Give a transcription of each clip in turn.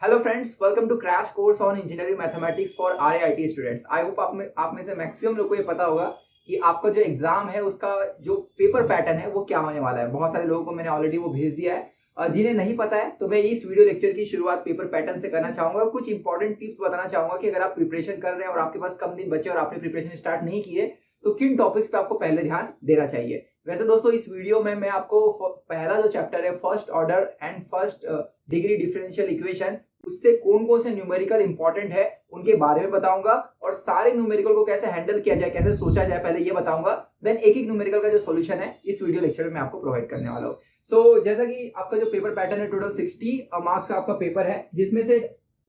Hello friends, welcome to crash course on engineering mathematics for IIT students. I hope आप में से maximum लोग को ये पता होगा कि आपका जो एग्जाम है उसका जो पेपर पैटर्न है वो क्या होने वाला है। बहुत सारे लोगों को मैंने ऑलरेडी वो भेज दिया है। जिन्हें नहीं पता है तो मैं इस वीडियो लेक्चर की शुरुआत पेपर पैटर्न से करना चाहूंगा। कुछ इंपॉर्टेंट टिप्स बताना चाहूंगा कि अगर आप प्रिपरेशन कर रहे हैं और आपके पास कम दिन बचे और आपने प्रिपरेशन स्टार्ट नहीं किए तो किन टॉपिक्स पे आपको पहले ध्यान देना चाहिए। वैसे दोस्तों, इस वीडियो में मैं आपको पहला जो चैप्टर है first order and first degree differential equation, उससे कौन कौन से न्यूमेरिकल इंपॉर्टेंट है उनके बारे में बताऊंगा और सारे न्यूमेरिकल को कैसे हैंडल किया जाए, कैसे सोचा जाए, पहले ये बताऊंगा। देन एक एक न्यूमेरिकल का जो सॉल्यूशन है इस वीडियो लेक्चर में मैं आपको प्रोवाइड करने वाला हूँ। सो जैसा कि आपका जो पेपर पैटर्न है, टोटल 60 मार्क्स का आपका पेपर है, जिसमें से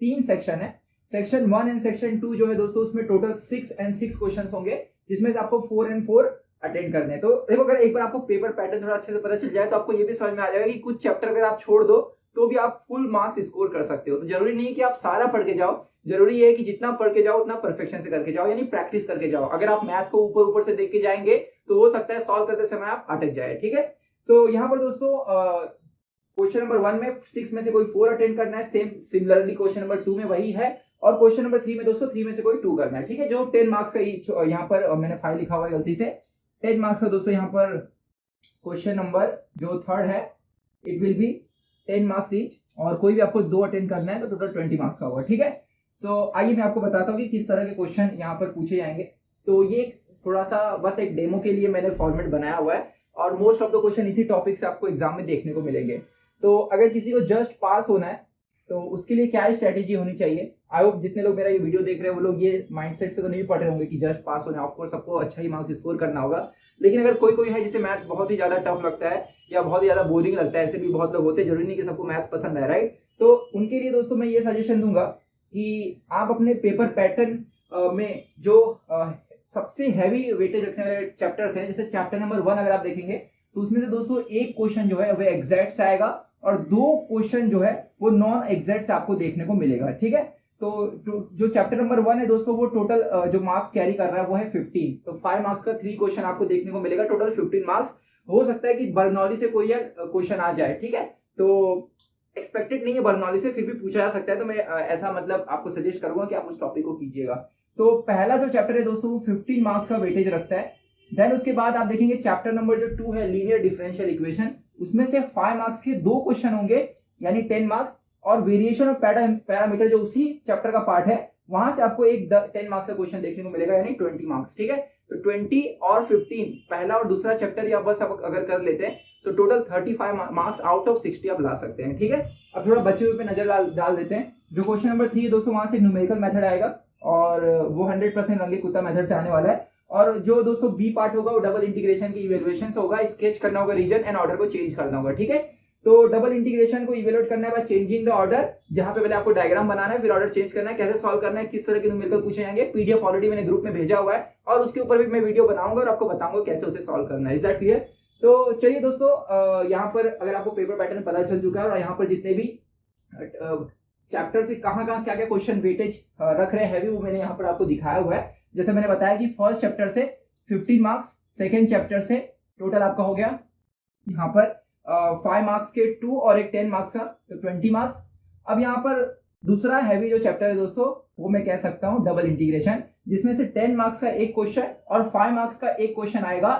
3 सेक्शन है। सेक्शन 1 एंड सेक्शन 2 जो है दोस्तों, उसमें टोटल 6 एंड 6 क्वेश्चन होंगे, जिसमें से आपको 4 एंड 4 अटेंड करने हैं। तो देखो, अगर एक बार आपको पेपर पैटर्न थोड़ा अच्छे से पता चल जाए तो आपको ये भी समझ में आ जाएगा कि कुछ चैप्टर अगर आप छोड़ दो तो भी आप फुल मार्क्स स्कोर कर सकते हो। तो जरूरी नहीं है कि आप सारा पढ़ के जाओ, जरूरी है कि जितना पढ़ के जाओ उतना परफेक्शन से करके जाओ, यानी प्रैक्टिस करके जाओ। अगर आप मैथ्स को ऊपर ऊपर से देख के जाएंगे तो हो सकता है सॉल्व करते समय आप अटक जाए। ठीक है, सो यहाँ पर दोस्तों क्वेश्चन नंबर 1 में 6 में से कोई 4 अटेंड करना है। सेम सिमिलरली क्वेश्चन नंबर 2 में वही है, और क्वेश्चन नंबर 3 में दोस्तों 3 में से कोई 2 करना है। ठीक है, जो 10 मार्क्स का यहाँ पर मैंने 5 लिखा हुआ है गलती से। 10 मार्क्स का दोस्तों यहाँ पर क्वेश्चन नंबर जो थर्ड है, it will be 10 marks each, और कोई भी आपको 2 अटेंड करना है तो टोटल 20 मार्क्स का होगा। ठीक है, सो आइए मैं आपको बताता हूँ कि किस तरह के क्वेश्चन यहाँ पर पूछे जाएंगे। तो ये थोड़ा सा बस एक डेमो के लिए मैंने फॉर्मेट बनाया हुआ है, और मोस्ट ऑफ द क्वेश्चन इसी टॉपिक से आपको एग्जाम में देखने को मिलेंगे। तो अगर किसी को जस्ट पास होना है तो उसके लिए क्या स्ट्रेटेजी होनी चाहिए। आई होप जितने लोग मेरा ये वीडियो देख रहे हैं वो लोग ये माइंडसेट से तो नहीं पढ़ रहे होंगे कि जस्ट पास होना है। ऑफकोर्स सबको अच्छा ही मार्क्स स्कोर करना होगा, लेकिन अगर कोई कोई है जिसे मैथ्स बहुत ही ज्यादा टफ लगता है या बहुत ही ज्यादा बोरिंग लगता है, ऐसे भी बहुत लोग होते हैं, जरूरी नहीं कि सबको मैथ्स पसंद है, राइट। तो उनके लिए दोस्तों मैं ये सजेशन दूंगा कि आप अपने पेपर पैटर्न में जो सबसे हैवी वेटेज रखने वाले चैप्टर्स हैं, जैसे चैप्टर नंबर 1 अगर आप देखेंगे तो उसमें से दोस्तों एक क्वेश्चन जो है वो एग्जैक्ट से आएगा और 2 क्वेश्चन जो है वो नॉन एग्जैक्ट से आपको देखने को मिलेगा। ठीक है, तो जो चैप्टर नंबर 1 है दोस्तों, वो टोटल जो मार्क्स कैरी कर रहा है वो है 15। तो 5 मार्क्स का 3 क्वेश्चन आपको देखने को मिलेगा, टोटल 15 मार्क्स। हो सकता है कि बर्नौली से कोई क्वेश्चन आ जाए, ठीक है, तो एक्सपेक्टेड नहीं है बर्नौली से, फिर भी पूछा जा सकता है। तो मैं ऐसा मतलब आपको सजेस्ट करूंगा कि आप उस टॉपिक को कीजिएगा। तो पहला जो चैप्टर है दोस्तों वो 15 मार्क्स का वेटेज रखता है। देन उसके बाद आप देखेंगे चैप्टर नंबर जो 2 है, लीनियर डिफरेंशियल इक्वेशन, उसमें से 5 मार्क्स के 2 क्वेश्चन होंगे, यानी 10 मार्क्स, और वेरिएशन ऑफ पैरामीटर जो उसी चैप्टर का पार्ट है वहां से आपको एक 10 मार्क्स का क्वेश्चन देखने को मिलेगा, यानी 20 मार्क्स। ठीक है, तो 20 और 15 पहला और दूसरा चैप्टर या बस आप अगर कर लेते हैं तो टोटल 35 मार्क्स आउट ऑफ 60 आप ला सकते हैं। ठीक है, अब थोड़ा बचे हुए पे नजर डाल देते हैं। जो क्वेश्चन नंबर 3 है दोस्तों, वहां से न्यूमेरिकल मेथड आएगा और वो 100% रंगे कुत्ता मेथड से आने वाला है। और जो दोस्तों बी पार्ट होगा वो डबल इंटीग्रेशन की इवेल्युएशन से होगा, स्केच करना होगा रीजन एंड ऑर्डर को चेंज करना होगा। ठीक है, तो डबल इंटीग्रेशन को इवेल्युएट करना है बाय चेंजिंग द ऑर्डर, जहां पे पहले आपको डायग्राम बनाना है, फिर ऑर्डर चेंज करना है, कैसे सॉल्व करना है, किस तरह के न्यूमेरिकल पूछे जाएंगे। पीडीएफ ऑलरेडी मैंने ग्रुप में भेजा हुआ है और उसके ऊपर भी मैं वीडियो बनाऊंगा और आपको बताऊंगा कैसे उसे सॉल्व करना है। Is that clear? तो चलिए दोस्तों, यहाँ पर अगर आपको पेपर पैटर्न पता चल चुका है और यहाँ पर जितने भी चैप्टर से कहाँ क्या क्या क्वेश्चन वेटेज रख रहे हैं हैवी, वो मैंने यहाँ पर आपको दिखाया हुआ है। जैसे मैंने बताया कि फर्स्ट चैप्टर से 15 मार्क्स, सेकेंड चैप्टर से टोटल आपका हो गया यहाँ पर 5 मार्क्स के 2 और एक 10 मार्क्स का, तो 20 मार्क्स। अब यहाँ पर दूसरा हैवी जो चैप्टर है दोस्तों, वो मैं कह सकता हूँ डबल इंटीग्रेशन, जिसमें से 10 मार्क्स का एक क्वेश्चन और 5 मार्क्स का एक क्वेश्चन आएगा,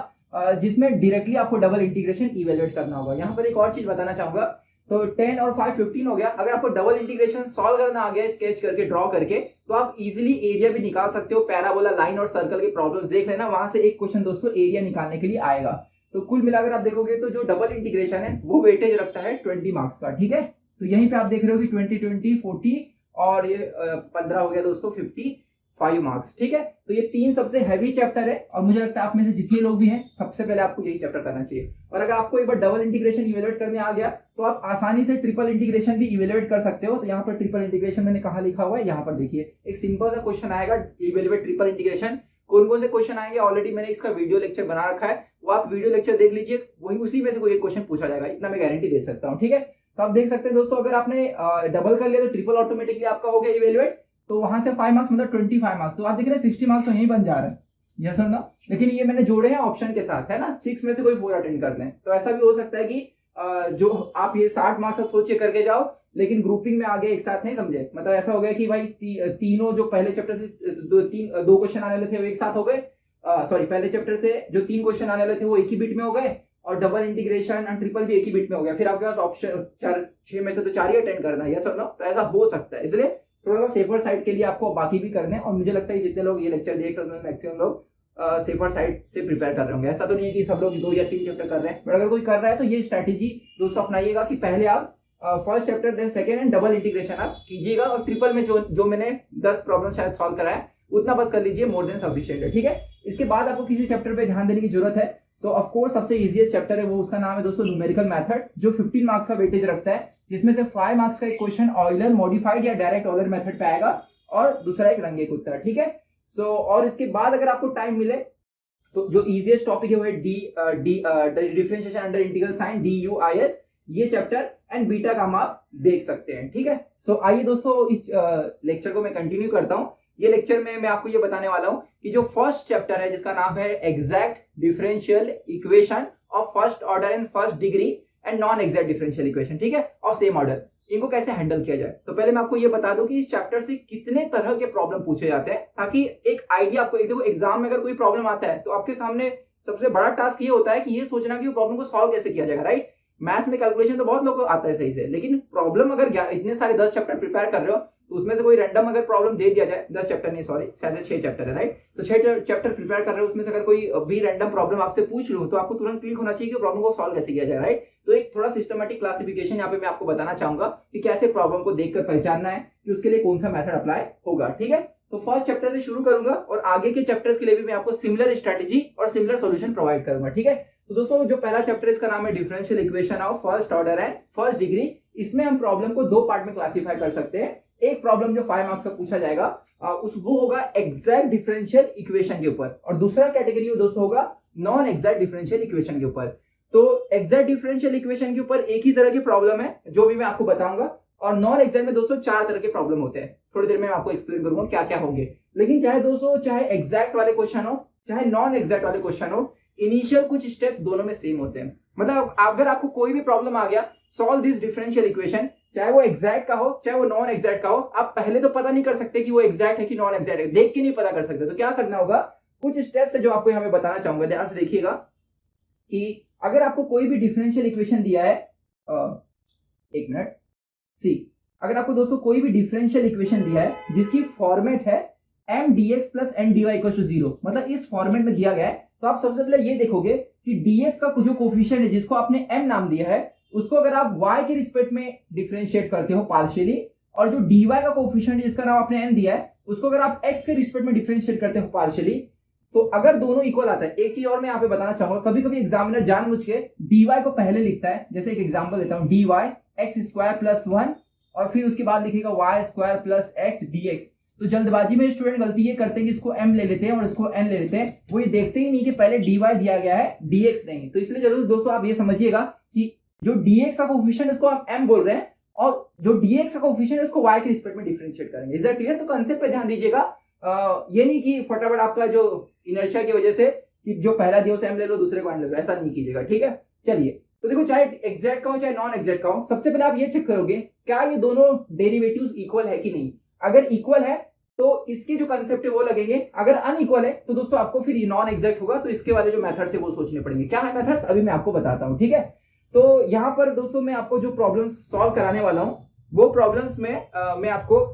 जिसमें डायरेक्टली आपको डबल इंटीग्रेशन इवेल्युएट करना होगा। यहाँ पर एक और चीज बताना चाहूंगा, तो 10 और 5 15 हो गया। अगर आपको डबल इंटीग्रेशन सॉल्व करना आ गया स्केच करके, ड्रॉ करके, तो आप इजीली एरिया भी निकाल सकते हो। पैराबोला, लाइन और सर्कल के प्रॉब्लम्स देख लेना, वहां से एक क्वेश्चन दोस्तों एरिया निकालने के लिए आएगा। तो कुल मिलाकर आप देखोगे तो जो डबल इंटीग्रेशन है वो वेटेज रखता है 20 मार्क्स का। ठीक है, तो यहीं पे आप देख रहे हो कि 20 20 40 और ये 15 हो गया दोस्तों 55 मार्क्स। ठीक है, तो ये 3 सबसे हैवी चैप्टर है और मुझे लगता है आप में से जितने लोग भी हैं सबसे पहले आपको यही चैप्टर करना चाहिए। और अगर आपको एक बार डबल इंटीग्रेशन इवेल्युएट करने आ गया तो आप आसानी से ट्रिपल इंटीग्रेशन भी इवेल्युएट कर सकते हो। तो यहाँ पर ट्रिपल इंटीग्रेशन मैंने कहा लिखा हुआ है, यहाँ पर देखिए एक सिंपल सा क्वेश्चन आएगा, इवेल्युएट ट्रिपल इंटीग्रेशन। कौन कौन से क्वेश्चन आएंगे ऑलरेडी मैंने इसका वीडियो लेक्चर बना रखा है, वो आप वीडियो लेक्चर देख लीजिए, वही उसी में से कोई एक क्वेश्चन पूछा जाएगा, इतना मैं गारंटी दे सकता हूँ। ठीक है, तो आप देख सकते हैं दोस्तों, अगर आपने डबल कर लिया तो ट्रिपल ऑटोमेटिकली आपका हो गया इवेल्युएट, तो वहां से 5 मार्क्स मतलब 25 मार्क्स, तो आप देख रहे हैं 60 मार्क्स तो यहीं बन जा रहा है, यस और नो। लेकिन ये मैंने जोड़े हैं ऑप्शन के साथ, है ना, 6 में से कोई 4 अटेंड कर लें। तो ऐसा भी हो सकता है कि जो आप ये 60 मार्क्स सोच के करके जाओ, लेकिन ग्रुपिंग में आ गए, एक साथ नहीं समझे। मतलब ऐसा हो गया कि भाई तीनों जो पहले चैप्टर से दो क्वेश्चन आने वाले थे वो एक साथ हो गए, सॉरी पहले चैप्टर से जो 3 क्वेश्चन आने वाले थे वो एक ही बिट में हो गए, और डबल इंटीग्रेशन एंड ट्रिपल भी एक ही बिट में हो गया। फिर आपके पास ऑप्शन 6 में से तो 4 ही अटेंड करना है, यस और नो। तो ऐसा हो सकता है, इसलिए थोड़ा सा सेफर साइड के लिए आपको बाकी भी करने हैं। और मुझे लगता है जितने लोग ये लेक्चर देख रहे हैं मैक्सिमम लोग सेफर साइड से प्रिपेयर कर रहे होंगे। ऐसा तो नहीं है कि सब लोग 2 या 3 चैप्टर कर रहे हैं, बट अगर कोई कर रहा है तो ये स्ट्रैटेजी दोस्तों अपनाइएगा कि पहले आप first chapter then second and double integration आप कीजिएगा, और ट्रिपल में जो मैंने 10 प्रॉब्लम शायद सॉल्व कराया उतना बस कर लीजिए, मोर देन सफिशिएंट है, ठीक है। इसके बाद आपको किसी चैप्टर पे ध्यान देने की जरूरत है, तो ऑफ कोर्स सबसे इजीएस्ट चैप्टर है वो, उसका नाम है दोस्तों न्यूमेरिकल मेथड, जो 15 मार्क्स का वेटेज रखता है, जिसमें से 5 मार्क्स का एक क्वेश्चन ऑयलर मॉडिफाइड या डायरेक्ट ऑयलर मेथड पे आएगा, और दूसरा एक रंगे का उत्तर, ठीक है। सो और इसके बाद अगर आपको टाइम मिले तो जो इजीएस्ट टॉपिक है वो है differentiation under integral sign, DUIS, ये चैप्टर एंड बीटा का आप देख सकते हैं, ठीक है। सो आइए दोस्तों इस लेक्चर को मैं कंटिन्यू करता हूं। ये लेक्चर में मैं आपको ये बताने वाला हूं कि जो फर्स्ट चैप्टर है जिसका नाम है exact differential equation of first order and first degree and non exact differential equation, ठीक है, और सेम ऑर्डर, इनको कैसे हैंडल किया जाए। तो पहले मैं आपको ये बता दूं कि इस चैप्टर से कितने तरह के प्रॉब्लम पूछे जाते हैं, ताकि एक आइडिया आपको, देखो एग्जाम में अगर कोई प्रॉब्लम आता है तो आपके सामने सबसे बड़ा टास्क ये होता है कि ये सोचना कि वो प्रॉब्लम को सॉल्व कैसे किया जाएगा, राइट। मैथ्स में कैलकुलेशन तो बहुत लोगों को आता है सही से, लेकिन प्रॉब्लम अगर इतने सारे 10 चैप्टर प्रिपेयर कर रहे हो तो उसमें से कोई रैंडम अगर प्रॉब्लम दे दिया जाए, 10 चैप्टर नहीं सॉरी शायद 6 चैप्टर है, राइट। तो 6 चैप्टर प्रिपेयर कर रहे हो, उसमें से अगर कोई भी रैंडम प्रॉब्लम आपसे पूछ लूं तो आपको तुरंत क्लिक होना चाहिए कि प्रॉब्लम को सॉल्व कैसे किया जाए, राइट। तो एक थोड़ा सिस्टमैटिक क्लासिफिकेशन यहाँ पे मैं आपको बताना चाहूंगा कि कैसे प्रॉब्लम को देखकर पहचानना है कि उसके लिए कौन सा मेथड अप्लाई होगा, ठीक है। तो फर्स्ट चैप्टर से शुरू करूंगा और आगे के चैप्टर्स के लिए भी मैं आपको सिमिलर स्ट्रेटेजी और सिमिलर सॉल्यूशन प्रोवाइड करूंगा, ठीक है। तो दोस्तों जो पहला चैप्टर इसका नाम है differential equation of first order and first degree. इसमें हम प्रॉब्लम को 2 पार्ट में क्लासिफाई कर सकते हैं। एक प्रॉब्लम जो 5 मार्क्स का पूछा जाएगा वो होगा एग्जैक्ट डिफरेंशियल इक्वेशन के ऊपर, और दूसरा कैटेगरी दोस्तों होगा नॉन एग्जैक्ट डिफरेंशियल इक्वेशन के ऊपर। तो एग्जैक्ट डिफरेंशियल इक्वेशन के ऊपर एक ही तरह की प्रॉब्लम है जो भी मैं आपको बताऊंगा, और नॉन एग्जैक्ट में दोस्तों 4 तरह के प्रॉब्लम होते हैं। थोड़ी देर में आपको एक्सप्लेन करूंगा क्या क्या होंगे। लेकिन चाहे दोस्तों चाहे एग्जैक्ट वाले क्वेश्चन हो चाहे नॉन एग्जैक्ट वाले क्वेश्चन हो, इनिशियल कुछ स्टेप्स दोनों में सेम होते हैं। मतलब अगर आपको कोई भी प्रॉब्लम आ गया, सॉल्व दिस डिफरेंशियल इक्वेशन, चाहे वो एग्जैक्ट का हो चाहे वो नॉन एग्जैक्ट का हो, आप पहले तो पता नहीं कर सकते कि वो एग्जैक्ट है कि नॉन एग्जैक्ट है, देख के नहीं पता कर सकते। तो क्या करना होगा, कुछ स्टेप्स है जो आपको यहाँ पे बताना चाहूंगा, ध्यान से देखिएगा कि अगर आपको कोई भी डिफरेंशियल इक्वेशन दिया है, एक मिनट, सी अगर आपको दोस्तों कोई भी डिफरेंशियल इक्वेशन दिया है जिसकी फॉर्मेट है mdx plus ndy equal to 0, मतलब इस फॉर्मेट में दिया गया है, तो आप सबसे पहले ये देखोगे कि dx का जो कोफिशिएंट है जिसको आपने m नाम दिया है, उसको अगर आप y के रिस्पेक्ट में डिफरेंशिएट करते हो पार्शियली, और जो dy का कोफिशिएंट जिसका नाम आपने n दिया है उसको अगर आप x के रिस्पेक्ट में डिफरेंशिएट करते हो पार्शियली, तो अगर दोनों इक्वल आता है। एक चीज और मैं यहाँ पे बताना चाहूंगा, कभी कभी एग्जामिनर जानबूझ के dy को पहले लिखता है, जैसे एक एग्जांपल देता हूं, dy x² प्लस 1 और फिर उसके बाद लिखेगा y² प्लस x dx। तो जल्दबाजी में स्टूडेंट गलती ये करते हैं कि इसको m ले लेते हैं और इसको n ले लेते हैं, वो ये देखते ही नहीं कि पहले dy दिया गया है dx नहीं। तो इसलिए जरूर दोस्तों आप ये समझिएगा कि जो dx का कोफिशिएंट इसको आप m बोल रहे हैं, और जो dx का कोफिशिएंट है उसको y के रिस्पेक्ट में डिफरेंशिएट करेंगे। Is that clear? तो कांसेप्ट पे ध्यान दीजिएगा। ये नहीं कि फटाफट आपका जो इनर्शिया की वजह से कि जो पहला दिया उसे m ले लो दूसरे को n ले लो, ऐसा नहीं कीजिएगा, ठीक है। चलिए, तो देखो चाहे एग्जैक्ट का हो चाहे नॉन एग्जैक्ट का हो, सबसे पहले आप ये चेक करोगे क्या ये दोनों डेरिवेटिव्स इक्वल है कि नहीं। अगर इक्वल है तो इसके जो कंसेप्ट है वो लगेंगे, अगर अनइक्वल है तो दोस्तों आपको फिर नॉन एग्जैक्ट होगा, तो इसके वाले जो मेथड्स है वो सोचने पड़ेंगे। क्या है मेथड्स, अभी मैं आपको बताता हूं, ठीक है। तो यहाँ पर दोस्तों मैं आपको जो प्रॉब्लम्स सॉल्व कराने वाला हूं वो प्रॉब्लम्स में मैं आपको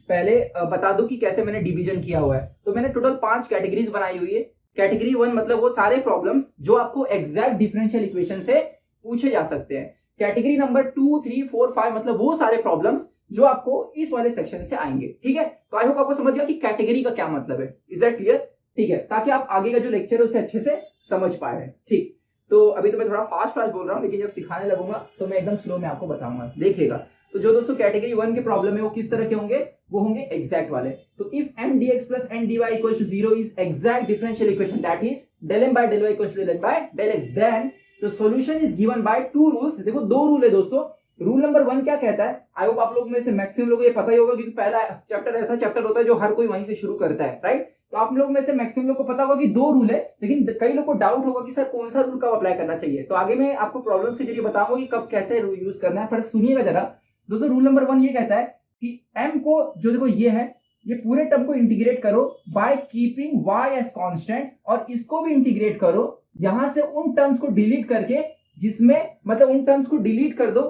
पहले बता दूं कि कैसे मैंने डिवीजन किया हुआ है। तो मैंने टोटल 5 कैटेगरीज बनाई हुई है। कैटेगरी 1 मतलब वो सारे प्रॉब्लम्स जो आपको एग्जैक्ट डिफरेंशियल इक्वेशन से पूछे जा सकते हैं। कैटेगरी नंबर 2, 3, 4, 5 मतलब वो सारे प्रॉब्लम्स जो आपको इस वाले सेक्शन से आएंगे, ठीक है। तो आई होप आपको समझ गया कि कैटेगरी का क्या मतलब है। Is that clear? ठीक है, ताकि आप आगे का जो लेक्चर है उसे अच्छे से समझ पाए। ठीक, तो अभी तो मैं थोड़ा फास्ट बोल रहा हूँ, लेकिन जब सिखाने लगूंगा तो मैं एकदम स्लो में आपको बताऊंगा, देखिएगा। तो जो दोस्तों कैटेगरी 1 के प्रॉब्लम है वो किस तरह के होंगे, वो होंगे एग्जैक्ट वाले। तो if mdx plus ndy equals to 0 is exact differential equation, that is del m by del y equals to del n by del x, then the solution is given by 2 rules. देखो 2 rule है दोस्तों। Rule number 1 क्या कहता है, आई hope आप लोग में से मैक्सिमम लोग ये पता ही होगा, क्योंकि पहला चैप्टर ऐसा चैप्टर होता है जो हर कोई वहीं से शुरू करता है, राइट। तो आप लोग में से मैक्सिमम लोग को पता होगा कि 2 रूल है, लेकिन कई लोग को डाउट होगा कि सर कौन सा रूल कब अप्लाई करना चाहिए। तो आगे मैं आपको प्रॉब्लम्स के जरिए बताऊंगा कि कब कैसे यूज करना है, पर सुनिएगा जरा। दोस्तों रूल नंबर 1 ये कहता है कि m को जो देखो ये है, ये पूरे टर्म को इंटीग्रेट करो by keeping y as constant, और इसको भी इंटीग्रेट करो यहां से उन टर्म्स को डिलीट करके जिसमें, मतलब उन टर्म्स को डिलीट कर दो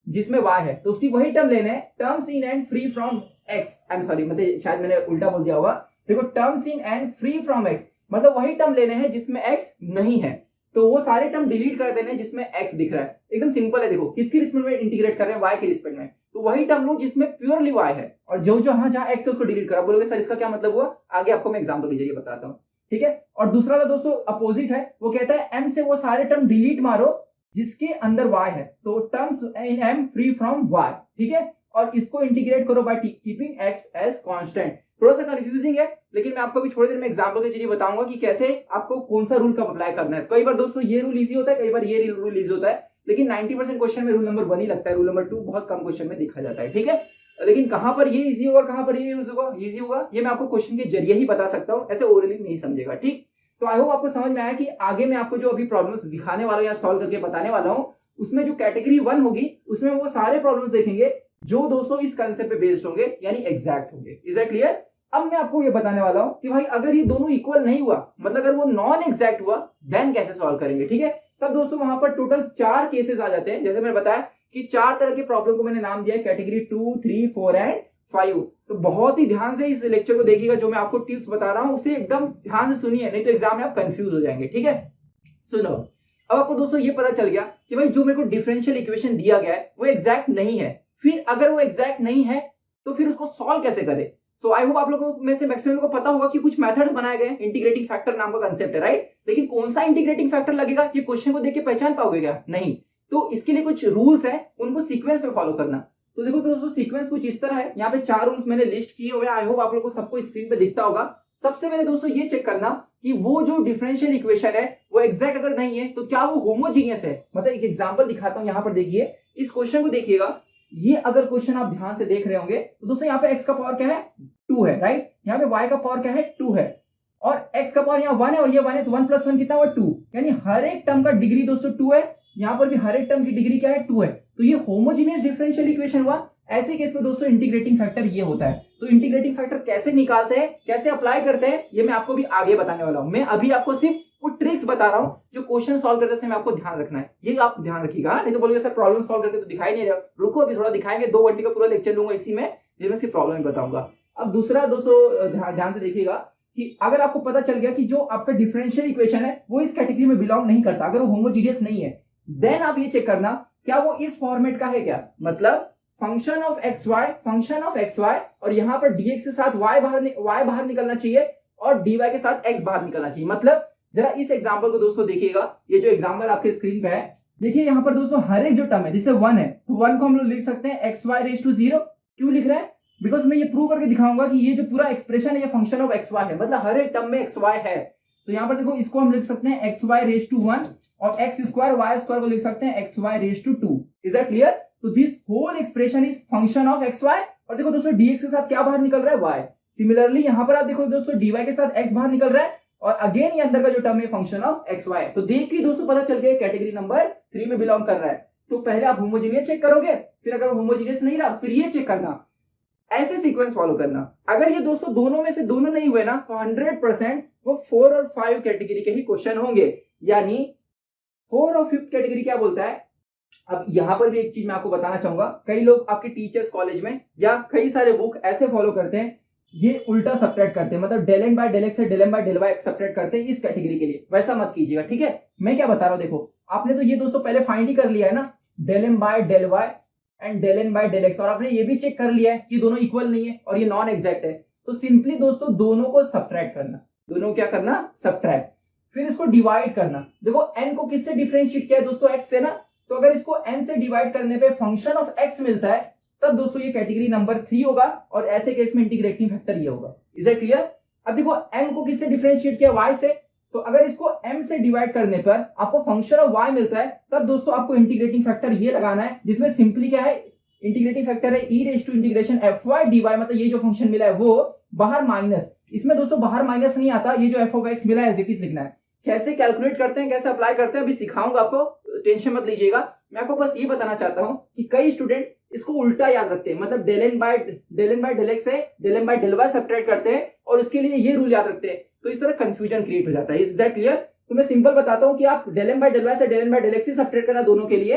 जिसमें y है, तो उसकी वही टर्म लेने हैं, terms in and free from x, I am sorry मतलब शायद मैंने उल्टा बोल दिया होगा, देखो terms in and free from x मतलब वही टर्म लेने हैं जिसमें x नहीं है, तो वो सारे टर्म डिलीट कर देने हैं जिसमें x दिख रहा है। एकदम सिंपल है, देखो किसकी रिस्पेक्ट में इंटीग्रेट कर रहे हैं, y के रिस्पेक्ट में, तो वही टर्म लो जिसमें प्योरली y है, और जो जो हाँ जहां x है उसको डिलीट करा। बोलोगे सर इसका क्या मतलब हुआ, आगे आपको मैं एग्जांपल के जरिए बताता हूँ, ठीक है। और दूसरा वाला दोस्तों अपोजिट है, वो कहता है m से वो सारे टर्म डिलीट मारो जिसके अंदर y है, तो terms in m free from y, ठीक है, और इसको इंटीग्रेट करो by keeping x as constant. थोड़ा सा कंफ्यूजिंग है, लेकिन मैं आपको अभी थोड़ी देर में एग्जांपल के जरिए बताऊंगा कि कैसे आपको कौन सा रूल कब अप्लाई करना है। कई बार दोस्तों ये रूल इजी होता है, कई बार ये रूल इजी होता है, लेकिन 90% क्वेश्चन में रूल नंबर 1 ही लगता है, रूल नंबर 2 बहुत कम क्वेश्चन में देखा जाता है, ठीक है। लेकिन कहां पर ये इजी होगा और कहां पर ये इजी होगा ये मैं आपको क्वेश्चन के जरिए ही बता सकता हूं, ऐसे ओरली नहीं समझेगा, ठीक। तो आई होप आपको समझ में आया कि आगे मैं आपको जो अभी प्रॉब्लम्स दिखाने वाला हूं या सॉल्व करके बताने वाला हूं, उसमें जो कैटेगरी 1 होगी उसमें वो सारे प्रॉब्लम्स देखेंगे जो दोस्तों इस कंसेप्ट पे बेस्ड होंगे, यानी एग्जैक्ट होंगे। Is that clear? अब मैं आपको ये बताने वाला हूं कि भाई अगर ये दोनों इक्वल नहीं हुआ, मतलब अगर वो नॉन एग्जैक्ट हुआ, देन कैसे सॉल्व करेंगे, ठीक है। तब दोस्तों वहां पर टोटल 4 केसेस आ जाते हैं, जैसे मैंने बताया कि 4 तरह के प्रॉब्लम को मैंने नाम दिया है, कैटेगरी 2, 3, 4 एंड 5। तो बहुत ही ध्यान से इस लेक्चर को देखिएगा, जो मैं आपको टिप्स बता रहा हूं उसे एकदम ध्यान से सुनिए, नहीं तो एग्जाम में आप कंफ्यूज हो जाएंगे, ठीक है। सुनो, अब आपको दोस्तों ये पता चल गया कि भाई जो मेरे को डिफरेंशियल इक्वेशन दिया गया है वो एग्जैक्ट नहीं है, फिर अगर वो एग्जैक्ट नहीं है तो फिर उसको सॉल्व कैसे करें। सो आई होप आप लोगों में से मैक्सिमम को पता होगा कि कुछ मेथड्स बनाए गए, इंटीग्रेटिंग फैक्टर नाम का कंसेप्ट है, राइट। लेकिन कौन सा इंटीग्रेटिंग फैक्टर लगेगा ये क्वेश्चन को देख के पहचान पाओगे क्या? नहीं। तो इसके लिए कुछ रूल्स हैं, उनको सीक्वेंस में फॉलो करना। तो देखो दोस्तों सीक्वेंस कुछ इस तरह है, यहाँ पे 4 रूल्स मैंने लिस्ट किए हुए, आई होप आप लोगों को सबको स्क्रीन पे दिखता होगा। सबसे पहले दोस्तों ये चेक करना कि वो जो डिफरेंशियल इक्वेशन है वो एग्जैक्ट अगर नहीं है तो क्या वो होमोजीनियस है। मतलब एक एग्जांपल दिखाता हूं, यहाँ पर देखिए, इस क्वेश्चन को देखिएगा, ये अगर क्वेश्चन आप ध्यान से देख रहे होंगे तो दोस्तों यहाँ पे x का पावर क्या है, 2 है, राइट। यहाँ पे y का पावर क्या है, 2 है, और x का पावर यहाँ 1 है और ये 1 है, तो 1 + 1 कितना हुआ, 2। यानी हर एक टर्म का डिग्री दोस्तों 2 है, यहाँ पर भी हर एक टर्म की डिग्री क्या है, 2 है, तो ये होमोजीनियस डिफरेंशियल इक्वेशन हुआ। ऐसे केस में दोस्तों इंटीग्रेटिंग फैक्टर ये होता है। तो इंटीग्रेटिंग फैक्टर कैसे निकालते हैं, कैसे अप्लाई करते हैं, ये मैं आपको भी आगे बताने वाला हूं। मैं अभी आपको सिर्फ वो ट्रिक्स बता रहा हूं जो क्वेश्चन सॉल्व करते समय आपको ध्यान रखना है, ये आप ध्यान रखिएगा, नहीं तो बोलोगे सर प्रॉब्लम सॉल्व करके तो दिखाई नहीं रहा। रुको अभी थोड़ा दिखाएंगे, 2 घंटे का पूरा लेक्चर लूंगा इसी में, जिसमें सिर्फ प्रॉब्लम बताऊंगा। अब दूसरा दोस्तों ध्यान से देखिएगा कि अगर आपको पता चल गया कि जो आपका डिफरेंशियल इक्वेशन है वो इस कैटेगरी में बिलोंग नहीं करता, अगर वो होमोजीनियस नहीं है, देन आप ये चेक करना क्या वो इस फॉर्मेट का है क्या, मतलब फंक्शन ऑफ एक्स वाई और यहाँ पर dx के साथ y बाहर निकलना चाहिए और dy के साथ x बाहर निकलना चाहिए। मतलब जरा इस एग्जांपल को दोस्तों देखिएगा, ये जो एग्जांपल आपके स्क्रीन पे है, देखिए यहाँ पर दोस्तों हर एक जो टर्म है, जैसे 1 है तो 1 को हम लोग लिख सकते हैं xy⁻0। क्यों लिख रहे हैं? बिकॉज मैं ये प्रूव करके दिखाऊंगा कि ये जो पूरा एक्सप्रेशन है ये फंक्शन ऑफ xy है, मतलब हर एक टर्म में xy है। तो यहाँ पर देखो इसको हम लिख सकते हैं xy⁻1 और x² y² को लिख सकते हैं xy⁻2। Is that clear? तो this whole expression is function of xy। और देखो दोस्तों dx के साथ क्या बाहर निकल रहा है, y। सिमिलरली यहाँ पर आप देखो दोस्तों dy के साथ x बाहर निकल रहा है, और अगेन ये अंदर का जो टर्म है फंक्शन ऑफ xy। तो देख के दोस्तों पता चल गया कैटेगरी नंबर 3 में बिलोंग कर रहा है। तो पहले आप होमोजीनियस चेक करोगे, फिर अगर होमोजीनियस नहीं रहा फिर ये चेक करना, ऐसे सीक्वेंस फॉलो करना। अगर ये दोस्तों दोनों में से दोनों नहीं हुए ना तो 100% वो 4 और 5 कैटेगरी के ही क्वेश्चन होंगे। यानी 4 और 5 कैटेगरी क्या बोलता है। अब यहां पर भी एक चीज मैं आपको बताना चाहूंगा, कई लोग आपके टीचर्स कॉलेज में या कई सारे बुक ऐसे फॉलो करते हैं, ये उल्टा सब्ट्रैक्ट करते हैं, मतलब del n by del x से del m by del y subtract करते हैं इस कैटेगरी के लिए। वैसा मत कीजिएगा, ठीक है। मैं क्या बता रहा हूं, देखो आपने तो ये दोस्तों पहले फाइंड ही कर लिया है ना, del m by del y and del n by del x, और आपने ये भी चेक कर लिया है कि दोनों इक्वल नहीं है और ये नॉन एग्जैक्ट है। तो सिंपली दोस्तों दोनों को सब्ट्रैक्ट करना, दोनों क्या करना, सब्ट्रैक्ट, फिर इसको डिवाइड करना। देखो n को किससे डिफरेंशिएट किया है दोस्तों, x से ना, तो अगर इसको n से डिवाइड करने पे फंक्शन ऑफ x मिलता है तब दोस्तों ये कैटेगरी नंबर 3 होगा, और ऐसे केस में इंटीग्रेटिंग फैक्टर ये होगा। Is that clear? अब देखो m को किससे डिफरेंशिएट किया, y से, तो अगर इसको m से डिवाइड करने पर आपको फंक्शन ऑफ y मिलता है तब दोस्तों आपको इंटीग्रेटिंग फैक्टर ये लगाना है, जिसमें सिंपली क्या है, इंटीग्रेटिंग फैक्टर है e⁻⁴ मतलब ये जो फंक्शन मिला है वो बाहर माइनस, इसमें दोस्तों बाहर माइनस नहीं आता, ये जो f(x) मिला है एज इट इज लिखना है। कैसे कैलकुलेट करते हैं, कैसे अप्लाई करते हैं अभी सिखाऊंगा आपको, टेंशन मत लीजिएगा। मैं आपको बस ये बताना चाहता हूं कि कई स्टूडेंट इसको उल्टा याद रखते हैं, मतलब del N by del X है del N by del Y subtract करते हैं और उसके लिए ये रूल याद रखते हैं, तो इस तरह कंफ्यूजन क्रिएट हो जाता है। Is that clear? तो मैं सिंपल बताता हूं कि आप del N by del Y से del N by del X subtract करना दोनों के लिए,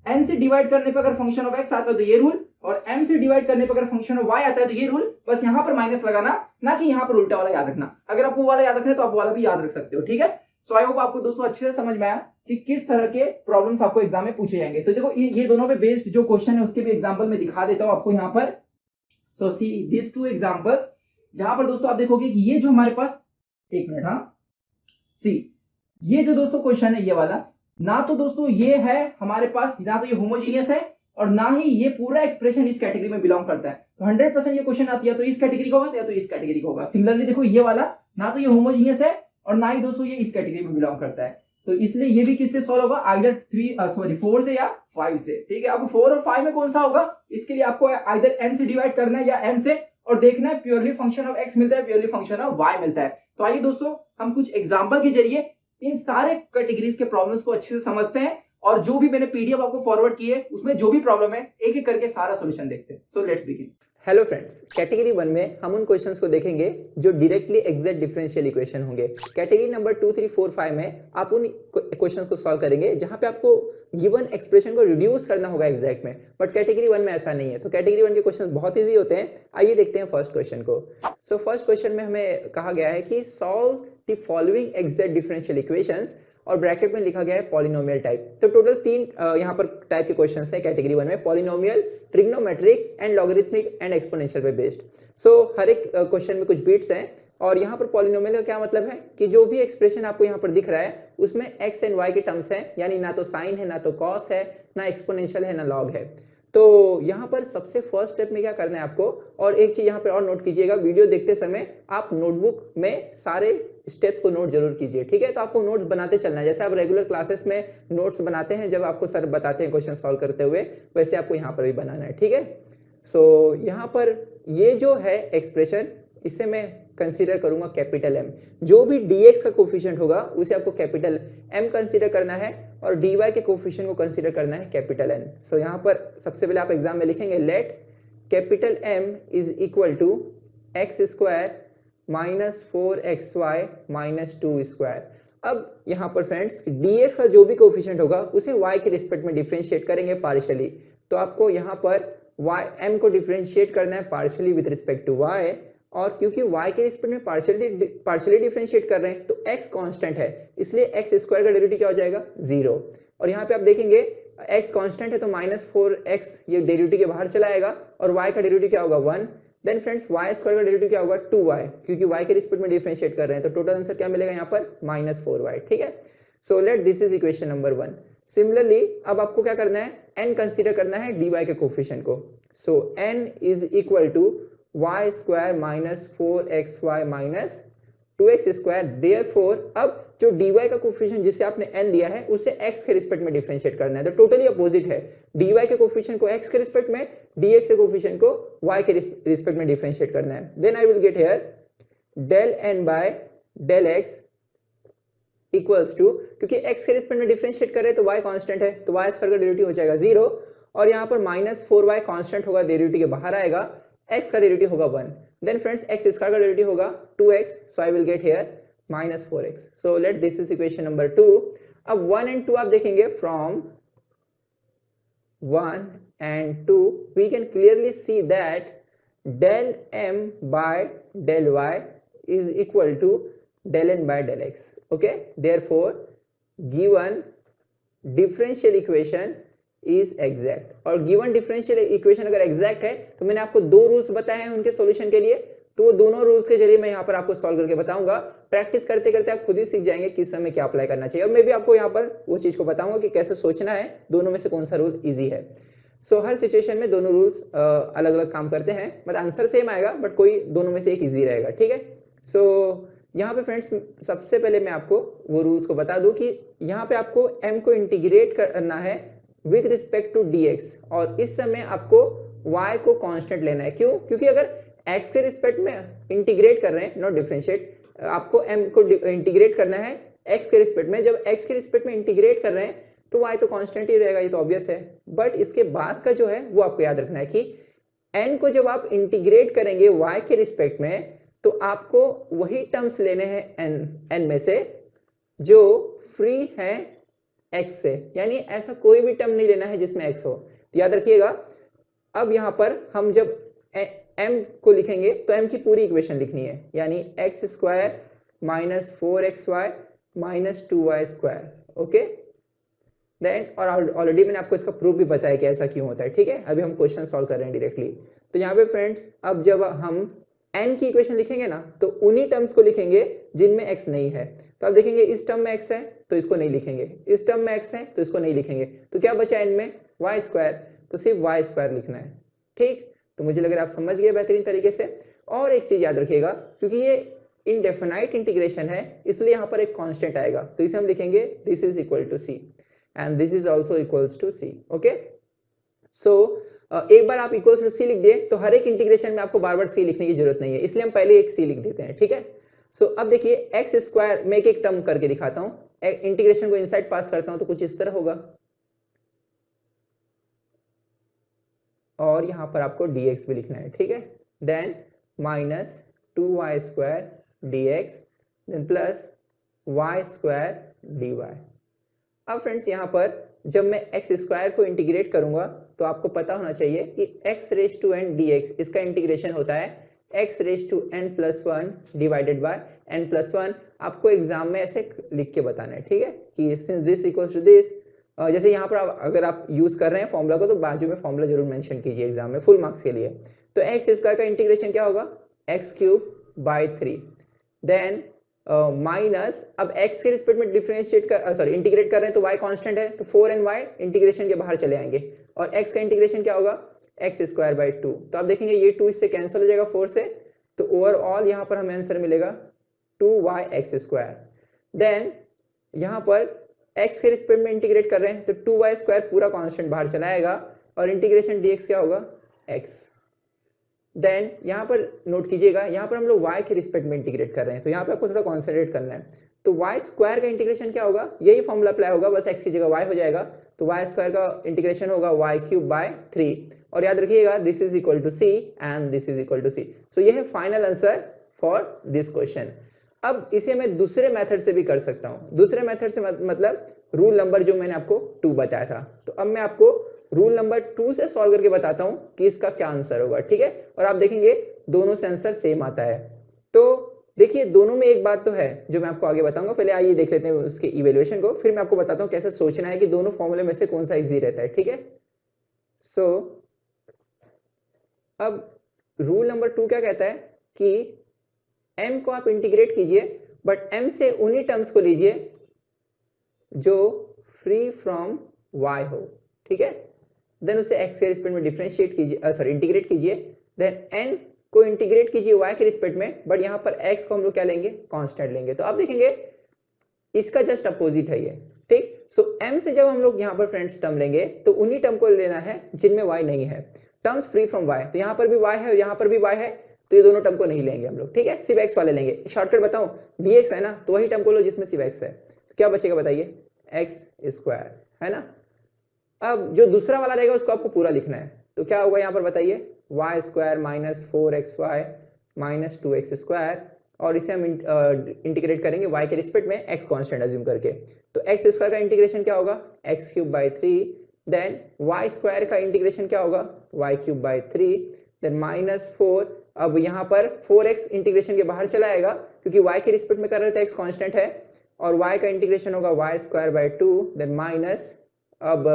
एन से डिवाइड करने पर अगर फंक्शन ऑफ एक्स आता है तो ये रूल, और एम से डिवाइड करने पर अगर फंक्शन ऑफ वाई आता है तो ये रूल। बस यहां पर माइनस लगाना, ना कि यहां पर उल्टा वाला याद रखना। अगर आपको वाला याद रखना है तो आप वाला भी याद रख सकते हो, ठीक है। सो आई होप आपको दोस्तों अच्छे से समझ में आया कि किस तरह के प्रॉब्लम्स आपको एग्जाम में पूछे जाएंगे। तो देखो ये दोनों पे बेस्ड जो क्वेश्चन है उसके भी एग्जांपल मैं दिखा देता हूं आपको यहाँ पर। सो सी दिस टू एग्जांपल्स, जहां पर दोस्तों आप देखोगे कि ये जो हमारे पास, एक मिनट, हाँ सी, ये जो दोस्तों क्वेश्चन है ये वाला, ना तो दोस्तों ये है हमारे पास, ना तो ये होमोजीनियस है और ना ही ये पूरा एक्सप्रेशन इस कैटेगरी में बिलोंग करता है। तो 100% ये क्वेश्चन आती है तो इस कैटेगरी का होगा या तो इस कैटेगरी का होगा। सिमिलरली देखो ये वाला, ना तो ये होमोजीनियस है और ना ही दोस्तों ये इस कैटेगरी में बिलोंग करता है, तो इसलिए ये भी किससे सॉल्व होगा, आइदर 4 से या 5 से, ठीक है। अब 4 और 5 में कौन सा होगा, इसके लिए आपको आइदर n से डिवाइड करना है या m से, और देखना है प्योरली फंक्शन ऑफ x मिलता है प्योरली फंक्शन ऑफ y मिलता है। तो आइए दोस्तों हम कुछ एग्जांपल के जरिए इन सारे कैटेगरीज के प्रॉब्लम्स को अच्छे से समझते हैं, और जो भी मैंने पीडीएफ आपको फॉरवर्ड की है उसमें जो भी प्रॉब्लम है एक एक करके सारा सॉल्यूशन देखते हैं। So let's begin. Hello friends, category 1 में हम उन क्वेश्चंस को देखेंगे जो डायरेक्टली एग्जैक्ट डिफरेंशियल इक्वेशन होंगे। कैटेगरी नंबर 2, 3, 4, 5 में आप उन क्वेश्चंस को सॉल्व करेंगे जहां पे आपको गिवन एक्सप्रेशन को रिड्यूस करना होगा एग्जैक्ट में, बट कैटेगरी 1 में ऐसा नहीं है। तो कैटेगरी 1 के क्वेश्चंस बहुत ईजी होते हैं। आइए देखते हैं फर्स्ट क्वेश्चन को। सो फर्स्ट क्वेश्चन में हमें कहा गया है कि solve the following exact differential equations, और ब्रैकेट में लिखा गया है पॉलिनोमियल टाइप। तो टोटल 3 यहाँ पर टाइप के क्वेश्चंस है कैटेगरी 1 में, polynomial, trigonometric and logarithmic and exponential पे बेस्ड। सो हर एक क्वेश्चन में कुछ बिट्स हैं, और यहाँ पर पॉलिनोमियल का क्या मतलब है कि जो भी एक्सप्रेशन आपको यहाँ पर दिख रहा है उसमें एक्स एंड वाई के टर्म्स हैं, यानी ना तो साइन है, ना तो कॉस है, ना एक्सपोनेंशियल है, ना लॉग है। तो यहाँ पर सबसे फर्स्ट स्टेप में क्या करना है आपको, और एक चीज यहाँ पर और नोट कीजिएगा, वीडियो देखते समय आप नोटबुक में सारे स्टेप्स को नोट जरूर कीजिए, ठीक है। तो आपको नोट्स बनाते चलना है, जैसे आप रेगुलर क्लासेस में नोट्स बनाते हैं जब आपको सर बताते हैं क्वेश्चन सॉल्व करते हुए, वैसे आपको यहाँ पर भी बनाना है, ठीक है। सो यहाँ पर ये जो है एक्सप्रेशन, इसे मैं कंसीडर करूंगा कैपिटल एम। जो भी dx का कोफिशिएंट होगा उसे आपको कैपिटल m कंसीडर करना है, और dy के कोफिशिएंट को कंसीडर करना है कैपिटल n। सो यहाँ पर सबसे पहले आप एग्जाम में लिखेंगे let capital m is equal to x square minus 4xy minus 2 square. अब यहाँ पर फ्रेंड्स dx का जो भी कोफिशिएंट होगा उसे y के रिस्पेक्ट में डिफरेंशिएट करेंगे पार्शियली। तो आपको यहाँ पर m को डिफरेंशिएट करना है partially with respect to y, और क्योंकि y के रिस्पेक्ट में पार्शियली डिफरेंशिएट कर रहे हैं तो x कांस्टेंट है, इसलिए x स्क्वायर का डेरिवेटिव क्या हो जाएगा, 0। और यहाँ पे आप देखेंगे x कांस्टेंट है तो माइनस 4x ये डेरिवेटिव के बाहर चला आएगा, और y का डेरिवेटिव क्या होगा, 1। देन फ्रेंड्स y स्क्वायर का डेरिवेटिव क्या होगा, 2y, क्योंकि y के रिस्पेक्ट में डिफरेंशिएट कर रहे हैं, तो टोटल आंसर क्या मिलेगा यहाँ पर, माइनस 4y, ठीक है। सो let this is equation number 1। Similarly अब आपको क्या करना है, n कंसीडर करना है dy के कोफिशिएंट को। So n is equal to y square minus 4xy minus 2x square. Therefore अब जो dy का कोफिशिएंट जिसे आपने n लिया है उसे x के रिस्पेक्ट में डिफरेंशिएट करना है, तो टोटली अपोजिट है। dy के कोफिशिएंट को x के रिस्पेक्ट में, dx के कोफिशिएंट को y के रिस्पेक्ट में डिफरेंशिएट करना है। Then I will get here del n by del x equals to, क्योंकि x के रिस्पेक्ट में डिफरेंशिएट कर रहे हैं तो y कांस्टेंट है, तो y स्क्वायर का डेरिवेटिव हो जाएगा 0, और यहाँ पर माइनस 4y कांस्टेंट होगा, डेरिवेटिव के बाहर आएगा, x का डेरिवेटिव होगा 1। देन फ्रेंड्स x स्क्वायर का डेरिवेटिव होगा 2x, so I will get here minus 4x। So let this is equation number 2। अब 1 एंड 2 आप देखेंगे, from 1 and 2 we can clearly see that del m by del y is equal to del n by del x. Okay, therefore given differential equation is exact, और given differential equation अगर exact है तो मैंने आपको 2 rules बताए हैं उनके solution के लिए, तो वो दोनों रूल्स के जरिए मैं यहाँ पर आपको सॉल्व करके बताऊंगा। प्रैक्टिस करते करते आप खुद ही सीख जाएंगे किस समय क्या अप्लाई करना चाहिए, और मैं भी आपको यहाँ पर वो चीज को बताऊंगा कि कैसे सोचना है, दोनों में से कौन सा रूल इजी है। सो हर सिचुएशन में दोनों रूल्स अलग अलग काम करते हैं, बट आंसर सेम आएगा, बट कोई दोनों में से एक इजी रहेगा, ठीक है। सो यहाँ पे फ्रेंड्स सबसे पहले मैं आपको वो रूल्स को बता दूं कि यहाँ पे आपको m को इंटीग्रेट करना है विद रिस्पेक्ट टू dx, और इस समय आपको y को कांस्टेंट लेना है। क्यों? क्योंकि अगर x के रिस्पेक्ट में इंटीग्रेट कर रहे हैं, नॉट डिफरेंशिएट, आपको m को इंटीग्रेट करना है x के रिस्पेक्ट में। जब x के रिस्पेक्ट में इंटीग्रेट कर रहे हैं तो y तो कांस्टेंट ही रहेगा, ये तो ऑब्वियस है। बट इसके बाद का जो है वो आपको याद रखना है कि n को जब आप इंटीग्रेट करेंगे y के रिस्पेक्ट में तो आपको वही टर्म्स लेने हैं n में से जो फ्री है x से, यानी ऐसा कोई भी टर्म नहीं लेना है जिसमें x हो। तो याद रखिएगा, अब यहां पर हम जब m को लिखेंगे तो m की पूरी इक्वेशन लिखनी है, यानी x square minus 4xy minus 2y square. Okay then, और ऑलरेडी मैंने आपको इसका प्रूफ भी बताया कि ऐसा क्यों होता है। ठीक है, अभी हम क्वेश्चन सॉल्व कर रहे हैं डायरेक्टली। तो यहाँ पे फ्रेंड्स, अब जब हम n की इक्वेशन लिखेंगे ना तो उन्हीं टर्म्स को लिखेंगे जिनमें x नहीं है। तो आप देखेंगे इस टर्म में x है तो इसको नहीं लिखेंगे, इस टर्म में x है तो इसको नहीं लिखेंगे, तो क्या बचा n में y स्क्वायर, तो सिर्फ y स्क्वायर लिखना है। ठीक, तो मुझे लग रहा है आप समझ गए बेहतरीन तरीके से। और एक चीज याद रखिएगा, क्योंकि ये इनडेफिनाइट इंटीग्रेशन है इसलिए यहाँ पर एक कांस्टेंट आएगा, तो इसे हम लिखेंगे this is equal to c and this is also equals to c. okay, so एक बार आप इक्वल्स टू c लिख दिए तो हर एक इंटीग्रेशन में आपको बार बार c लिखने की जरूरत नहीं है, इसलिए हम पहले एक c लिख देते हैं। ठीक है, सो अब देखिए x स्क्वायर में एक टर्म करके दिखाता हूं, इंटीग्रेशन को इनसाइड पास करता हूं तो कुछ इस तरह होगा, और यहां पर आपको dx भी लिखना है। ठीक है, then minus 2y square dx then plus y square dy। अब फ्रेंड्स यहाँ पर जब मैं x स्क्वायर को इंटीग्रेट करूंगा तो आपको पता होना चाहिए कि x raise to n dx इसका इंटीग्रेशन होता है x raise to n plus 1 divided by n plus 1। आपको एग्जाम में ऐसे लिख के बताना है। ठीक है, कि since this equals to this, जैसे यहाँ पर अगर आप यूज कर रहे हैं फॉर्मूला को तो बाजू में फॉर्मूला जरूर मेंशन कीजिए एग्जाम में फुल मार्क्स के लिए। तो x स्क्वायर का इंटीग्रेशन क्या होगा, x cube by 3 then minus अब x के रिस्पेक्ट में डिफरेंशिएट कर सॉरी इंटीग्रेट कर रहे हैं तो y कांस्टेंट है तो 4ny इंटीग्रेशन के बाहर चले आएंगे, और x का इंटीग्रेशन क्या होगा, x स्क्वायर बाय 2। तो आप देखेंगे ये 2 इससे कैंसिल हो जाएगा 4 से, तो ओवरऑल यहाँ पर हमें आंसर मिलेगा 2yx स्क्वायर। देन यहाँ पर x के रिस्पेक्ट में इंटीग्रेट कर रहे हैं तो 2y स्क्वायर पूरा कांस्टेंट बाहर चला आएगा, और इंटीग्रेशन dx क्या होगा, x। देन यहाँ पर नोट कीजिएगा, यहाँ पर हम लोग y के रिस्पेक्ट में इंटीग्रेट कर रहे हैं तो यहाँ पे आपको थोड़ा कॉन्सेंट्रेट करना है। तो y स्क्वायर का इंटीग्रेशन क्या होगा, यही फॉर्मूला अप्लाई होगा, बस x की जगह y हो जाएगा, तो y स्क्वायर का इंटीग्रेशन होगा y क्यूब बाय 3। और याद रखिएगा this is equal to c and this is equal to c। So ये है final answer for this question. अब इसे मैं दूसरे मेथड से भी कर सकता हूँ, दूसरे मेथड से मतलब रूल नंबर जो मैंने आपको 2 बताया था। तो अब मैं आपको रूल नंबर 2 से सॉल्व करके बताता हूं कि इसका क्या आंसर होगा। ठीक है, और आप देखेंगे दोनों से आंसर सेम आता है। तो देखिए दोनों में एक बात तो है जो मैं आपको आगे बताऊंगा, पहले आइए देख लेते हैं उसके इवैल्यूएशन को, फिर मैं आपको बताता हूं कैसे सोचना है कि दोनों फॉर्मूले में से कौन सा इजी रहता है। ठीक है, सो अब रूल नंबर 2 क्या कहता है कि m को आप इंटीग्रेट कीजिए, बट m से उन्हीं टर्म्स को लीजिए जो फ्री फ्रॉम y हो। ठीक है, देन उसे x के रिस्पेक्ट में डिफरेंशिएट कीजिए सॉरी इंटीग्रेट कीजिए, देन n को इंटीग्रेट कीजिए y के रिस्पेक्ट में, बट यहाँ पर x को हम लोग क्या लेंगे, कांस्टेंट लेंगे। तो आप देखेंगे इसका जस्ट अपोजिट है ये। ठीक, सो m से जब हम लोग यहाँ पर फ्रेंड्स टर्म लेंगे तो उन्हीं टर्म को लेना है जिनमें y नहीं है, टर्म्स फ्री फ्रॉम y। तो यहाँ पर भी y है और यहाँ पर भी y है, तो ये दोनों टर्म को नहीं लेंगे हम लोग। ठीक है, सिर्फ x वाले लेंगे। शॉर्टकट बताऊं, dx है ना तो वही टर्म को लो जिसमें सिर्फ x है, तो क्या बचेगा बताइए, x स्क्वायर, है ना। अब जो दूसरा वाला रहेगा उसको आपको पूरा लिखना है, तो क्या होगा यहाँ पर बताइए, y square minus 4xy minus 2x square, और इसे हम इंटीग्रेट करेंगे y के रिस्पेक्ट में x कांस्टेंट अज्यूम करके। तो x स्क्वायर का इंटीग्रेशन क्या होगा, x cube by 3, then y square का इंटीग्रेशन क्या होगा, y cube by 3, then minus 4। अब यहाँ पर 4x इंटीग्रेशन के बाहर चला आएगा क्योंकि y के रिस्पेक्ट में कर रहे थे, x कांस्टेंट है, और y का इंटीग्रेशन होगा y square by 2, then minus अब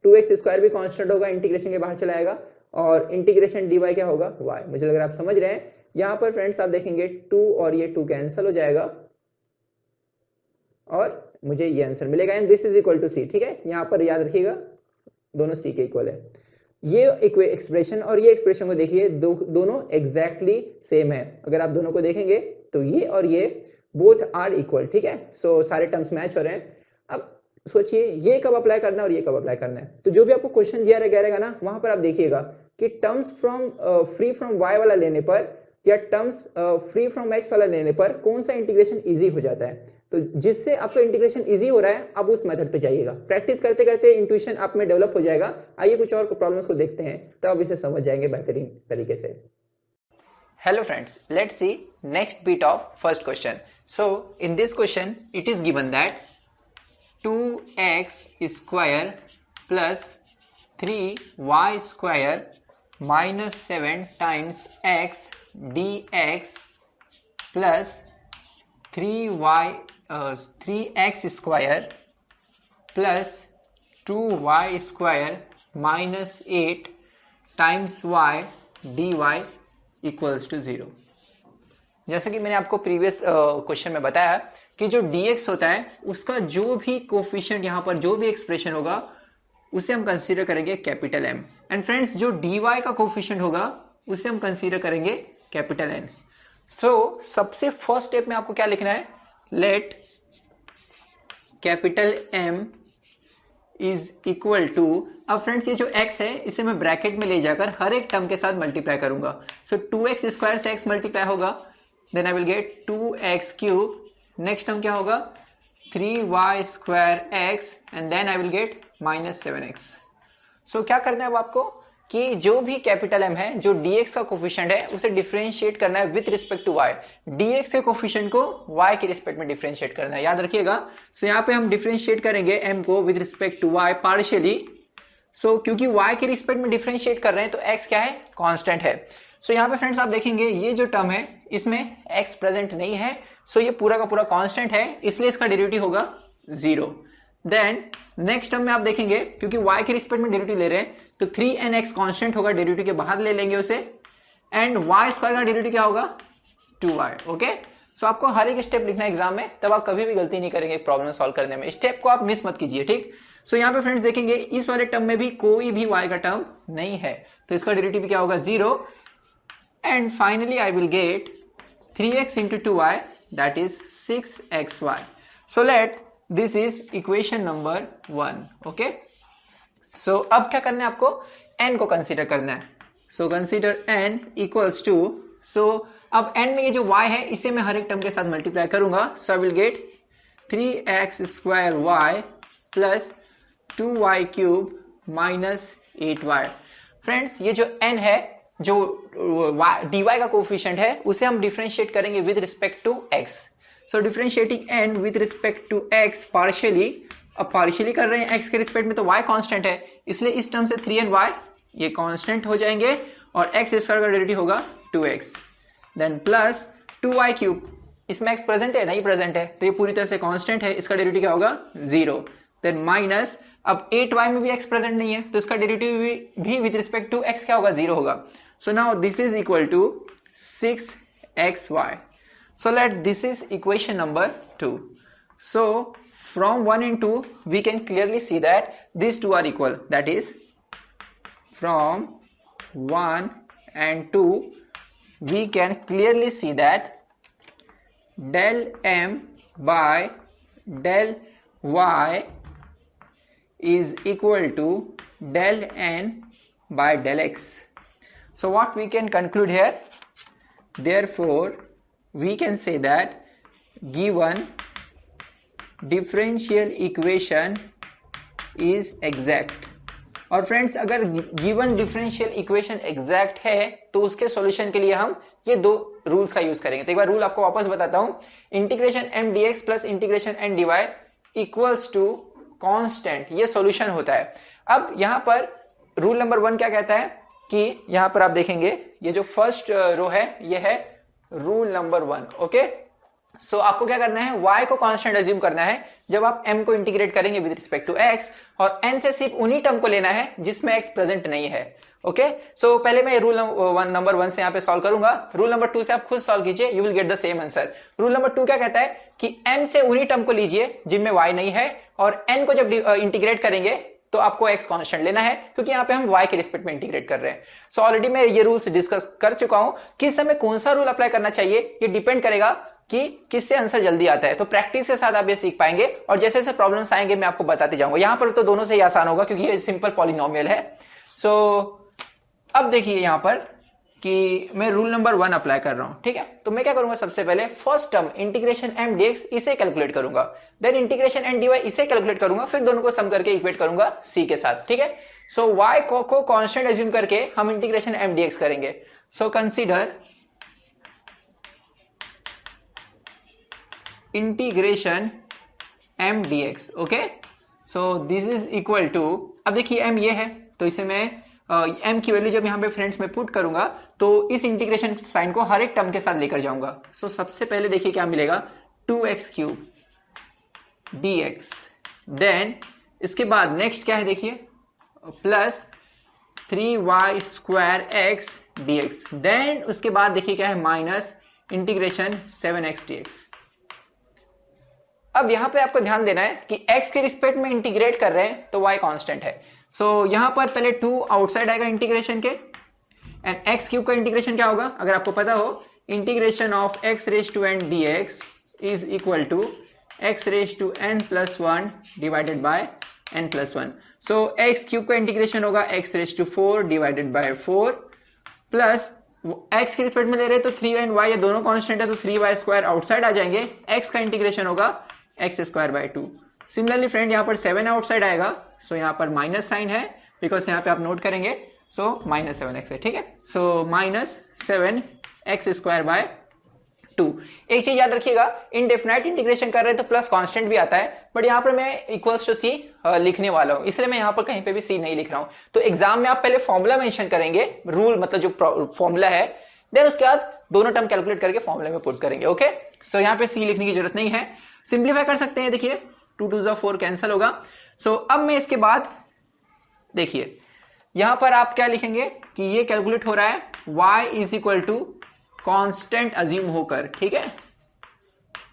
2x स्क्वायर भी कांस्टेंट होगा, इंटीग्रेशन के बाहर चला आएगा, और इंटीग्रेशन dy क्या होगा, y। मुझे लग रहा है आप समझ रहे हैं। यहाँ पर फ्रेंड्स आप देखेंगे 2 और ये 2 कैंसिल हो जाएगा और मुझे ये आंसर मिलेगा, and this is equal to c। ठीक है, यहाँ पर याद रखिएगा दोनों c के इक्वल है। ये एक्सप्रेशन और ये एक्सप्रेशन को देखिए, दोनों एग्जैक्टली सेम है। अगर आप दोनों को देखेंगे तो ये और ये बोथ आर इक्वल। ठीक है, सो सारे टर्म्स मैच हो रहे हैं। अब सोचिए ये कब अप्लाई करना है और ये कब अप्लाई करना है। तो जो भी आपको क्वेश्चन दिया रहेगा ना, वहां पर आप देखिएगा कि terms from free from y वाला लेने पर या टर्म्स फ्री फ्रॉम x वाला लेने पर कौन सा इंटीग्रेशन इजी हो जाता है। तो जिससे आपका इंटीग्रेशन इजी हो रहा है आप उस मेथड पे जाइएगा। प्रैक्टिस करते करते इंट्यूशन आप में डेवलप हो जाएगा। आइए कुछ और प्रॉब्लम्स को देखते हैं, तब आप इसे समझ जाएंगे बेहतरीन तरीके से। Hello friends, let's see next bit of first question. So in this question it is given that 2x square plus 3y square minus 7 times x dx plus 3x square plus 2y square minus 8 times y dy equals to 0। जैसा कि मैंने आपको previous question में बताया कि जो dx होता है उसका जो भी कोफिशिएंट यहाँ पर जो भी एक्सप्रेशन होगा उसे हम कंसीडर करेंगे कैपिटल M। एंड फ्रेंड्स जो dy का कोफिशिएंट होगा उसे हम कंसीडर करेंगे कैपिटल N। सो सबसे फर्स्ट स्टेप में आपको क्या लिखना है, let capital M is equal to, अब फ्रेंड्स ये जो x है इसे मैं ब्रैकेट में ले जाकर हर एक टर्म के साथ मल्टीप्लाई करूंगा। सो 2x स्क्वायर से x मल्टीप्लाई होगा, then I will get 2x cube, next term क्या होगा 3y square x and then I will get minus 7x। So क्या करना है अब आपको कि जो भी कैपिटल M है, जो dx का कोफिशिएंट है उसे डिफरेंशिएट करना है with respect to y। dx के कोफिशिएंट को y के रिस्पेक्ट में डिफरेंशिएट करना है, याद रखिएगा। सो यहाँ पे हम डिफरेंशिएट करेंगे m को with respect to y partially. So क्योंकि y के रिस्पेक्ट में डिफरेंशिएट कर रहे हैं तो x क्या है, कांस्टेंट है। सो यहाँ पे फ्रेंड्स आप देखेंगे ये जो टर्म है इसमें x प्रेजेंट नहीं है, सो ये पूरा का पूरा कांस्टेंट है, इसलिए इसका डेरिवेटिव होगा 0। देन नेक्स्ट टर्म में आप देखेंगे क्योंकि y के रिस्पेक्ट में डेरिवेटिव ले रहे हैं तो 3nx कांस्टेंट होगा, डेरिवेटिव के बाहर ले लेंगे उसे, एंड y स्क्वायर का डेरिवेटिव क्या होगा 2y। ओके, सो आपको हर एक स्टेप लिखना है एग्जाम में, तब आप कभी भी गलती नहीं करेंगे प्रॉब्लम सॉल्व करने में। स्टेप को आप मिस मत कीजिए, ठीक। सो यहाँ पे फ्रेंड्स देखेंगे इस वाले टर्म में भी कोई भी y का टर्म नहीं है, तो इसका डेरिवेटिव क्या होगा 0, and finally I will gate 3x into 2y that is 6xy. So let this is equation number 1. Okay, so अब क्या करना है आपको, n को कंसीडर करना है। so consider n equals to, so अब n में ये जो y है इसे मैं हर एक टर्म के साथ मल्टीप्लाई करूंगा। so I will get 3x square y plus 2y cube minus 8y। Friends ये जो n है, जो dy का कोफिशिएंट है उसे हम डिफरेंशिएट करेंगे with respect to x। So differentiating n with respect to x partially, अब पार्शियली कर रहे हैं x के रिस्पेक्ट में तो y कांस्टेंट है, इसलिए इस टर्म से 3y ये कांस्टेंट हो जाएंगे और x स्क्वायर का डेरिवेटिव होगा 2x, then plus 2y cube, इसमें x प्रेजेंट है नहीं प्रेजेंट है तो ये पूरी तरह से कांस्टेंट है, इसका डेरिवेटिव क्या होगा 0, देन माइनस, अब 8y में भी x प्रेजेंट नहीं है तो इसका डेरिवेटिव भी विद रिस्पेक्ट टू x क्या होगा 0 होगा। So now this is equal to 6xy. So let this is equation number 2. So from 1 and 2 we can clearly see that these two are equal. That is from 1 and 2 we can clearly see that del m by del y is equal to del n by del x. So what we can conclude here, therefore we can say that given differential equation is exact। और friends अगर given differential equation exact है तो उसके solution के लिए हम ये दो रूल्स का यूज करेंगे। तो एक बार रूल आपको वापस बताता हूं, integration m dx plus integration n dy equals to constant, ये सॉल्यूशन होता है। अब यहां पर रूल नंबर 1 क्या कहता है कि यहां पर आप देखेंगे ये जो फर्स्ट रो है ये है रूल नंबर 1। ओके, सो आपको क्या करना है, y को कांस्टेंट अज्यूम करना है जब आप m को इंटीग्रेट करेंगे विद रिस्पेक्ट टू x, और n से सिर्फ उन्हीं टर्म को लेना है जिसमें x प्रेजेंट नहीं है। ओके, सो पहले मैं रूल नंबर 1 से यहाँ पे सॉल्व करूंगा, रूल नंबर 2 से आप खुद सॉल्व कीजिए, you will get the same answer. Rule number 2 क्या कहता है कि m से उन्हीं टर्म को लीजिए जिनमें y नहीं है, और n को जब इंटीग्रेट करेंगे तो आपको x कांस्टेंट लेना है क्योंकि यहाँ पे हम y के रिस्पेक्ट में इंटीग्रेट कर रहे हैं। सो ऑलरेडी मैं ये रूल्स डिस्कस कर चुका हूं, किस समय कौन सा रूल अप्लाई करना चाहिए ये डिपेंड करेगा कि किससे आंसर जल्दी आता है। तो प्रैक्टिस के साथ आप ये सीख पाएंगे और जैसे जैसे प्रॉब्लम्स आएंगे मैं आपको बताते जाऊंगा। यहाँ पर तो दोनों से ही आसान होगा क्योंकि ये सिंपल पॉलिनोमियल है। सो अब देखिए यहाँ पर कि मैं रूल नंबर 1 अप्लाई कर रहा हूं, ठीक है। तो मैं क्या करूंगा, सबसे पहले first term integration m dx इसे कैलकुलेट करूंगा, देन इंटीग्रेशन n dy इसे कैलकुलेट करूंगा, फिर दोनों को सम करके इक्वेट करूंगा c के साथ, ठीक है। सो y को कांस्टेंट एज्यूम करके हम इंटीग्रेशन m dx करेंगे। So consider integration m dx, okay. So this is equal to, अब देखिए m ये है तो इसे मैं m की वैल्यू जब यहाँ पे फ्रेंड्स में पुट करूंगा तो इस इंटीग्रेशन साइन को हर एक टर्म के साथ लेकर जाऊंगा। सो सबसे पहले देखिए क्या मिलेगा, 2x³ dx, देन इसके बाद नेक्स्ट क्या है देखिए, प्लस 3y² dx, देन उसके बाद देखिए क्या है, माइनस इंटीग्रेशन 7x dx। अब यहां पे आपको ध्यान देना है कि x के रिस्पेक्ट में इंटीग्रेट कर रहे हैं तो y कांस्टेंट है। सो यहां पर पहले 2 आउटसाइड आएगा इंटीग्रेशन के, एंड x³ का इंटीग्रेशन क्या होगा, अगर आपको पता हो, integration of x⁻n dx is equal to x⁻n+1 divided by n+1। So x³ का इंटीग्रेशन होगा x⁴ divided by 4 plus x के रिस्पेक्ट में ले रहे हैं तो 3 एंड y ये दोनों कांस्टेंट है तो 3y² आउटसाइड आ जाएंगे, x का इंटीग्रेशन होगा x²/2। सिमिलरली फ्रेंड यहाँ पर 7 आउटसाइड आएगा, सो यहाँ पर माइनस साइन है बिकॉज यहाँ पे आप नोट करेंगे, सो -7x है, ठीक है। सो -7x²/2। एक चीज याद रखिएगा, इनडेफिनाइट इंटीग्रेशन कर रहे हैं तो प्लस कांस्टेंट भी आता है, बट यहाँ पर मैं इक्वल्स टू c लिखने वाला हूँ, इसलिए मैं यहाँ पर कहीं पे भी c नहीं लिख रहा हूँ। तो एग्जाम में आप पहले फॉर्मूला मेंशन करेंगे, रूल मतलब जो फॉर्मूला है, देन उसके बाद दोनों टर्म कैलकुलेट करके फॉर्मूले में पुट करेंगे, ओके। सो यहाँ पे c लिखने की जरूरत नहीं है, सिंप्लीफाई कर सकते हैं, देखिए 2 2 4 कैंसिल होगा। सो अब मैं इसके बाद देखिए यहां पर आप क्या लिखेंगे कि ये कैलकुलेट हो रहा है y is equal to constant assume होकर, ठीक है।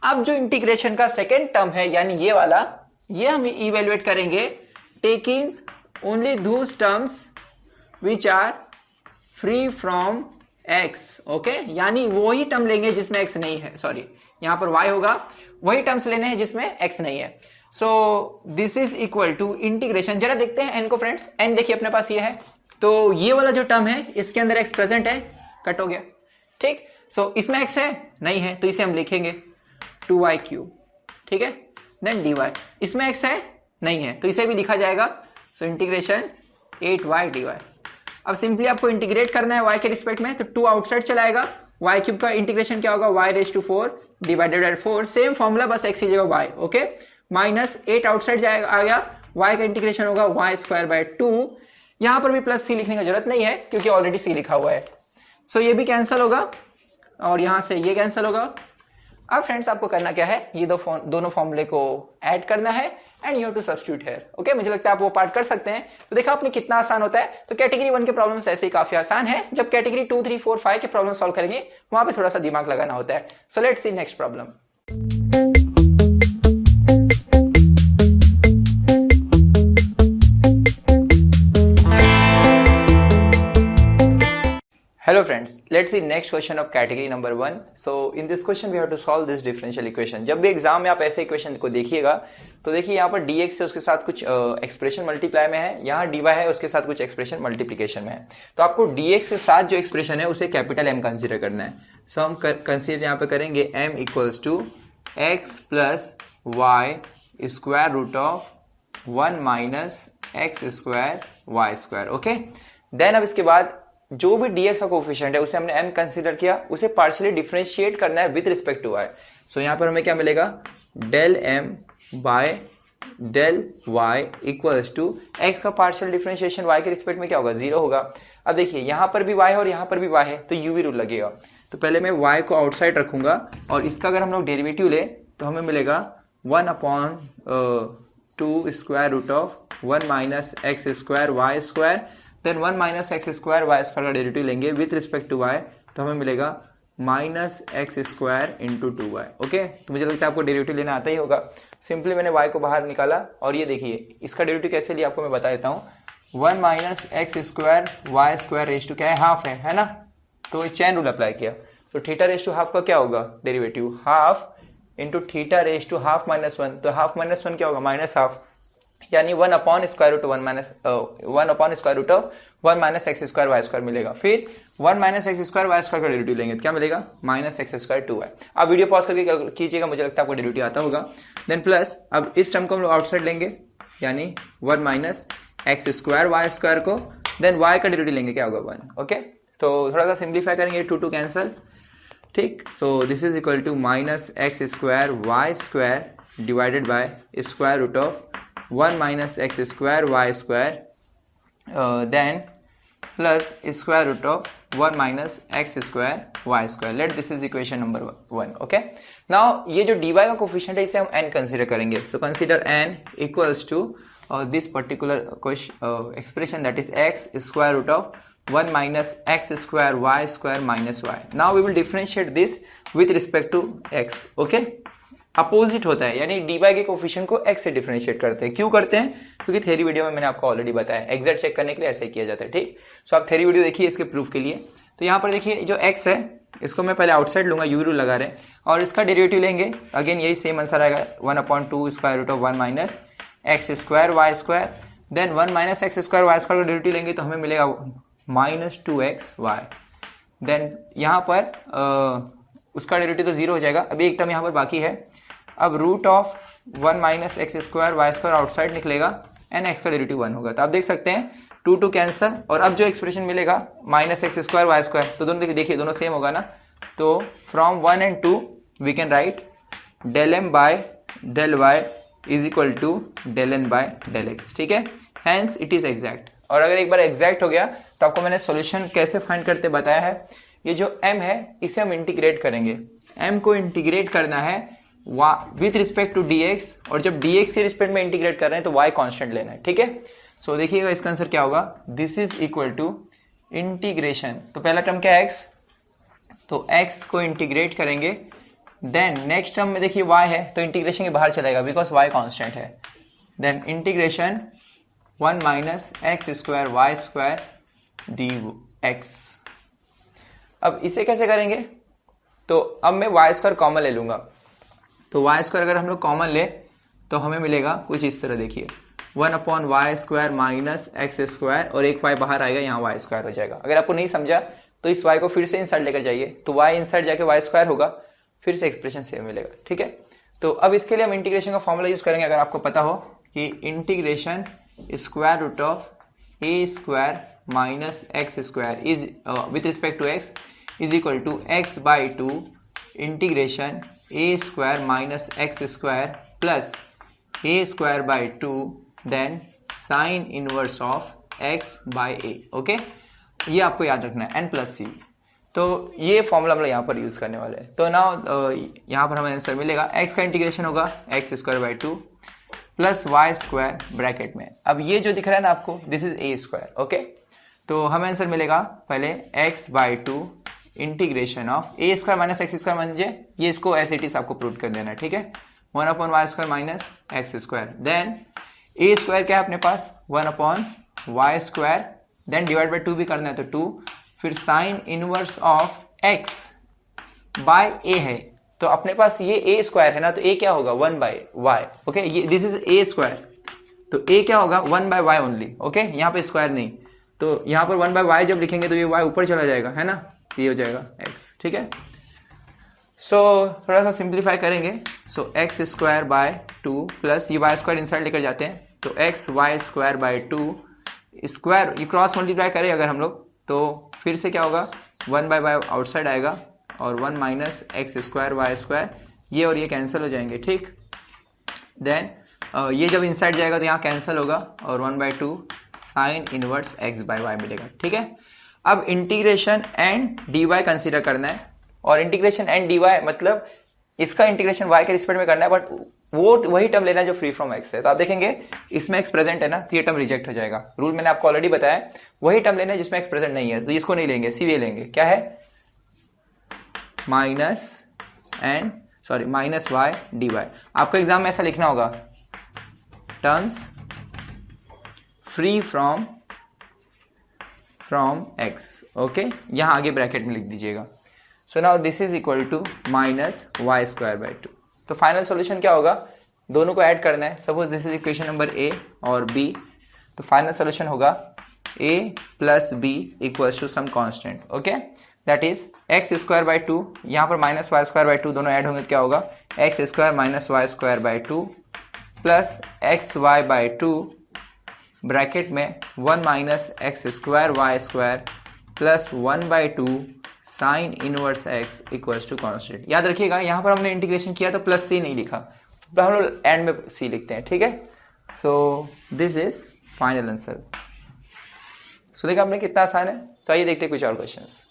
अब जो इंटीग्रेशन का सेकेंड टर्म है यानी ये वाला, ये हम इवेल्युएट करेंगे taking only those terms which are free from x, okay. यानी वही टर्म लेंगे जिसमें x नहीं है, सॉरी यहां पर y होगा, वही टर्म्स लेने हैं जिसमें x नहीं है। So this is equal to integration, जरा देखते हैं n को फ्रेंड्स, n देखिए अपने पास ये है, तो ये वाला जो टर्म है इसके अंदर x प्रेजेंट है, कट हो गया, ठीक। सो इसमें x है नहीं है तो इसे हम लिखेंगे 2y³, ठीक है। देन dy, इसमें x है नहीं है तो इसे भी लिखा जाएगा, सो इंटीग्रेशन 8y dy। अब सिंपली आपको इंटीग्रेट करना है y के रिस्पेक्ट में, तो 2 आउटसाइड चलाएगा, y³ का इंटीग्रेशन क्या होगा, y⁴ divided by 4, same formula बस x की जगह y, ओके। -8 आउटसाइड जाएगा, आ गया, y का इंटीग्रेशन होगा y²/2। यहां पर भी प्लस c लिखने की जरूरत नहीं है क्योंकि ऑलरेडी c लिखा हुआ है, सो ये भी कैंसिल होगा और यहां से ये कैंसिल होगा। अब फ्रेंड्स आपको करना क्या है, ये दोनों फॉर्मूले को ऐड करना है and you have to substitute here, okay. मुझे लगता है आप वो पार्ट कर सकते हैं। तो देखा आपने कितना आसान होता है। तो कैटेगरी 1 के प्रॉब्लम्स ऐसे ही काफी आसान है, जब कैटेगरी 2 3 4 5 के प्रॉब्लम सॉल्व करेंगे वहां पे थोड़ा सा दिमाग लगाना होता है। So let's see next problem. Hello friends, let's see next question of category number 1. So in this question we have to solve this differential equation. जब भी एग्जाम में आप ऐसे इक्वेशन को देखिएगा तो देखिए यहाँ पर dx है उसके साथ कुछ एक्सप्रेशन मल्टीप्लाई में है, यहाँ dy है उसके साथ कुछ एक्सप्रेशन मल्टीप्लीकेशन में है। तो आपको dx के साथ जो एक्सप्रेशन है उसे कैपिटल M कंसीडर करना है। सो हम कंसीडर यहाँ पे करेंगे m equals to x plus Y square root of 1 minus x square y square, okay. Then अब इसके बाद जो भी dx का कोफिशिएंट है उसे हमने m कंसीडर किया, उसे पार्शियली डिफरेंशिएट करना है विद रिस्पेक्ट टू y। सो यहाँ पर हमें क्या मिलेगा, del m by del y equals to x का पार्शियल डिफरेंशिएशन y के रिस्पेक्ट में क्या होगा, 0 होगा। अब देखिए यहाँ पर भी y है और यहाँ पर भी y है तो u v रूल लगेगा। तो पहले मैं y को आउटसाइड रखूंगा और इसका अगर हम लोग डेरिवेटिव ले तो हमें मिलेगा 1/2 square root of 1 minus x square y square, then 1 minus x square y square का डेरिवेटिव लेंगे विथ रिस्पेक्ट टू y तो हमें मिलेगा minus x square into 2y, okay. तो मुझे लगता है आपको डेरिवेटिव लेना आता ही होगा। सिंपली मैंने y को बाहर निकाला और ये देखिए इसका डेरिवेटिव कैसे लिया आपको मैं बता देता हूँ। 1 minus x square y square raise to क्या है, हाफ है ना, तो चैन रूल अप्लाई किया तो थीटा रेज टू हाफ का क्या होगा derivative, half into theta raise to half -1, तो हाफ -1 क्या होगा, -हाफ यानी 1 upon square root 1 upon square root of 1 minus x square y square मिलेगा। फिर 1 minus x square y square का डेरिवेटिव लेंगे तो क्या मिलेगा, माइनस एक्स स्क्वायर 2y। आप वीडियो पॉज करके कीजिएगा, मुझे लगता है आपको डेरिवेटिव आता होगा। देन प्लस अब इस टर्म को हम लोग आउटसाइड लेंगे, यानी 1 minus x square y square को, देन y का डेरिवेटिव लेंगे, क्या होगा 1। ओके, तो थोड़ा सा सिंप्लीफाई करेंगे, 2 कैंसल, ठीक। So this is equal to minus x square y square divided by square root of 1 minus x square y square then plus square root of 1 minus x square y square. Let this is equation number 1। Okay, now ये जो dy का coefficient है इसे हम n consider करेंगे। So consider n equals to this particular expression, that is x square root of 1 minus x square y square minus y. Now we will differentiate this with respect to x. Okay, opposite होता है, यानी dy के coefficient को x से differentiate करते हैं। क्यों करते हैं, क्योंकि थ्योरी वीडियो में मैंने आपको ऑलरेडी बताया, एग्जैक्ट चेक करने के लिए ऐसे किया जाता है, ठीक। सो आप थ्योरी वीडियो देखिए इसके प्रूफ के लिए। तो यहाँ पर देखिए जो x है इसको मैं पहले आउटसाइड लूंगा, यू रूल लगा रहे हैं, और इसका डेरिवेटिव लेंगे, अगेन यही सेम आंसर आएगा 1/2 square root of 1 minus x square y square, then 1 minus x square y square का डेरिवेटिव लेंगे तो हमें मिलेगा माइनस 2x वाई। देन यहाँ पर उसका डेरिवेटिव तो 0 हो जाएगा। अभी एक टर्म यहाँ पर बाकी है, अब root of 1 minus x square y square outside निकलेगा एंड एक्स का डेरिवेटिव 1 होगा। तो आप देख सकते हैं 2 कैंसल, और अब जो एक्सप्रेशन मिलेगा minus x square y square, तो दोनों देखिए दोनों सेम होगा ना। तो from 1 and 2 we can write del m by del y is equal to del N by del x, ठीक है। Hence it is exact. और अगर एक बार एग्जैक्ट हो गया तो आपको मैंने सॉल्यूशन कैसे फाइंड करते बताया है। ये जो m है इसे हम इंटीग्रेट करेंगे, m को इंटीग्रेट करना है विथ रिस्पेक्ट टू dx, और जब dx के रिस्पेक्ट में इंटीग्रेट कर रहे हैं तो y कांस्टेंट लेना है, ठीक है। सो देखिएगा इसका आंसर क्या होगा, this is equal to integration, तो पहला टर्म क्या है x, तो x को इंटीग्रेट करेंगे, देन नेक्स्ट टर्म में देखिए y है तो इंटीग्रेशन के बाहर चलेगा बिकॉज y कांस्टेंट है, then integration 1 minus x square y square dx। अब इसे कैसे करेंगे, तो अब मैं वाई स्क्वायर कॉमन ले लूंगा, तो वाई स्क्वायर अगर हम लोग कॉमन ले तो हमें मिलेगा कुछ इस तरह, देखिए 1/y square minus x square, और एक y बाहर आएगा, यहाँ y स्क्वायर हो जाएगा। अगर आपको नहीं समझा तो इस y को फिर से इंसर्ट लेकर जाइए, तो y इंसर्ट जाके y स्क्वायर होगा, फिर से एक्सप्रेशन सेम मिलेगा, ठीक है। तो अब इसके लिए हम इंटीग्रेशन का फॉर्मूला यूज करेंगे। अगर आपको पता हो कि integration square root of A square minus x square is with respect to x is equal to x by 2 integration a square minus x square plus a square by 2 then sine inverse of x by a. Okay, ये आपको याद रखना है, n plus सी। तो ये formula हम लोग यहाँ पर यूज करने वाले हैं। तो नाउ यहाँ पर हमें आंसर मिलेगा, x का इंटीग्रेशन होगा x square by 2 plus Y square bracket में। अब ये जो दिख रहा है ना आपको, this is A square. Okay, तो हमें आंसर मिलेगा पहले x बाई 2 integration of A square minus x square, म्हणजे ये इसको एस इट इज आपको प्रूव कर देना है, ठीक है। 1/y square minus x square, then A square क्या है अपने पास 1/y square, then divide by 2 भी करना है तो 2, फिर sine inverse of x by A है, तो अपने पास ये ए स्क्वायर है ना, तो ए क्या होगा 1/y। ओके, ये दिस इज ए स्क्वायर, तो ए क्या होगा 1/y ओनली। ओके, यहाँ पे स्क्वायर नहीं, तो यहाँ पर 1/y जब लिखेंगे तो ये y ऊपर चला जाएगा, है ना, तो ये हो जाएगा x, ठीक है। सो थोड़ा सा सिंप्लीफाई करेंगे, so x square by 2 plus ये वाई स्क्वायर इंसर्ट लेकर जाते हैं, तो x y square by 2 square, ये क्रॉस मल्टीप्लाई करें अगर हम लोग तो फिर से क्या होगा 1/y आउटसाइड आएगा, और 1 minus x square y square, ये और ये कैंसिल हो जाएंगे, ठीक। देन ये जब इनसाइड जाएगा तो यहाँ कैंसिल होगा, और 1/2 sine inverse x by y मिलेगा, ठीक है। अब integration and d y consider करना है, और इंटीग्रेशन एंड डी वाई मतलब इसका इंटीग्रेशन y के रिस्पेक्ट में करना है, बट वो वही टर्म लेना है जो फ्री फ्रॉम x है। तो आप देखेंगे इसमें x प्रेजेंट है ना, तो ये टर्म रिजेक्ट हो जाएगा। रूल मैंने आपको ऑलरेडी बताया, वही टर्म लेना है जिसमें x प्रेजेंट नहीं है, तो इसको नहीं लेंगे, सीवे लेंगे। क्या है माइनस y dy। आपको एग्जाम में ऐसा लिखना होगा, terms free from x। Okay, यहां आगे ब्रैकेट में लिख दीजिएगा। So now this is equal to minus y square by 2। तो फाइनल सॉल्यूशन क्या होगा, दोनों को ऐड करना है। Suppose this is equation number a और बी, तो फाइनल सोल्यूशन होगा a plus b equals to some constant, okay, that is x square by two, यहाँ पर minus y square by two दोनों ऐड होंगे तो क्या होगा, x square minus y square by two plus x y by two bracket में 1 minus x square y square plus 1 by two sine inverse x equals to constant. याद रखिएगा यहाँ पर हमने इंटीग्रेशन किया तो प्लस सी नहीं लिखा, तो हम लोग एंड में सी लिखते हैं, ठीक है। So this is final answer. So देखा आपने कितना आसान है। तो आइए देखते हैं कुछ और questions.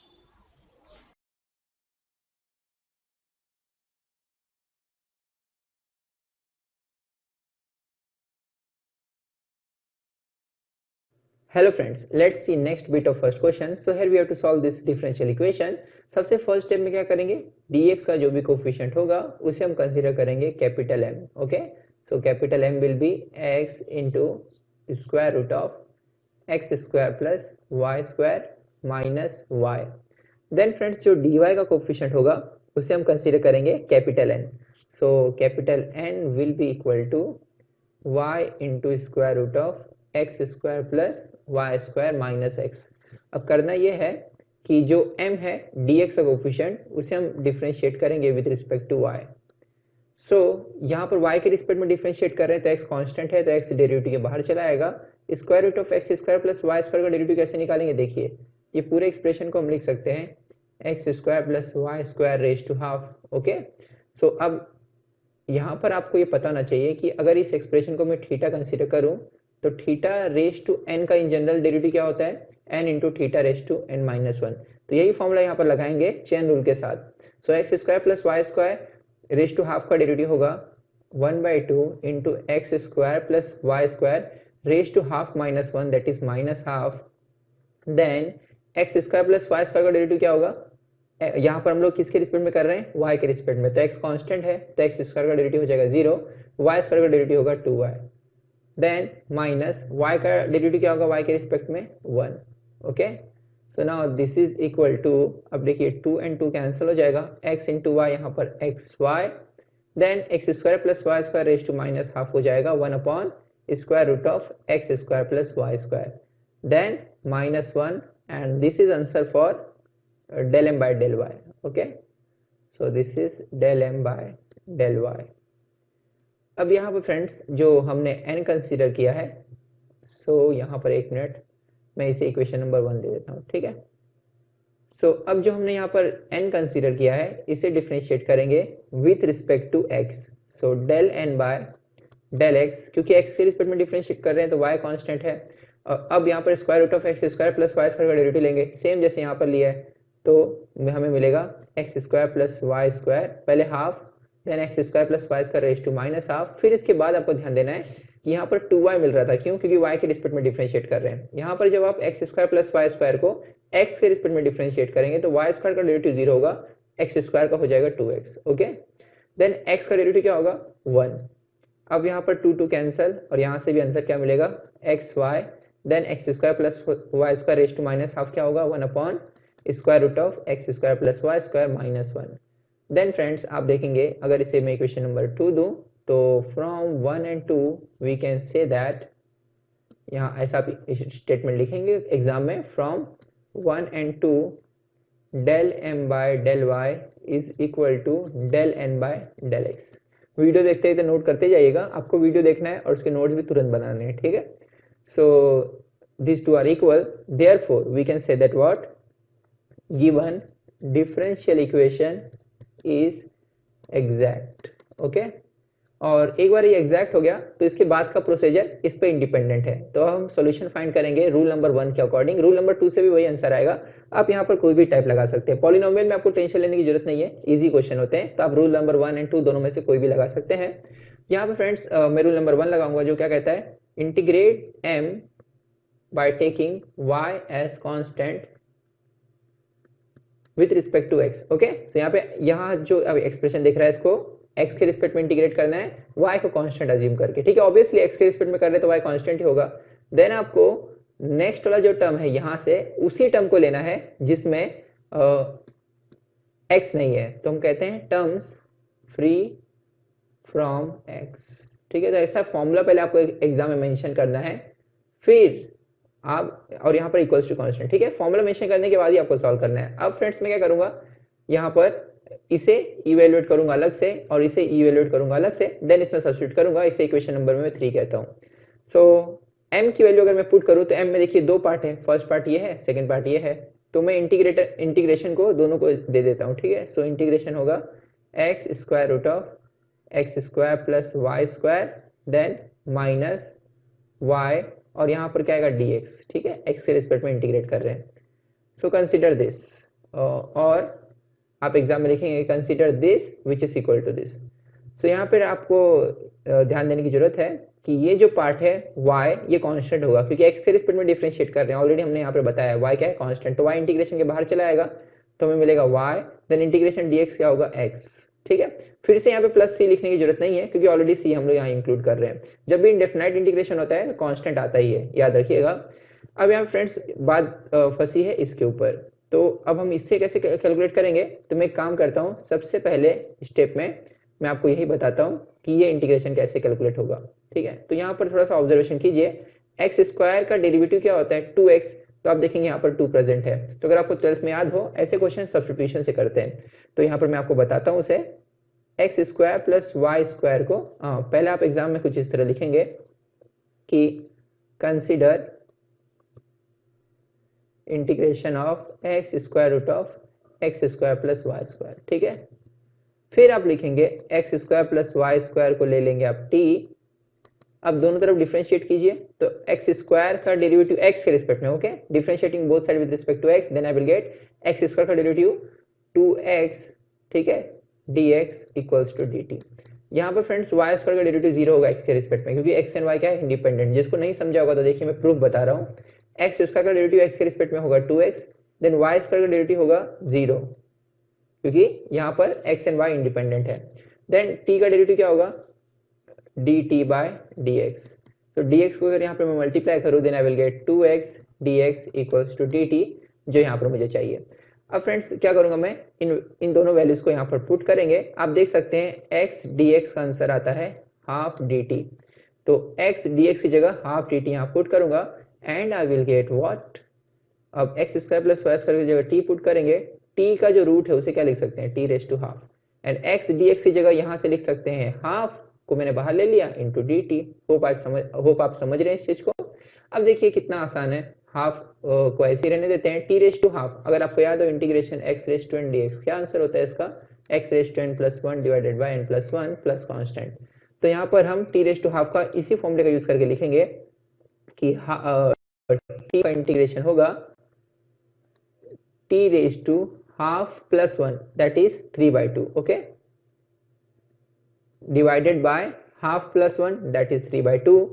Hello friends, let's see next bit of first question. So here we have to solve this differential equation. सबसे फर्स्ट स्टेप में क्या करेंगे, dx का जो भी कोफिशिएंट होगा उसे हम कंसीडर करेंगे capital M, okay. So capital M will be x into square root of x square plus Y square minus y. Then friends जो dy का कोफिशिएंट होगा उसे हम कंसीडर करेंगे capital N। So capital N will be equal to y into square root of x square plus Y square minus x. अब करना यह है कि जो m है dx का कोफिशिएंट उसे हम डिफरेंशिएट करेंगे विद रिस्पेक्ट टू y। सो यहाँ पर y के रिस्पेक्ट में डिफरेंशिएट कर रहे हैं तो x कांस्टेंट है तो x डेरिवेटिव के बाहर चला आएगा। Square root of x square plus Y square का डेरिवेटिव कैसे निकालेंगे, देखिए ये पूरे एक्सप्रेशन को हम लिख सकते हैं x square plus Y square raise to half, okay. So अब यहाँ पर आपको ये पता होना चाहिए कि अगर इस एक्सप्रेशन को मैं थीटा कंसीडर करूँ तो थीटा रेज टू n का इन जनरल डेरिवेटिव क्या होता है, n into theta raise to n minus one. तो यही फॉर्मूला यहाँ पर लगाएंगे चेन रूल के साथ। So x square plus Y square raise to half का डेरिवेटिव होगा 1/2 into X square plus Y square raise to half minus one, that is minus half. Then x square plus Y square का derivative क्या होगा, यहाँ पर हम लोग किसके रिस्पेक्ट में कर रहे हैं, y के रिस्पेक्ट में, तो x कांस्टेंट है तो एक्स स्क्वायर का डेरिवेटिव हो जाएगा 0, वाई स्क्वायर का डेरिवेटिव होगा 2y। देन माइनस y का डेरिवेटिव क्या होगा y के रिस्पेक्ट में 1, okay. So now this is equal to, अब देखिए 2 and 2 कैंसिल हो जाएगा, x इंटू वाई यहाँ पर xy, then x square plus Y square raise to minus half हो जाएगा 1 upon square root of x square plus Y square, then minus 1, and this is answer for del m by del y, okay। so this is del m by del y। अब यहाँ पर friends जो हमने n consider किया है, सो यहाँ पर एक मिनट मैं इसे इक्वेशन नंबर 1 दे देता हूँ, ठीक है। सो अब जो हमने यहाँ पर n कंसीडर किया है इसे डिफरेंशिएट करेंगे with respect to x। So del n by del x, क्योंकि x के रिस्पेक्ट में डिफरेंशिएट कर रहे हैं तो y कांस्टेंट है। अब यहाँ पर square root of x square plus Y square का डेरिवेटिव लेंगे सेम जैसे यहाँ पर लिया है, तो हमें मिलेगा x square plus Y square, पहले half, then x square plus Y square raise to minus half. फिर इसके बाद आपको ध्यान देना है कि यहाँ पर 2y मिल रहा था, क्यों, क्योंकि y के रिस्पेक्ट में डिफरेंशिएट कर रहे हैं। यहाँ पर जब आप x square plus Y square को x के रिस्पेक्ट में डिफरेंशिएट करेंगे तो वाई स्क्वायर का डेरिवेटिव 0 होगा, एक्स स्क्वायर का हो जाएगा 2x, ओके। देन x का डेरिवेटिव क्या होगा 1। अब यहाँ पर 2 कैंसिल और यहाँ से भी आंसर क्या मिलेगा xy, then x square plus Y square raise to minus half क्या होगा 1 upon square root of x square plus Y square minus 1। Then friends आप देखेंगे अगर इसे मैं इक्वेशन नंबर 2 दूं तो from 1 and 2 we can say that, यहाँ ऐसा स्टेटमेंट लिखेंगे एग्जाम में, from 1 and 2 del m by del y is equal to del n by del x। Video देखते ही तो नोट करते जाइएगा, आपको वीडियो देखना है और उसके नोट्स भी तुरंत बनाने हैं, ठीक है। सो these two are equal, therefore we can say that what, given differential equation is exact, okay। और एक बार ये एग्जैक्ट हो गया तो इसके बाद का प्रोसीजर इस पे इंडिपेंडेंट है, तो हम सॉल्यूशन फाइंड करेंगे रूल नंबर 1 के अकॉर्डिंग। रूल नंबर 2 से भी वही आंसर आएगा, आप यहाँ पर कोई भी टाइप लगा सकते हैं। पॉलिनोमियल में आपको टेंशन लेने की जरूरत नहीं है, इजी क्वेश्चन होते हैं, तो आप रूल नंबर 1 and 2 दोनों में से कोई भी लगा सकते हैं। यहाँ पे फ्रेंड्स मैं रूल नंबर 1 लगाऊंगा जो क्या कहता है, integrate m by taking y as constant with respect to x, okay. तो यहाँ पे यहाँ जो अब एक्सप्रेशन दिख रहा है इसको x के रिस्पेक्ट में इंटीग्रेट करना है y को कांस्टेंट अज्यूम करके, ठीक है। ऑब्वियसली x के रिस्पेक्ट में कर रहे हैं तो y कांस्टेंट ही होगा। देन आपको नेक्स्ट वाला जो टर्म है यहाँ से उसी टर्म को लेना है जिसमें x नहीं है, तो हम कहते हैं टर्म्स फ्री फ्रॉम x, ठीक है। तो ऐसा फॉर्मूला पहले आपको एग्जाम में मेंशन करना है, फिर आप, और यहाँ पर इक्वल्स टू कांस्टेंट, ठीक है। फॉर्मूला मेंशन करने के बाद ही आपको सॉल्व करना है। अब फ्रेंड्स मैं क्या करूंगा, यहाँ पर इसे इवेल्युएट करूंगा अलग से और इसे इवेल्युएट करूंगा अलग से, देन इसमें सब्स्टिट्यूट करूंगा, इसे इक्वेशन नंबर में 3 कहता हूँ। सो m की वैल्यू अगर मैं पुट करूँ तो m में देखिए 2 पार्ट है, फर्स्ट पार्ट ये है, सेकंड पार्ट ये है। तो मैं इंटीग्रेशन को दोनों को दे देता हूँ, ठीक है। सो इंटीग्रेशन होगा x स्क्वायर root of x square plus Y square then minus y, और यहाँ पर क्या आएगा dx, ठीक है। x के रिस्पेक्ट में इंटीग्रेट कर रहे हैं। सो कंसिडर दिस, और आप एग्जाम में लिखेंगे consider this which is equal to this. So यहाँ पर आपको ध्यान देने की जरूरत है कि ये जो पार्ट है y ये कांस्टेंट होगा, क्योंकि x के रिस्पेक्ट में डिफरेंशिएट कर रहे हैं, ऑलरेडी हमने यहाँ पर बताया y क्या है, कांस्टेंट। तो y इंटीग्रेशन के बाहर चला आएगा तो हमें मिलेगा y, देन इंटीग्रेशन dx क्या होगा x, ठीक है। फिर से यहाँ पे प्लस c लिखने की जरूरत नहीं है, क्योंकि ऑलरेडी c हम लोग यहाँ इंक्लूड कर रहे हैं। जब भी इंडेफिनाइट इंटीग्रेशन होता है कांस्टेंट आता ही है, याद रखिएगा। अब यहाँ फ्रेंड्स बात फंसी है इसके ऊपर, तो अब हम इससे कैसे कैलकुलेट करेंगे। तो मैं एक काम करता हूँ, सबसे पहले स्टेप में मैं आपको यही बताता हूँ कि ये इंटीग्रेशन कैसे कैलकुलेट होगा, ठीक है। तो यहाँ पर थोड़ा सा ऑब्जर्वेशन कीजिए, एक्स स्क्वायर का डेरिवेटिव क्या होता है 2x, तो आप देखेंगे यहाँ पर 2 प्रेजेंट है। तो अगर आपको 12th में याद हो, ऐसे क्वेश्चन सब्स्टिट्यूशन से करते हैं। तो यहाँ पर मैं आपको बताता हूँ उसे, x square plus Y square को पहले आप एग्जाम में कुछ इस तरह लिखेंगे कि consider integration of x square root of x square plus Y square, ठीक है। फिर आप लिखेंगे x square plus Y square को ले लेंगे आप t, अब दोनों तरफ डिफरेंशिएट कीजिए। तो एक्स स्क्वायर का डेरिवेटिव x के रिस्पेक्ट में, okay, differentiating both side with respect to x, then I will get x square का डेरिवेटिव 2x, ठीक है, dx इक्वल्स टू dt। यहाँ पर फ्रेंड्स y स्क्वायर का डेरिवेटिव 0 होगा x के रिस्पेक्ट में, क्योंकि x एंड y क्या है, इंडिपेंडेंट। जिसको नहीं समझा होगा तो देखिए मैं प्रूफ बता रहा हूँ। एक्स स्क्वायर का डेरिवेटिव x के रिस्पेक्ट में होगा 2x, देन y स्क्वायर का डेरिवेटिव होगा 0, क्योंकि यहाँ पर x एंड y इंडिपेंडेंट है। देन t का डेरिवेटिव क्या होगा, dt बाय dx। तो dx को अगर यहाँ पर मैं मल्टीप्लाई करूँ, then I will get 2x dx equals to dt, जो यहाँ पर मुझे चाहिए। अब फ्रेंड्स क्या करूंगा मैं, इन दोनों वैल्यूज को यहाँ पर पुट करेंगे। आप देख सकते हैं x dx का आंसर आता है हाफ dt, तो x dx की जगह हाफ dt यहाँ पुट करूंगा, and I will get what, अब x square plus Y square की जगह t पुट करेंगे, t का जो रूट है उसे क्या लिख सकते हैं, t raise to half, and x dx की जगह यहाँ से लिख सकते हैं हाफ को मैंने बाहर ले लिया इंटू dt। होप आप समझ रहे हैं इस चीज को। अब देखिए कितना आसान है, हाफ को ऐसे ही रहने देते हैं, t रेज टू हाफ। अगर आपको याद हो integration x raise to n dx, क्या आंसर होता है इसका, x raise to n plus 1 divided by n plus 1 plus constant. तो यहाँ पर हम t रेज टू हाफ का इसी फॉर्मूले का यूज करके लिखेंगे कि t का इंटीग्रेशन होगा t raise to half plus 1 that is 3/2, okay, divided by half plus 1 that is 3/2,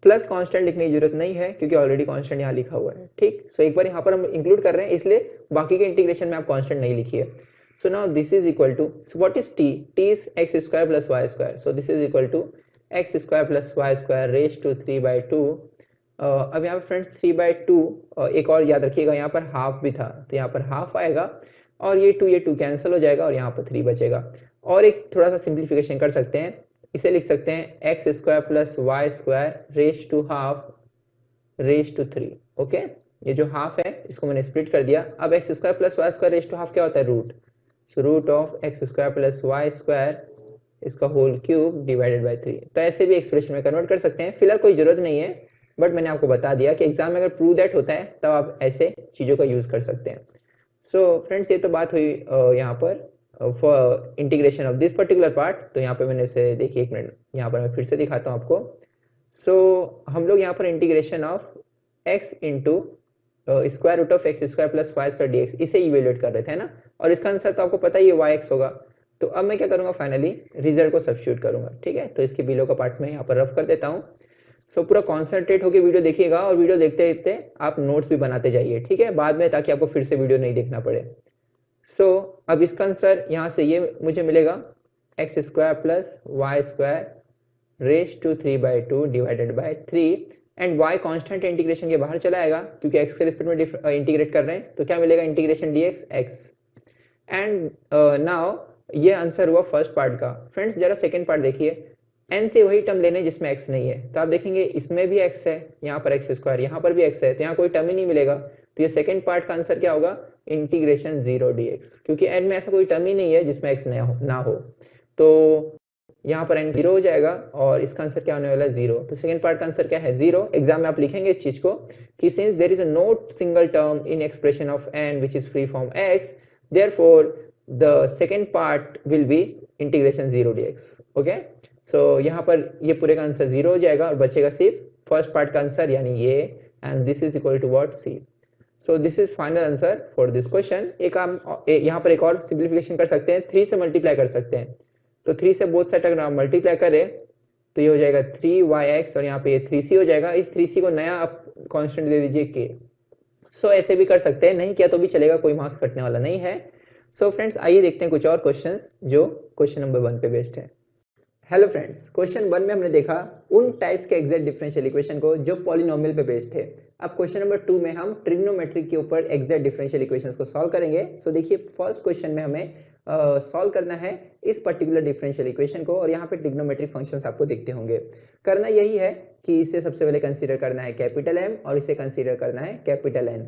plus constant लिखने की जरूरत नहीं है क्योंकि ऑलरेडी कांस्टेंट यहाँ लिखा हुआ है, ठीक। सो एक बार यहाँ पर हम इंक्लूड कर रहे हैं, इसलिए बाकी के इंटीग्रेशन में आप कांस्टेंट नहीं लिखिए। So now this is equal to, so what is t, t is x square plus y square, so this is equal to x square plus y square raise to 3/2। अब यहाँ पर friends 3/2, एक और याद रखिएगा यहाँ पर हाफ भी था, तो यहाँ पर हाफ आएगा और ये 2 कैंसिल हो जाएगा और यहाँ पर 3 बचेगा। और एक थोड़ा सा सिंप्लीफिकेशन कर सकते हैं, इसे लिख सकते हैं x square plus Y square raise to half raise to 3, okay. ये जो हाफ है इसको मैंने स्प्लिट कर दिया। अब x square plus Y square raise to half क्या होता है, root, so root of x square plus Y square इसका होल क्यूब डिवाइडेड बाय 3। तो ऐसे भी एक्सप्रेशन में कन्वर्ट कर सकते हैं, फिलहाल कोई जरूरत नहीं है, बट मैंने आपको बता दिया कि एग्जाम में अगर प्रूव दैट होता है तब आप ऐसे चीजों का यूज कर सकते हैं। सो फ्रेंड्स ये तो बात हुई यहाँ पर for integration of this particular part. तो यहाँ पे मैंने इसे देखिए, एक मिनट यहाँ पर मैं फिर से दिखाता हूँ आपको। सो हम लोग यहाँ पर integration of x into square root of x square plus Y square d x, इसे इवेल्युएट कर रहे थे ना, और इसका आंसर तो आपको पता ही है y x होगा। तो अब मैं क्या करूँगा, फाइनली रिजल्ट को सब्स्टिट्यूट करूँगा, ठीक है। तो इसके बिलो का पार्ट में यहाँ पर रफ कर देता हूँ। सो पूरा कॉन्सेंट्रेट होकर वीडियो देखिएगा, और वीडियो देखते देखते आप नोट्स भी बनाते जाइए, ठीक है, बाद में, ताकि आपको फिर से वीडियो नहीं देखना पड़े। सो अब इसका आंसर यहाँ से ये मुझे मिलेगा x square plus Y square raise to 3/2 divided by 3, and y constant integration के बाहर चला आएगा क्योंकि x के रिस्पेक्ट में इंटीग्रेट कर रहे हैं। तो क्या मिलेगा, integration dx x। And now ये आंसर हुआ फर्स्ट पार्ट का। फ्रेंड्स जरा सेकंड पार्ट देखिए, n से वही टर्म लेने जिसमें x नहीं है। तो आप देखेंगे इसमें भी x है, यहाँ पर x स्क्वायर, यहाँ पर भी x है, तो यहाँ कोई टर्म ही नहीं मिलेगा। तो ये सेकंड पार्ट का आंसर क्या होगा, इंटीग्रेशन 0 dx, क्योंकि n में ऐसा कोई टर्म ही नहीं है जिसमें x ना हो। तो यहाँ पर n 0 हो जाएगा और इसका आंसर क्या होने वाला है, 0। तो सेकंड पार्ट का आंसर क्या है, 0। एग्जाम में आप लिखेंगे इस चीज को कि since there is a not single term in expression of n which is free from x, therefore the second part will be integration 0 dx। Okay, so यहाँ पर ये पूरे का आंसर 0 हो जाएगा और बचेगा सिर्फ फर्स्ट पार्ट का आंसर यानी ये, and this is equal to what, c। So this is final answer for this question. एक हम यहाँ पर एक और सिंप्लीफिकेशन कर सकते हैं, 3 से मल्टीप्लाई कर सकते हैं। तो 3 से बोथ साइड अगर आप मल्टीप्लाई करें तो ये हो जाएगा 3yx और यहाँ पे ये 3c हो जाएगा। इस 3c को नया आप कांस्टेंट दे दीजिए k। सो ऐसे भी कर सकते हैं, नहीं किया तो भी चलेगा, कोई मार्क्स कटने वाला नहीं है। सो फ्रेंड्स आइए देखते हैं कुछ और क्वेश्चंस जो क्वेश्चन नंबर 1 पे बेस्ड है। हेलो फ्रेंड्स, क्वेश्चन 1 में हमने देखा उन टाइप्स के एग्जैक्ट डिफरेंशियल इक्वेशन को जो पॉलिनोमियल पे बेस्ड थे। अब क्वेश्चन नंबर 2 में हम ट्रिग्नोमेट्रिक के ऊपर एग्जैक्ट डिफरेंशियल इक्वेशंस को सॉल्व करेंगे। सो देखिए फर्स्ट क्वेश्चन में हमें सॉल्व करना है इस पर्टिकुलर डिफरेंशियल इक्वेशन को, और यहाँ पे ट्रिग्नोमेट्रिक फंक्शंस आपको दिखते होंगे। करना यही है कि इसे सबसे पहले कंसीडर करना है कैपिटल M और इसे कंसीडर करना है capital N।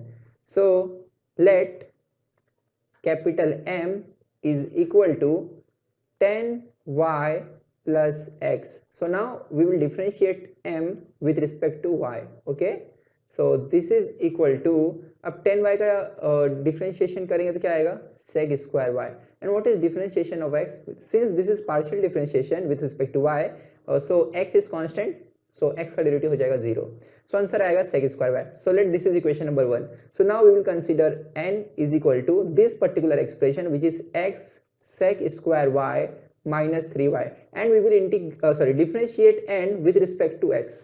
So let capital M is equal to 10y plus x. So now we will differentiate m with respect to y. Okay, so this is equal to, अब 10y का differentiation करेंगे तो क्या आएगा, sec square y. And what is differentiation of x? Since this is partial differentiation with respect to y, so x is constant, so x का derivative हो जाएगा 0. So answer आएगा sec square y. So let this is equation number 1. So now we will consider n is equal to this particular expression which is x sec square y minus 3y, and we will differentiate n with respect to x.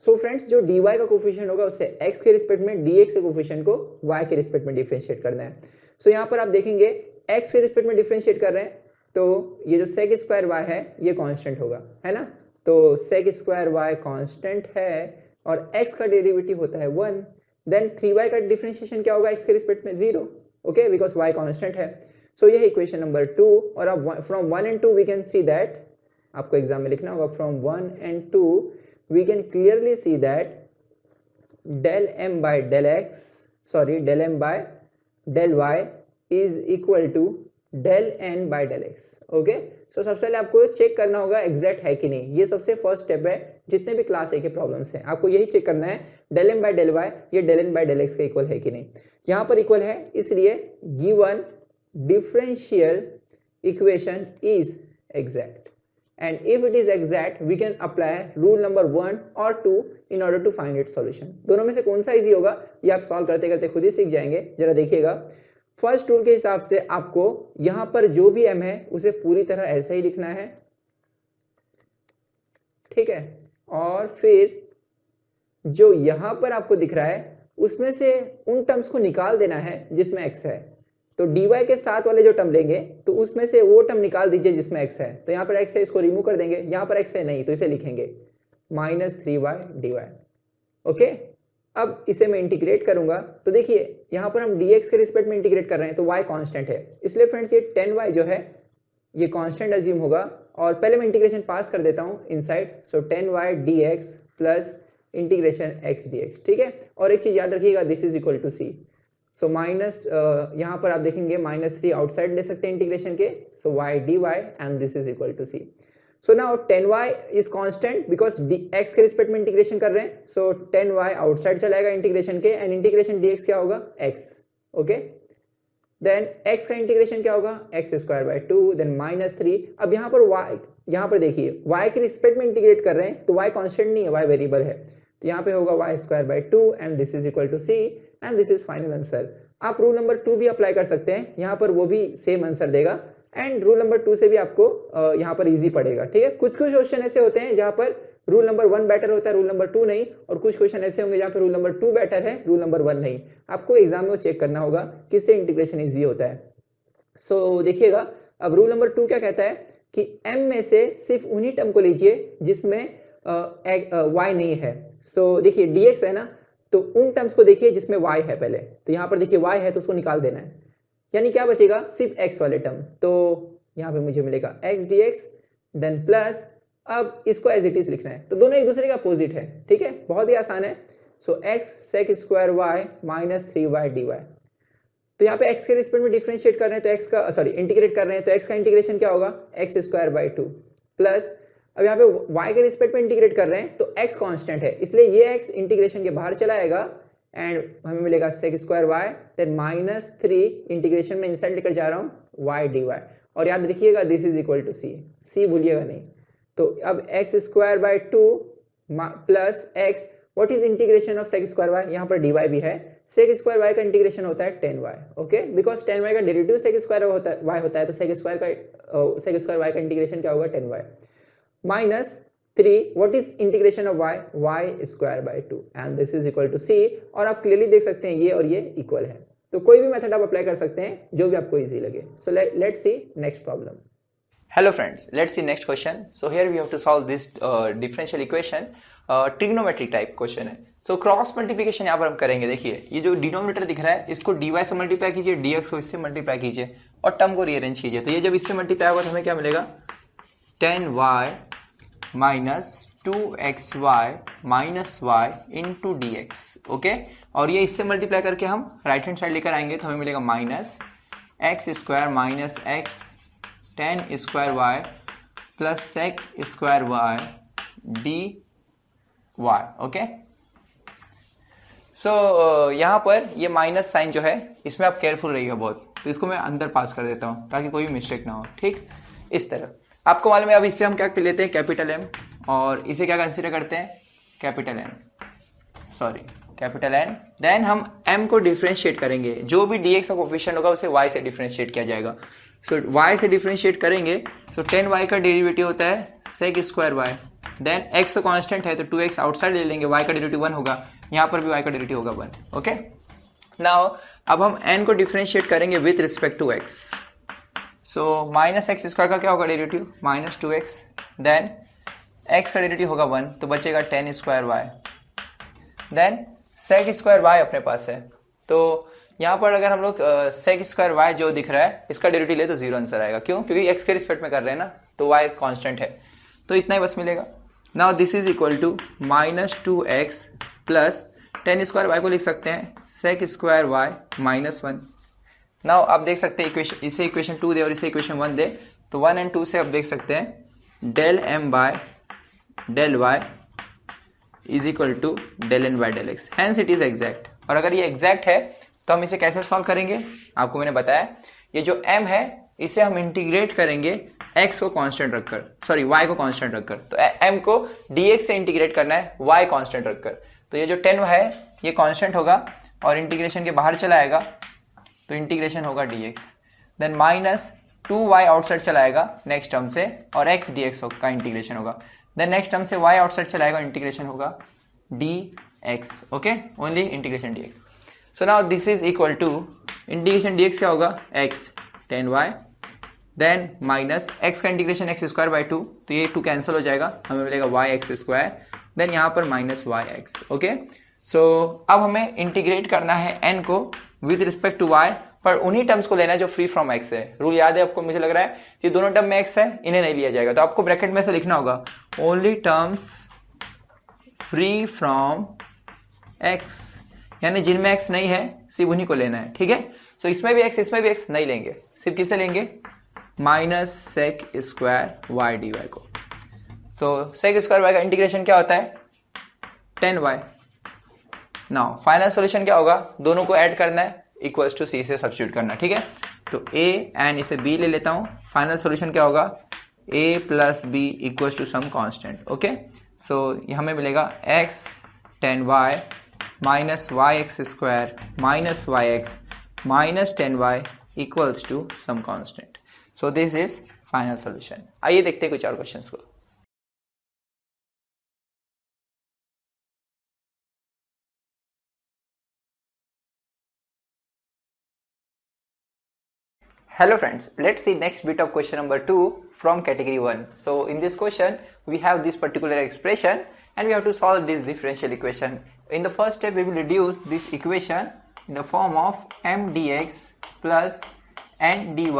So friends जो dy का coefficient होगा उसे x के respect में, dx के coefficient को y के respect में डिफरेंशिएट करना है। So यहाँ पर आप देखेंगे x के रिस्पेक्ट में डिफरेंशिएट कर रहे हैं तो ये जो sec स्क्वायर y है ये कांस्टेंट होगा, है ना। तो sec स्क्वायर y कांस्टेंट है और x का डेरिवेटिव होता है 1, देन 3y का डिफरेंशिएशन क्या होगा x के रिस्पेक्ट में 0, ओके, बिकॉज y कांस्टेंट है। सो यह इक्वेशन नंबर 2, और अब from 1 and 2 we can see that, आपको एग्जाम में लिखना होगा from 1 and 2 we can clearly see that del m by del x, del m by del y is equal to del n by del x। Okay, so सबसे पहले आपको check करना होगा exact है कि नहीं, ये सबसे फर्स्ट स्टेप है। जितने भी क्लास ए के प्रॉब्लम्स हैं आपको यही चेक करना है, del m by del y ये del n by del x के इक्वल है कि नहीं। यहाँ पर इक्वल है, इसलिए given differential equation is exact, and if it is exact we can apply rule number 1 or 2 in order to find its solution। दोनों में से कौन सा इजी होगा ये आप सॉल्व करते करते खुद ही सीख जाएंगे। जरा देखिएगा, फर्स्ट रूल के हिसाब से आपको यहां पर जो भी m है उसे पूरी तरह ऐसे ही लिखना है, ठीक है, और फिर जो यहां पर आपको दिख रहा है उसमें से उन टर्म्स को निकाल देना है जिसमें x है। तो dy के साथ वाले जो टर्म लेंगे तो उसमें से वो टर्म निकाल दीजिए जिसमें x है। तो यहाँ पर x है, इसको रिमूव कर देंगे, यहाँ पर x है नहीं तो इसे लिखेंगे -3y dy। ओके, अब इसे मैं इंटीग्रेट करूंगा तो देखिए यहाँ पर हम dx के रिस्पेक्ट में इंटीग्रेट कर रहे हैं तो y कांस्टेंट है, इसलिए फ्रेंड्स ये 10y जो है ये कांस्टेंट अज्यूम होगा। और पहले मैं इंटीग्रेशन पास कर देता हूँ inside, so 10y dx plus integration x dx, ठीक है। और एक चीज याद रखिएगा, this is equal to c। So minus यहाँ पर आप देखेंगे -3 आउटसाइड ले सकते हैं इंटीग्रेशन के, so y dy and this is equal to c। So now 10y is constant because x के रिस्पेक्ट में इंटीग्रेशन कर रहे हैं, सो 10y आउटसाइड चलाएगा इंटीग्रेशन के, एंड इंटीग्रेशन dx क्या होगा, x, ओके। देन x का इंटीग्रेशन क्या होगा, x स्क्वायर बाय 2, देन -3। अब यहाँ पर y, यहाँ पर देखिए y के रिस्पेक्ट में इंटीग्रेट कर रहे हैं तो y कांस्टेंट नहीं है, y वेरिएबल है, तो यहाँ पे होगा y square by 2 and this is equal to c, and this is final answer. आप रूल नंबर 2 भी अप्लाई कर सकते हैं, यहाँ पर वो भी सेम आंसर देगा, एंड रूल नंबर 2 से भी आपको यहाँ पर इजी पड़ेगा, ठीक है। कुछ कुछ क्वेश्चन ऐसे होते हैं जहाँ पर रूल नंबर 1 बेटर होता है, रूल नंबर 2 नहीं, और कुछ क्वेश्चन ऐसे होंगे जहाँ पर रूल नंबर 2 बेटर है, रूल नंबर 1 नहीं। आपको एग्जाम में चेक करना होगा किससे इंटीग्रेशन इजी होता है। सो देखिएगा, अब रूल नंबर 2 क्या कहता है कि m में से सिर्फ उन्हीं टर्म को लीजिए जिसमें y नहीं है। सो देखिए dx है ना, तो उन टर्म्स को देखिए जिसमें y है पहले, तो यहाँ पर देखिए y है तो उसको निकाल देना है, यानी क्या बचेगा, सिर्फ x वाले टर्म। तो यहाँ पे मुझे मिलेगा x dx, देन प्लस अब इसको एज इट इज लिखना है, तो दोनों एक दूसरे के अपोजिट है, ठीक है, बहुत ही आसान है। सो x sec square y minus 3y dy, तो यहाँ पे x के रिस्पेक्ट में डिफरेंशिएट कर रहे हैं तो x का सॉरी इंटीग्रेट कर रहे हैं तो x का इंटीग्रेशन क्या होगा x स्क्वायर बाई 2 प्लस, अब यहाँ पे y के रिस्पेक्ट में इंटीग्रेट कर रहे हैं तो x कांस्टेंट है इसलिए ये x इंटीग्रेशन के बाहर चला आएगा एंड हमें मिलेगा sec square y then minus 3 integration में इंसाइड लेकर जा रहा हूँ y dy, और याद रखिएगा this is equal to c भूलिएगा नहीं। तो अब x square by 2 plus x, what is integration of sec square y, यहाँ पर dy भी है, sec स्क्वायर y का इंटीग्रेशन होता है 10y, ओके, बिकॉज 10y का डेरिवेटिव sec स्क्वायर y होता है तो sec स्क्वायर y का इंटीग्रेशन क्या होगा 10y minus 3, what is integration of y square by 2 and this is equal to c, और आप क्लियरली देख सकते हैं ये और ये इक्वल है, तो कोई भी मेथड आप अप्लाई कर सकते हैं जो भी आपको इजी लगे। So let's see next problem. Hello friends, let's see next question. So here we have to solve this differential equation, trigonometric type question है। So cross multiplication यहाँ पर हम करेंगे। देखिए ये जो डिनोमिनेटर दिख रहा है इसको dy से मल्टीप्लाई कीजिए, dx को इससे मल्टीप्लाई कीजिए और टर्म को रीअरेंज कीजिए, तो ये जब इससे मल्टीप्लाई होगा तो हमें क्या मिलेगा 10y minus 2xy minus y into D x, okay, और ये इससे मल्टीप्लाई करके हम राइट हैंड साइड लेकर आएंगे तो हमें मिलेगा minus x square minus X tan square Y plus sec square Y D Y, okay. So यहाँ पर ये माइनस साइन जो है इसमें आप केयरफुल रहिएगा बहुत, तो इसको मैं अंदर पास कर देता हूँ ताकि कोई भी मिस्टेक ना हो, ठीक, इस तरह। आपको मालूम है अब इससे हम क्या लेते हैं कैपिटल एम, और इसे क्या कंसीडर करते हैं capital N, sorry capital N, then हम m को डिफरेंशिएट करेंगे, जो भी dx का कोफिशिएंट होगा उसे y से डिफरेंशिएट किया जाएगा। सो y से डिफरेंशिएट करेंगे तो 10y का डेरिवेटिव होता है sec square y, then x तो कांस्टेंट है तो 2x आउटसाइड ले लेंगे, y का डेरिवेटिव 1 होगा, यहाँ पर भी y का डेरिवेटिव होगा 1, ओके। नाउ अब हम n को डिफरेंशिएट करेंगे with respect to x, so minus x square का क्या होगा derivative minus 2x, then x का डेरिवेटिव होगा 1 तो बचेगा 10 square y, then sec square y अपने पास है, तो यहाँ पर अगर हम लोग sec स्क्वायर y जो दिख रहा है इसका डेरिवेटिव ले तो 0 आंसर आएगा, क्यों, क्योंकि x के रिस्पेक्ट में कर रहे हैं ना, तो y कांस्टेंट है, तो इतना ही बस मिलेगा। Now this is equal to minus 2x plus 10 square y को लिख सकते हैं sec square y minus 1। Now आप देख सकते हैं इक्वेशन, इसे इक्वेशन 2 दे और इसे इक्वेशन 1 दे तो 1 एंड 2 से आप देख सकते हैं del m by del y is equal to del N by del x, hence it is exact. और अगर ये एग्जैक्ट है तो हम इसे कैसे सॉल्व करेंगे, आपको मैंने बताया ये जो m है इसे हम इंटीग्रेट करेंगे x को कांस्टेंट रखकर, सॉरी y को कांस्टेंट रखकर, तो m को dx से इंटीग्रेट करना है y कांस्टेंट रखकर, तो ये जो 10 है ये कांस्टेंट होगा और इंटीग्रेशन के बाहर चला आएगा तो इंटीग्रेशन होगा dx, then minus 2y outside चलाएगा नेक्स्ट टर्म से और x dx का इंटीग्रेशन होगा, देन नेक्स्ट टर्म से y आउटसाइड चलाएगा इंटीग्रेशन होगा dx, okay, only integration dx। So now this is equal to integration dx क्या होगा x 10y, then minus x का इंटीग्रेशन x स्क्वायर बाई 2 तो ये 2 कैंसिल हो जाएगा, हमें मिलेगा y x स्क्वायर, देन यहाँ पर minus y x, okay. So अब हमें इंटीग्रेट करना है n को विद रिस्पेक्ट टू y, पर उन्हीं टर्म्स को लेना है जो फ्री फ्रॉम x है, रूल याद है आपको, मुझे लग रहा है ये दोनों टर्म में x है इन्हें नहीं लिया जाएगा, तो आपको ब्रैकेट में से लिखना होगा only terms free from x, यानी जिनमें x नहीं है सिर्फ उन्हीं को लेना है, ठीक है। सो इसमें भी x नहीं लेंगे, सिर्फ किसे लेंगे minus sec square y dy को। सो सेक स्क्वायर y का इंटीग्रेशन क्या होता है 10y। नाउ फाइनल सॉल्यूशन क्या होगा, दोनों को ऐड करना है इक्वल्स टू c से सब्स्टिट्यूट करना, ठीक है। तो a एंड इसे b ले लेता हूं, फाइनल सॉल्यूशन क्या होगा a plus b equals to some constant, okay. So हमें मिलेगा x 10y minus Y x square minus Y X minus 10y equals to some constant. So this is final solution. आइए देखते हैं कुछ और questions को। Hello friends, let's see next bit of question number 2 from category 1. So in this question we have this particular expression and we have to solve this differential equation. In the first step we will reduce this equation in the form of m dx plus n dy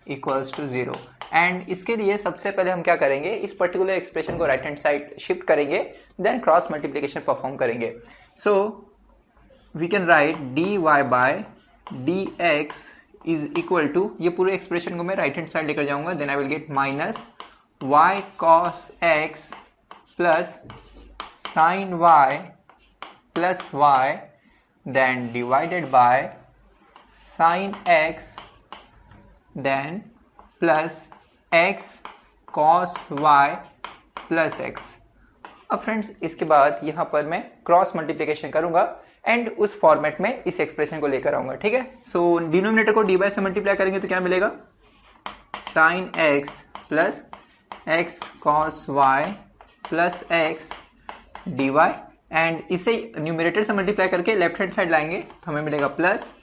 equals to 0, and इसके लिए सबसे पहले हम क्या करेंगे, इस particular expression को right hand side shift करेंगे, देन क्रॉस मल्टीप्लीकेशन परफॉर्म करेंगे. So we can write dy by dx is equal to, ये पूरे एक्सप्रेशन को मैं राइट हैंड साइड लेकर जाऊंगा, then I will get minus y cos x plus sin y plus y then divided by sin x then plus x cos y plus x. अब friends इसके बाद यहाँ पर मैं क्रॉस मल्टीप्लिकेशन करूंगा and उस फॉर्मेट में इस एक्सप्रेशन को लेकर आऊंगा. ठीक है, सो डिनोमिनेटर को dy से मल्टीप्लाई करेंगे तो क्या मिलेगा, sin x plus x cos y plus x dy and इसे न्यूमरेटर से मल्टीप्लाई करके लेफ्ट हैंड साइड लाएंगे तो हमें मिलेगा plus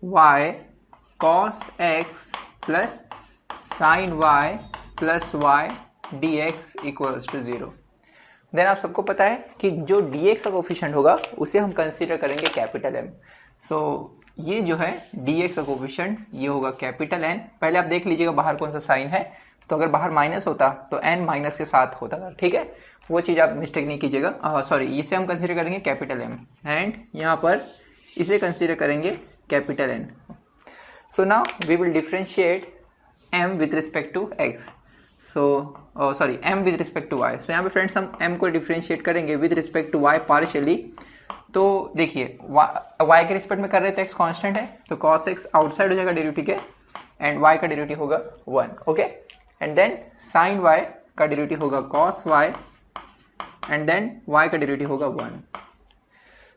y cos x plus sin y plus y dx equals to 0. Then आप सबको पता है कि जो dx का कोफिशिएंट होगा उसे हम कंसीडर करेंगे कैपिटल M. सो ये जो है dx का कोफिशिएंट ये होगा कैपिटल N. पहले आप देख लीजिएगा बाहर कौन सा साइन है, तो अगर बाहर माइनस होता तो n माइनस के साथ होता था. ठीक है, वो चीज़ आप मिस्टेक नहीं कीजिएगा. सॉरी, इसे हम कंसीडर करेंगे कैपिटल M एंड यहाँ पर इसे कंसीडर करेंगे capital N. So now we will differentiate m with respect to x. So sorry m with respect to y. सो यहाँ पे फ्रेंड्स हम m को डिफरेंशिएट करेंगे with respect to y partially. तो देखिए y के रिस्पेक्ट में कर रहे हैं तो x कांस्टेंट है, तो cos x आउटसाइड हो जाएगा डेरिवेटिव के एंड y का डेरिवेटिव होगा 1. Okay, and then sin y का डेरिवेटिव होगा cos y and then y का डेरिवेटिव होगा 1.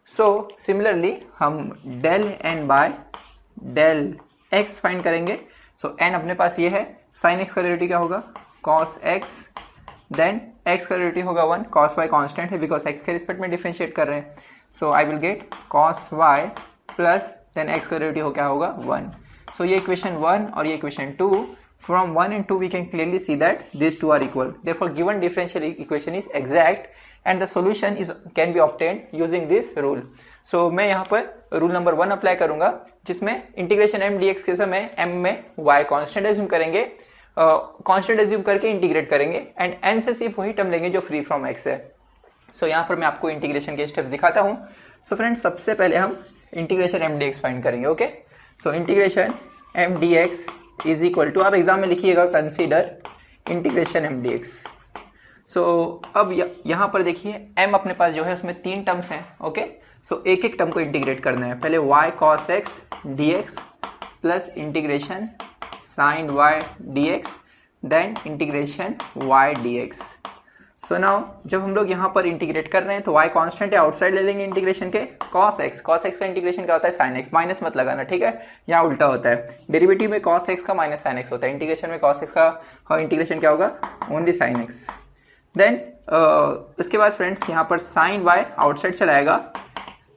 सो सिमिलरली हम del n by del x find करेंगे. सो n अपने पास ये है, sin x का डेरिवेटिव क्या होगा cos x, देन x का डेरिवेटिव होगा 1, cos y कांस्टेंट है बिकॉज x के रिस्पेक्ट में डिफरेंशिएट कर रहे हैं. So I will get cos y plus then x का डेरिवेटिव क्या होगा 1. सो ये इक्वेशन 1 और ये equation 2, from 1 and 2 we can clearly see that these two are equal. Therefore given differential equation is exact and the solution can be obtained using this rule. So मैं यहाँ पर रूल नंबर 1 अप्लाई करूंगा जिसमें integration m dx के समय m में y constant assume करेंगे, constant assume करके इंटीग्रेट करेंगे एंड n से सिर्फ वही टर्म लेंगे जो फ्री फ्रॉम x है. सो यहाँ पर मैं आपको इंटीग्रेशन के स्टेप्स दिखाता हूँ. सो फ्रेंड्स सबसे पहले हम इंटीग्रेशन m dx फाइंड करेंगे. Okay, so integration m dx is equal to, आप एग्जाम में लिखिएगा consider integration m dx. So अब यहाँ पर देखिए m अपने पास जो है उसमें 3 टर्म्स हैं. ओके, सो एक एक टर्म को इंटीग्रेट करना है. पहले y cos x dx plus integration sin y dx then integration y dx. So now जब हम लोग यहाँ पर इंटीग्रेट कर रहे हैं तो y कांस्टेंट है, आउटसाइड ले लेंगे इंटीग्रेशन के. cos x का इंटीग्रेशन क्या होता है sin x, माइनस मत लगाना. ठीक है, यहाँ उल्टा होता है, डेरिवेटिव में cos x का माइनस sin x होता है, इंटीग्रेशन में cos x का इंटीग्रेशन क्या होगा ओनली sin x. देन उसके बाद फ्रेंड्स यहाँ पर sin y आउटसाइड चलाएगा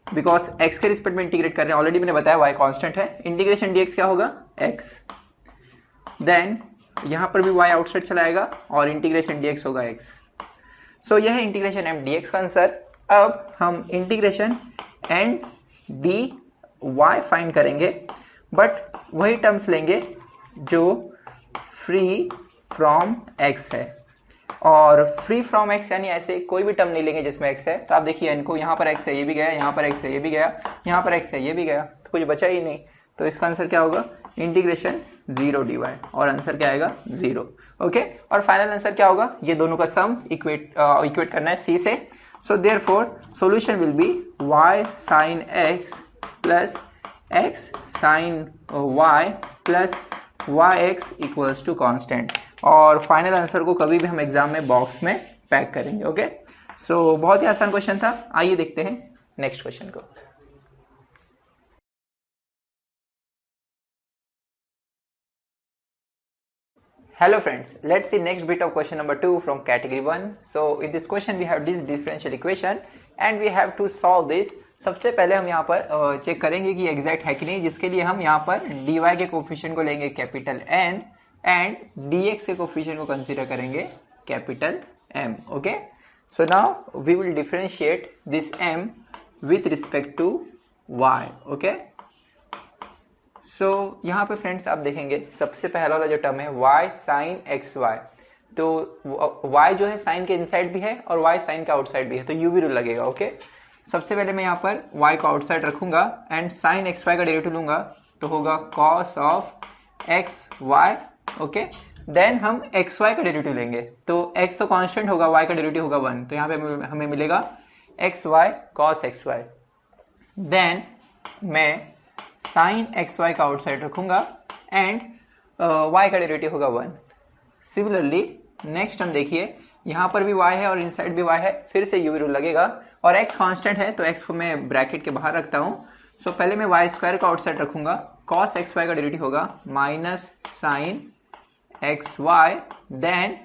बिकॉज x के रिस्पेक्ट में इंटीग्रेट कर रहे हैं. ऑलरेडी मैंने बताया y कांस्टेंट है, इंटीग्रेशन dx क्या होगा x. देन यहाँ पर भी y आउटसाइड चलाएगा और इंटीग्रेशन dx होगा x. सो यह है इंटीग्रेशन m dx का आंसर. अब हम इंटीग्रेशन n dy फाइंड करेंगे बट वही टर्म्स लेंगे जो फ्री फ्रॉम x है, और फ्री फ्रॉम x यानी ऐसे कोई भी टर्म नहीं लेंगे जिसमें x है. तो आप देखिए इनको यहाँ पर x है ये भी गया, यहाँ पर x है ये भी गया, यहाँ पर x है ये भी गया, तो कुछ बचा ही नहीं. तो इसका आंसर क्या होगा इंटीग्रेशन 0 dy और आंसर क्या आएगा 0. ओके, और फाइनल आंसर क्या होगा, ये दोनों का सम इक्वेट करना है c से. So therefore solution will be y sin x plus x sin y प्लस yx इक्वल्स टू कांस्टेंट. और फाइनल आंसर को कभी भी हम एग्जाम में बॉक्स में पैक करेंगे. ओके, सो बहुत ही आसान क्वेश्चन था. आइए देखते हैं नेक्स्ट क्वेश्चन को. Hello friends, let's see next bit of question number 2 from category 1. So in this question we have this differential equation and we have to solve this. सबसे पहले हम यहाँ पर चेक करेंगे कि एग्जैक्ट है कि नहीं, जिसके लिए हम यहाँ पर dy के कोफिशिएंट को लेंगे कैपिटल N एंड dx के कोफिशिएंट को कंसीडर करेंगे capital M. Okay, so now we will differentiate this M with respect to y. Okay, so यहाँ पे फ्रेंड्स आप देखेंगे सबसे पहला वाला जो टर्म है y sin एक्स वाई, तो y जो है साइन के इनसाइड भी है और y साइन के आउटसाइड भी है, तो u भी रूल लगेगा। ओके, सबसे पहले मैं यहाँ पर y को आउटसाइड रखूंगा एंड साइन एक्स वाई का डेरिवेटिव लूंगा, तो होगा cos of x y. Okay, then हम एक्स वाई का डेरिवेटिव लेंगे, तो x तो कांस्टेंट होगा, y का डेरिवेटिव होगा 1, तो यहाँ पे हमें मिलेगा x y cos x y. Then मैं साइन एक्स वाई का आउटसाइड रखूंगा एंड y का डेरिवेटिव होगा 1। सिमिलरली नेक्स्ट हम देखिए यहाँ पर भी y है और इनसाइड भी y है, फिर से u रूल लगेगा और x कांस्टेंट है तो x को मैं ब्रैकेट के बाहर रखता हूँ। सो पहले मैं y स्क्वायर का आउटसाइड रखूंगा, cos एक्स वाई का डेरिवेटिव होगा minus sine x y, then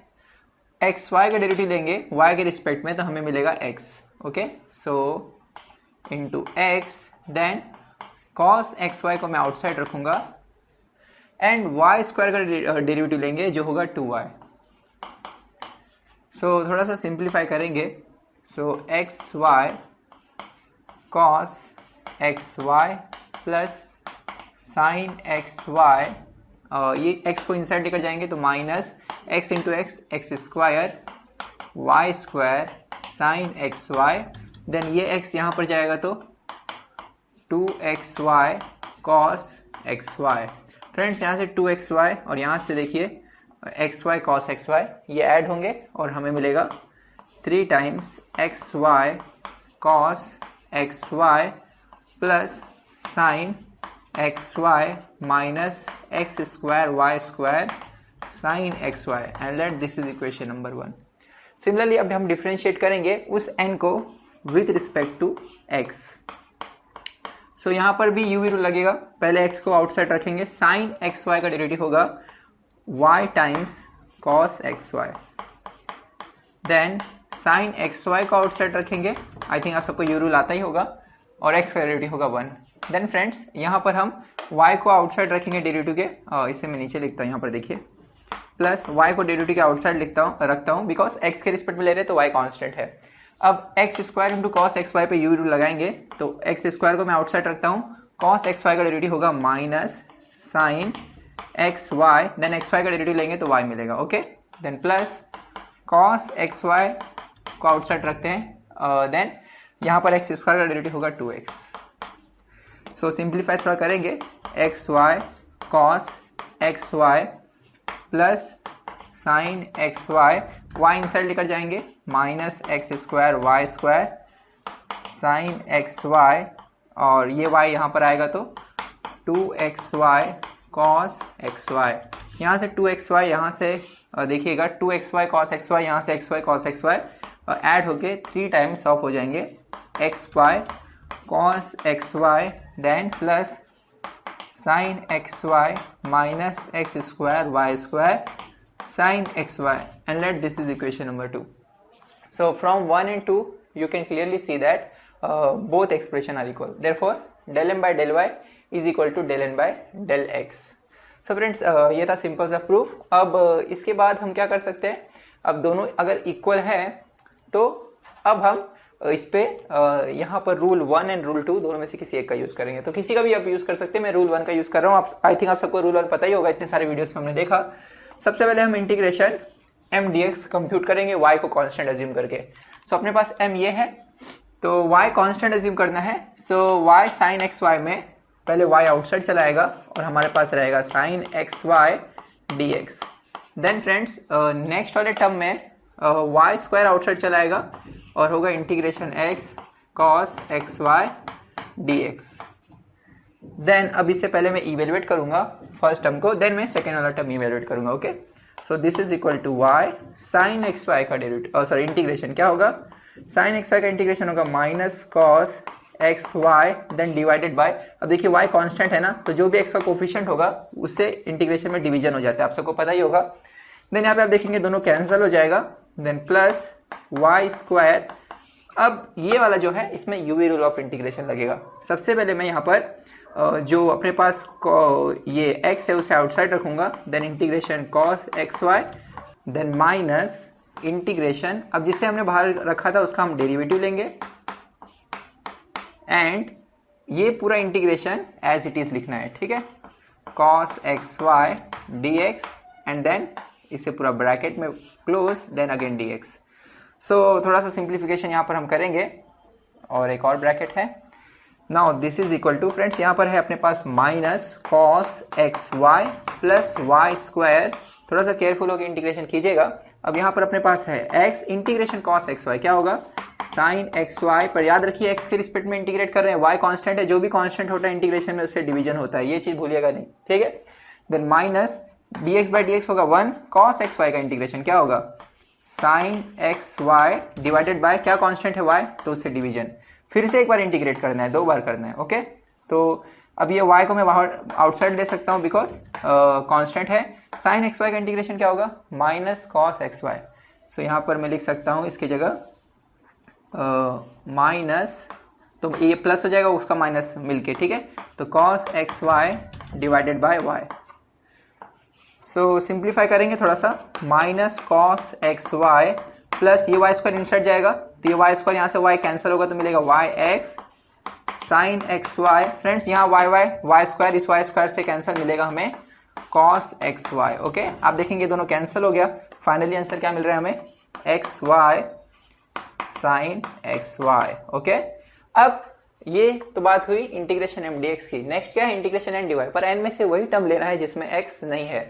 x y का डेरिवेटिव लेंगे y के रिस्पेक्ट में, तो हमें मिलेगा x। Okay, so into x, then cos x y को मैं आउटसाइड रखूंगा एंड y स्क्वायर का डेरिवेटिव लेंगे जो होगा 2y। सो थोड़ा सा सिंप्लीफाई करेंगे, so x y cos x y plus sine x y, ये x को इनसाइड लेकर जाएंगे तो minus x into x, x square y square sine x y, then ये x यहाँ पर जाएगा तो 2xy cos xy। फ्रेंड्स यहाँ से 2xy और यहाँ से देखिए xy cos xy, ये ऐड होंगे और हमें मिलेगा 3 times xy cos xy plus sine xy minus x square y square sine xy, and let this is equation number 1। Similarly अब हम डिफ्रेंशिएट करेंगे उस n को विथ रिस्पेक्ट टू x। सो यहाँ पर भी u रूल लगेगा, पहले x को आउटसाइड रखेंगे, साइन एक्स वाई का डेरिवेटिव होगा y times cos x y, then sine x y को आउटसाइड रखेंगे, आई थिंक आप सबको u रूल आता ही होगा, और x का डेरिवेटिव होगा 1। देन फ्रेंड्स यहाँ पर हम y को आउटसाइड रखेंगे डेरिवेटिव के, इसे मैं नीचे लिखता हूँ यहाँ पर देखिए, प्लस y को डेरिवेटिव के आउटसाइड रखता हूँ बिकॉज x के रिस्पेक्ट में ले रहे हैं तो y कांस्टेंट है। अब x square into cos x y पे u रूल लगाएंगे, तो एक्स स्क्वायर को मैं आउटसाइड रखता हूँ, कॉस एक्स वाई का डेरिवेटिव होगा minus sine x y, then x y का डेरिवेटिव लेंगे तो y मिलेगा। Okay, then plus cos x y को आउटसाइड रखते हैं, देन यहाँ पर एक्स स्क्वायर का डेरिवेटिव होगा 2x। सो सिंप्लीफाई थोड़ा करेंगे, x y cos x y plus sine x y, y inside लेकर जाएंगे, minus x square y square sine x y, और ये y यहाँ पर आएगा तो 2xy cos xy, यहाँ से 2xy, यहाँ से देखिएगा 2xy cos xy, यहाँ से xy cos xy ऐड होके 3 टाइम्स ऑफ हो जाएंगे, xy cos xy, then plus sine xy minus x square y square sin xy, and let this is equation number 2. So from 1 and 2 you can clearly see that both expression are equal, therefore del m by del y is equal to del n by del x. So friends ये था simple सा proof. अब इसके बाद हम क्या कर सकते हैं, अब दोनों अगर इक्वल है तो अब हम इस पे यहाँ पर रूल 1 एंड रूल 2 दोनों में से किसी एक का यूज करेंगे, तो किसी का भी आप यूज कर सकते हैं, मैं रूल 1 का यूज कर रहा हूँ। आप आई थिंक आप सबको रूल 1 पता ही होगा, इतने सारे वीडियोस में हमने देखा। सबसे पहले हम इंटीग्रेशन m dx कंप्यूट करेंगे y को कांस्टेंट एज्यूम करके। सो अपने पास m ये है तो y कांस्टेंट एज्यूम करना है, so y sin x Y में पहले y आउटसाइड चलाएगा और हमारे पास रहेगा sin x y dx। Then friends next वाले टर्म में y स्क्वायर आउटसाइड चलाएगा और होगा integration x cos x y dx। Then अब इससे पहले मैं इवेलुएट करूंगा फर्स्ट टर्म को, देन मैं सेकेंड वाला टर्म इवेलुएट करूंगा। Okay, so this is equal to y sine x y का डेरिवेटिव, सॉरी इंटीग्रेशन क्या होगा, साइन एक्स वाई का इंटीग्रेशन होगा minus cos x y, then divided by, अब देखिए y कांस्टेंट है ना, तो जो भी x का कोफिशिएंट होगा उससे इंटीग्रेशन में डिवीजन हो जाता है, आप सबको पता ही होगा। देन यहाँ पे आप देखेंगे दोनों कैंसिल हो जाएगा, देन प्लस वाई स्क्वायर। अब ये वाला जो है इसमें यूवी रूल ऑफ इंटीग्रेशन लगेगा। सबसे पहले मैं यहाँ पर जो अपने पास ये x है उसे आउटसाइड रखूंगा, then integration cos x y, then minus integration, अब जिसे हमने बाहर रखा था उसका हम डेरिवेटिव लेंगे एंड ये पूरा इंटीग्रेशन एज इट इज लिखना है, ठीक है। cos xy dx and then इसे पूरा ब्रैकेट में close, then again dx। So थोड़ा सा सिंप्लीफिकेशन यहाँ पर हम करेंगे और एक और ब्रैकेट है। Now this is equal to, friends यहाँ पर है अपने पास minus cos x y plus Y square. थोड़ा सा केयरफुल होकर इंटीग्रेशन कीजिएगा। अब यहाँ पर अपने पास है x integration cos x y, क्या होगा साइन एक्स वाई, पर याद रखिए x के रिस्पेक्ट में इंटीग्रेट कर रहे हैं, y कांस्टेंट है, जो भी कांस्टेंट होता है इंटीग्रेशन में उससे डिवीजन होता है, ये चीज भूलिएगा नहीं, ठीक है। Then minus dx by dx होगा 1, कॉस एक्स वाई का इंटीग्रेशन क्या होगा sine x y divided by क्या कांस्टेंट है y, तो उससे डिवीजन, फिर से एक बार इंटीग्रेट करना है, 2 बार करना है, ओके। तो अब ये y को मैं बाहर आउटसाइड ले सकता हूँ बिकॉज कांस्टेंट है। साइन एक्स वाई का इंटीग्रेशन क्या होगा माइनस कॉस एक्स वाई। सो यहाँ पर मैं लिख सकता हूँ इसकी जगह माइनस, तो ये प्लस हो जाएगा उसका माइनस मिलके, ठीक है। तो cos x y divided by y. So simplify करेंगे थोड़ा सा, minus cos x y plus ये वाई स्क्वायर इंसर्ट जाएगा, तो ये वाई स्क्वायर यहाँ से वाई कैंसिल होगा तो मिलेगा y x sine x y. Friends यहाँ वाई स्क्वायर इस वाई स्क्वायर से कैंसिल, मिलेगा हमें कॉस एक्स वाई, ओके। आप देखेंगे दोनों कैंसिल हो गया, फाइनली आंसर क्या मिल रहा है हमें x y sine x y, okay. अब ये तो बात हुई इंटीग्रेशन एम डी एक्स की। नेक्स्ट क्या है इंटीग्रेशन एन डी वाई, पर एन में से वही टर्म लेना है जिसमें एक्स नहीं है।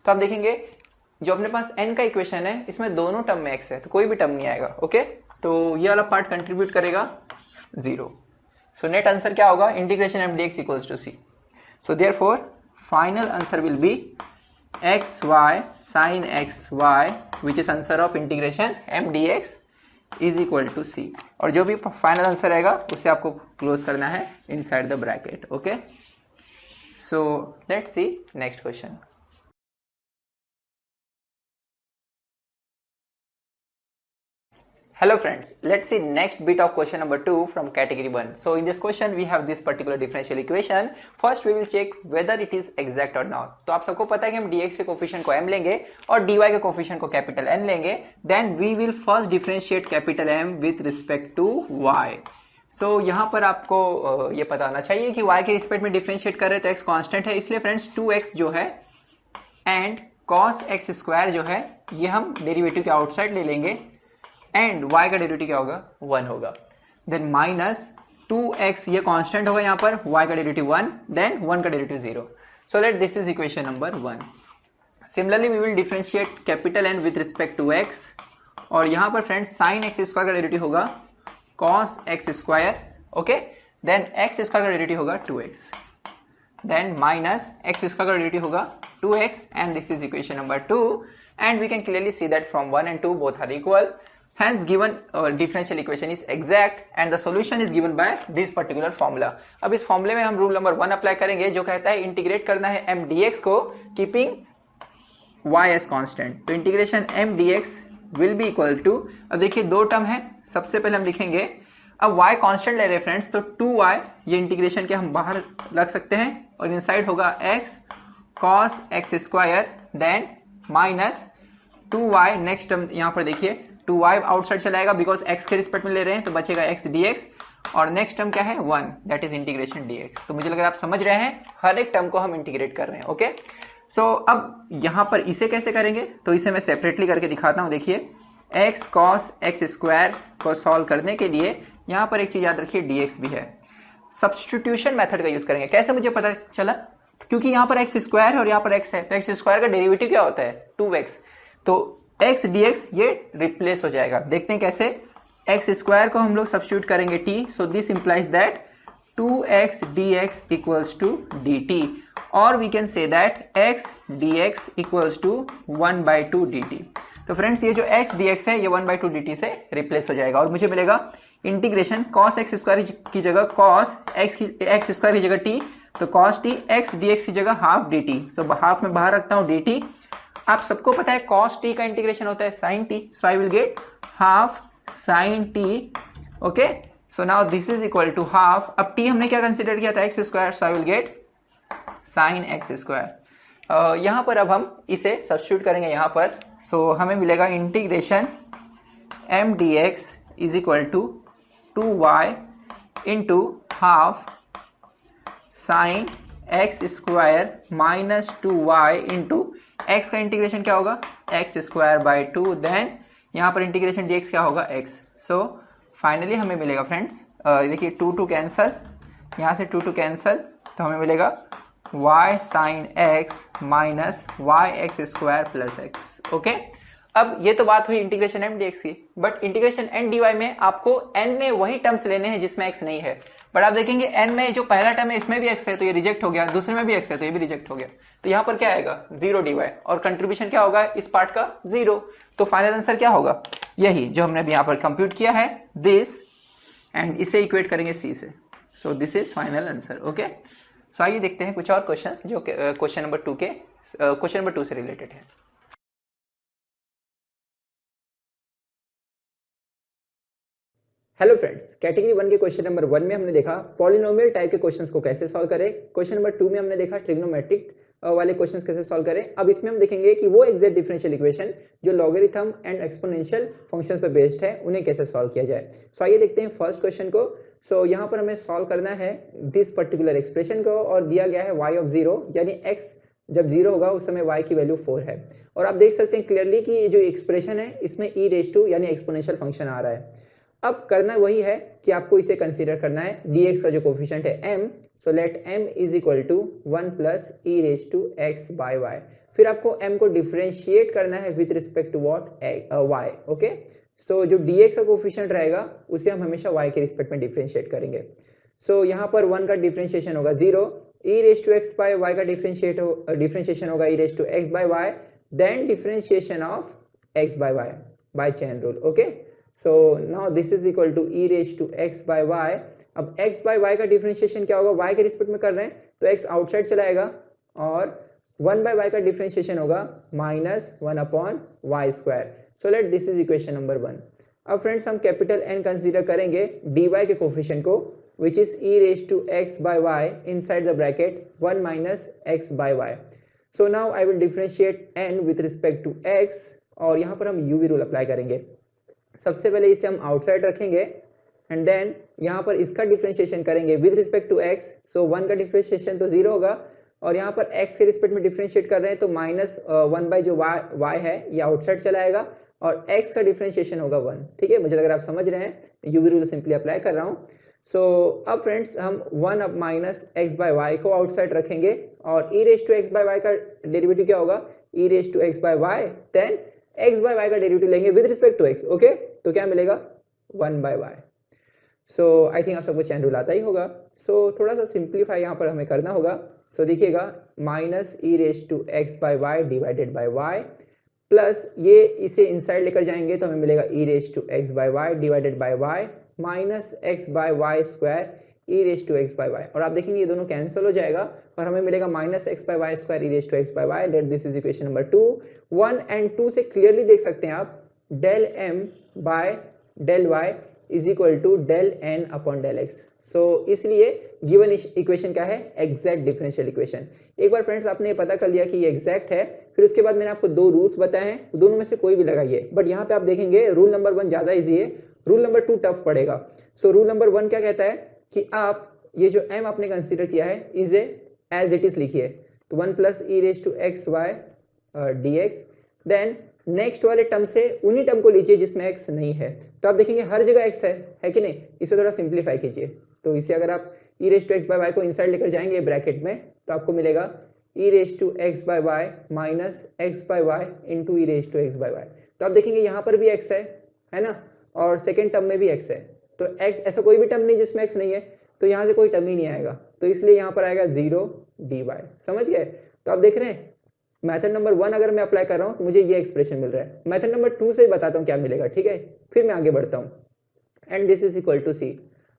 तो आप देखेंगे जो अपने पास n का इक्वेशन है इसमें दोनों टर्म में x है, तो कोई भी टर्म नहीं आएगा, ओके। तो ये वाला पार्ट कंट्रीब्यूट करेगा 0। सो नेट आंसर क्या होगा integration M d x equals to c. So therefore final answer will be x y sine x y which is answer of integration M d x is equal to c. और जो भी final answer आएगा उसे आपको close करना है inside the bracket, okay. So let's see next question. Hello friends, let's see next bit of question number 2 from category 1. So in this question we have this particular differential equation. First we will check whether it is exact or not. तो आप सबको पता है कि हम dx के coefficient को m लेंगे और dy के कोफिशिएंट को कैपिटल N लेंगे. Then we will first differentiate capital M with respect to y. So यहाँ पर आपको ये पता होना चाहिए कि y के रिस्पेक्ट में डिफरेंशिएट कर रहे हैं तो x कांस्टेंट है, इसलिए फ्रेंड्स 2x जो है एंड cos x स्क्वायर जो है ये हम डेरिवेटिव के आउटसाइड ले लेंगे एंड y का डेरिवेटिव क्या होगा 1 होगा। देन माइनस 2x ये कांस्टेंट होगा यहाँ पर, y का डेरिवेटिव 1, देन 1 का derivative 0। So let this is equation number 1। Similarly we will differentiate capital N with respect to x और यहाँ पर फ्रेंड्स साइन एक्स स्क्वायर का डेरिवेटिव होगा cos x square, okay. Then x square का derivative होगा 2x, then minus x square का derivative होगा 2x and this is equation number 2 and we can clearly see that from 1 and 2 both are equal. Hence given differential equation is exact and the solution is given by this particular formula. अब इस फॉर्मूले में हम rule number 1 apply करेंगे जो कहता है integrate करना है m dx को कीपिंग y as constant. तो integration m dx will be equal to, अब देखिए दो टर्म है, सबसे पहले हम लिखेंगे, अब y कांस्टेंट ले रहे हैं फ्रेंड्स तो 2y ये इंटीग्रेशन के हम बाहर रख सकते हैं और इनसाइड होगा x cos x square then minus 2y, next term यहाँ पर देखिए 2y आउटसाइड चलाएगा बिकॉज x के रिस्पेक्ट में ले रहे हैं तो बचेगा x dx और नेक्स्ट टर्म क्या है 1, दैट इज इंटीग्रेशन dx। तो मुझे लग रहा है आप समझ रहे हैं, हर एक टर्म को हम इंटीग्रेट कर रहे हैं, ओके। सो अब यहाँ पर इसे कैसे करेंगे तो इसे मैं सेपरेटली करके दिखाता हूँ। देखिए x cos x स्क्वायर को सॉल्व करने के लिए यहाँ पर एक चीज याद रखिए dx भी है, सब्स्टिट्यूशन मेथड का यूज करेंगे। कैसे मुझे पता चला, क्योंकि यहाँ पर x स्क्वायर है और यहाँ पर x है, तो x स्क्वायर का डेरिवेटिव क्या होता है 2x, तो x dx ये रिप्लेस हो जाएगा। देखते हैं कैसे, x स्क्वायर को हम लोग सब्स्टिट्यूट करेंगे t, so this implies that 2x dx equals to dt और we can say that x dx equals to 1/2 dt। तो फ्रेंड्स ये जो x dx है ये 1/2 dt से रिप्लेस हो जाएगा और मुझे मिलेगा इंटीग्रेशन cos x स्क्वायर की जगह cos x स्क्वायर की जगह t, तो cos t x dx की जगह हाफ dt, तो हाफ में बाहर रखता हूँ dt। आप सबको पता है cos t का इंटीग्रेशन होता है sin t, so I will get half sin t, okay. So now this is equal to half, अब t हमने क्या कंसीडर किया था x square, so I will get sin x square. यहाँ पर अब हम इसे सब्स्टिट्यूट करेंगे यहाँ पर, so हमें मिलेगा integration m dx is equal to 2y into half sin x square minus 2y into x का इंटीग्रेशन क्या होगा एक्स स्क्वायर बाई 2, देन यहाँ पर इंटीग्रेशन dx क्या होगा x। सो फाइनली हमें मिलेगा फ्रेंड्स, देखिए 2 कैंसल, यहाँ से 2 कैंसल, तो हमें मिलेगा y साइन x minus Y x square plus x. Okay, अब ये तो बात हुई इंटीग्रेशन m dx की, बट इंटीग्रेशन n dy में आपको n में वही टर्म्स लेने हैं जिसमें x नहीं है। बट आप देखेंगे n में जो पहला टर्म है इसमें भी x है तो ये रिजेक्ट हो गया, दूसरे में भी x है तो ये भी रिजेक्ट हो गया, तो यहाँ पर क्या आएगा 0 dy और कंट्रीब्यूशन क्या होगा इस पार्ट का 0। तो फाइनल आंसर क्या होगा, यही जो हमने अभी यहाँ पर कंप्यूट किया है दिस, एंड इसे इक्वेट करेंगे c से। So this is final answer. Okay, so आइए देखते हैं कुछ और क्वेश्चंस जो क्वेश्चन नंबर 2 से रिलेटेड है। हेलो फ्रेंड्स, कैटेगरी 1 के क्वेश्चन नंबर 1 में हमने देखा पॉलिनोमियल टाइप के क्वेश्चंस को कैसे सॉल्व करें। क्वेश्चन नंबर 2 में हमने देखा ट्रिग्नोमेट्रिक वाले क्वेश्चंस कैसे सॉल्व करें। अब इसमें हम देखेंगे कि वो एग्जैक्ट डिफरेंशियल इक्वेशन जो लॉगरिथम एंड एक्सपोनेंशियल फंक्शंस पर बेस्ड है उन्हें कैसे सॉल्व किया जाए। सो आइए देखते हैं फर्स्ट क्वेश्चन को। सो यहाँ पर हमें सॉल्व करना है दिस पर्टिकुलर एक्सप्रेशन को और दिया गया है y ऑफ 0, यानी x जब 0 होगा उस समय y की वैल्यू 4 है। और आप देख सकते हैं क्लियरली कि ये जो एक्सप्रेशन है इसमें e रेज टू यानी एक्सपोनेंशियल फंक्शन आ रहा है। अब करना वही है कि आपको इसे कंसीडर करना है dx का जो कोफिशिएंट है m, so let m is equal to 1 plus e raise to x by y। फिर आपको m को डिफरेंशिएट करना है with respect to what y। Okay, so जो dx का कोफिशिएंट रहेगा उसे हम हमेशा y के रिस्पेक्ट में डिफरेंशिएट करेंगे। सो यहाँ पर 1 का डिफरेंशिएशन होगा 0, e raise to x by y का डिफरेंशिएशन होगा e raise to x by y, then differentiation of x by y by chain rule. Okay, so now this is equal to e raised to x by y। अब x by y का differentiation क्या होगा, y के respect में कर रहे हैं तो x आउटसाइड चला जाएगा और 1 by y का डिफरेंशिएशन होगा minus 1 upon y square. So let this is equation number 1। अब फ्रेंड्स हम कैपिटल N कंसीडर करेंगे dy के कोफिशिएंट को which is e raised to x by y inside the bracket 1 minus x by y। so now I will differentiate n with respect to x और यहाँ पर हम u v rule apply करेंगे। सबसे पहले इसे हम आउटसाइड रखेंगे एंड देन यहाँ पर इसका डिफरेंशिएशन करेंगे विद रिस्पेक्ट टू x। सो 1 का डिफरेंशिएशन तो 0 होगा और यहाँ पर x के रिस्पेक्ट में डिफरेंशिएट कर रहे हैं तो माइनस 1 बाई जो y है ये आउटसाइड चला आएगा और x का डिफरेंशिएशन होगा 1। ठीक है, मुझे लग रहा है आप समझ रहे हैं, यूवी रूल सिंपली अप्लाई कर रहा हूँ। सो अब फ्रेंड्स हम 1 अब माइनस x बाय y को आउटसाइड रखेंगे और e raise to x by y का डेरिवेटिव क्या होगा, e raise to x by y, then x by y का डेरिवेटिव लेंगे with respect to x। Okay, तो क्या मिलेगा 1 by y। So I think आप सबको चैन रूल आता ही होगा। सो थोड़ा सा सिंप्लीफाई यहाँ पर हमें करना होगा। सो देखिएगा minus e raise to x by y divided by y plus ये इसे इनसाइड लेकर जाएंगे तो हमें मिलेगा e raise to x by y divided by y minus x by y square e raise to x by y. और आप देखेंगे ये दोनों कैंसिल हो जाएगा और हमें मिलेगा minus x by y square e raise to x by y. Let this is equation number 2। 1 and 2 से क्लियरली देख सकते हैं आप del m by del y is equal to del n upon del x। So इसलिए given equation क्या है, exact differential equation. एक बार friends आपने पता कर लिया कि ये एग्जैक्ट है, फिर उसके बाद मैंने आपको 2 रूल्स बताए हैं, दोनों में से कोई भी लगाइए। बट यहाँ पे आप देखेंगे रूल नंबर 1 ज्यादा इजी है, रूल नंबर 2 टफ पड़ेगा। सो रूल नंबर 1 क्या कहता है कि आप ये जो m आपने कंसिडर किया है इसे एज इट इज लिखिए, तो 1 plus e raise to x y d x. Then next वाले टर्म से उन्हीं टर्म को लीजिए जिसमें x नहीं है, तो आप देखेंगे हर जगह x है कि नहीं। इसे थोड़ा सिंप्लीफाई कीजिए, तो इसे अगर आप e raise to x by y को इनसाइड लेकर जाएंगे ब्रैकेट में तो आपको मिलेगा e raise to x by y minus x by y into e raise to x by y. तो आप देखेंगे यहाँ पर भी x है ना, और सेकेंड टर्म में भी x है, तो x ऐसा कोई भी टर्म नहीं जिसमें x नहीं है, तो यहाँ से कोई टर्म ही नहीं आएगा, तो इसलिए यहाँ पर आएगा 0 dy। समझ गए? तो आप देख रहे हैं मेथड नंबर 1 अगर मैं अप्लाई कर रहा हूं तो मुझे ये एक्सप्रेशन मिल रहा है। मेथड नंबर 2 से बताता हूं क्या मिलेगा, ठीक है, फिर मैं आगे बढ़ता हूं। And this is equal to c.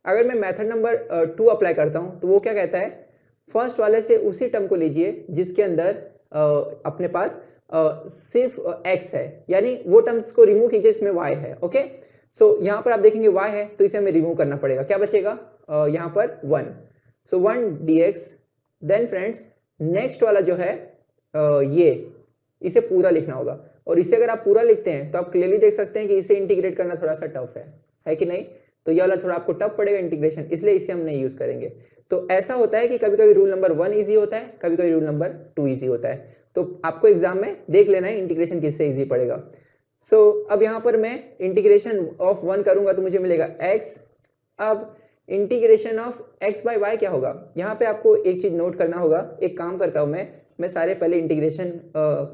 अगर मैं मेथड नंबर 2 अप्लाई करता हूं तो वो क्या कहता है, फर्स्ट वाले से उसी टर्म को लीजिए जिसके अंदर अपने पास सिर्फ x है, यानी वो टर्म्स को रिमूव कीजिए इसमें y है। ओके, सो यहाँ पर आप देखेंगे y है तो इसे हमें रिमूव करना पड़ेगा, क्या बचेगा यहाँ पर 1। सो 1 dx। देन फ्रेंड्स नेक्स्ट वाला जो है ये इसे पूरा लिखना होगा, और इसे अगर आप पूरा लिखते हैं तो आप क्लियरली देख सकते हैं कि इसे इंटीग्रेट करना थोड़ा सा टफ है कि नहीं। तो ये वाला थोड़ा आपको टफ पड़ेगा इंटीग्रेशन, इसलिए इसे हम नहीं यूज करेंगे। तो ऐसा होता है कि कभी कभी रूल नंबर 1 इजी होता है, कभी कभी रूल नंबर 2 इजी होता है। तो आपको एग्जाम में देख लेना है इंटीग्रेशन किससे इजी पड़ेगा। सो अब यहाँ पर मैं इंटीग्रेशन ऑफ 1 करूंगा तो मुझे मिलेगा x। अब integration of x by y क्या होगा, यहाँ पे आपको एक चीज नोट करना होगा। एक काम करता हूँ मैं सारे पहले इंटीग्रेशन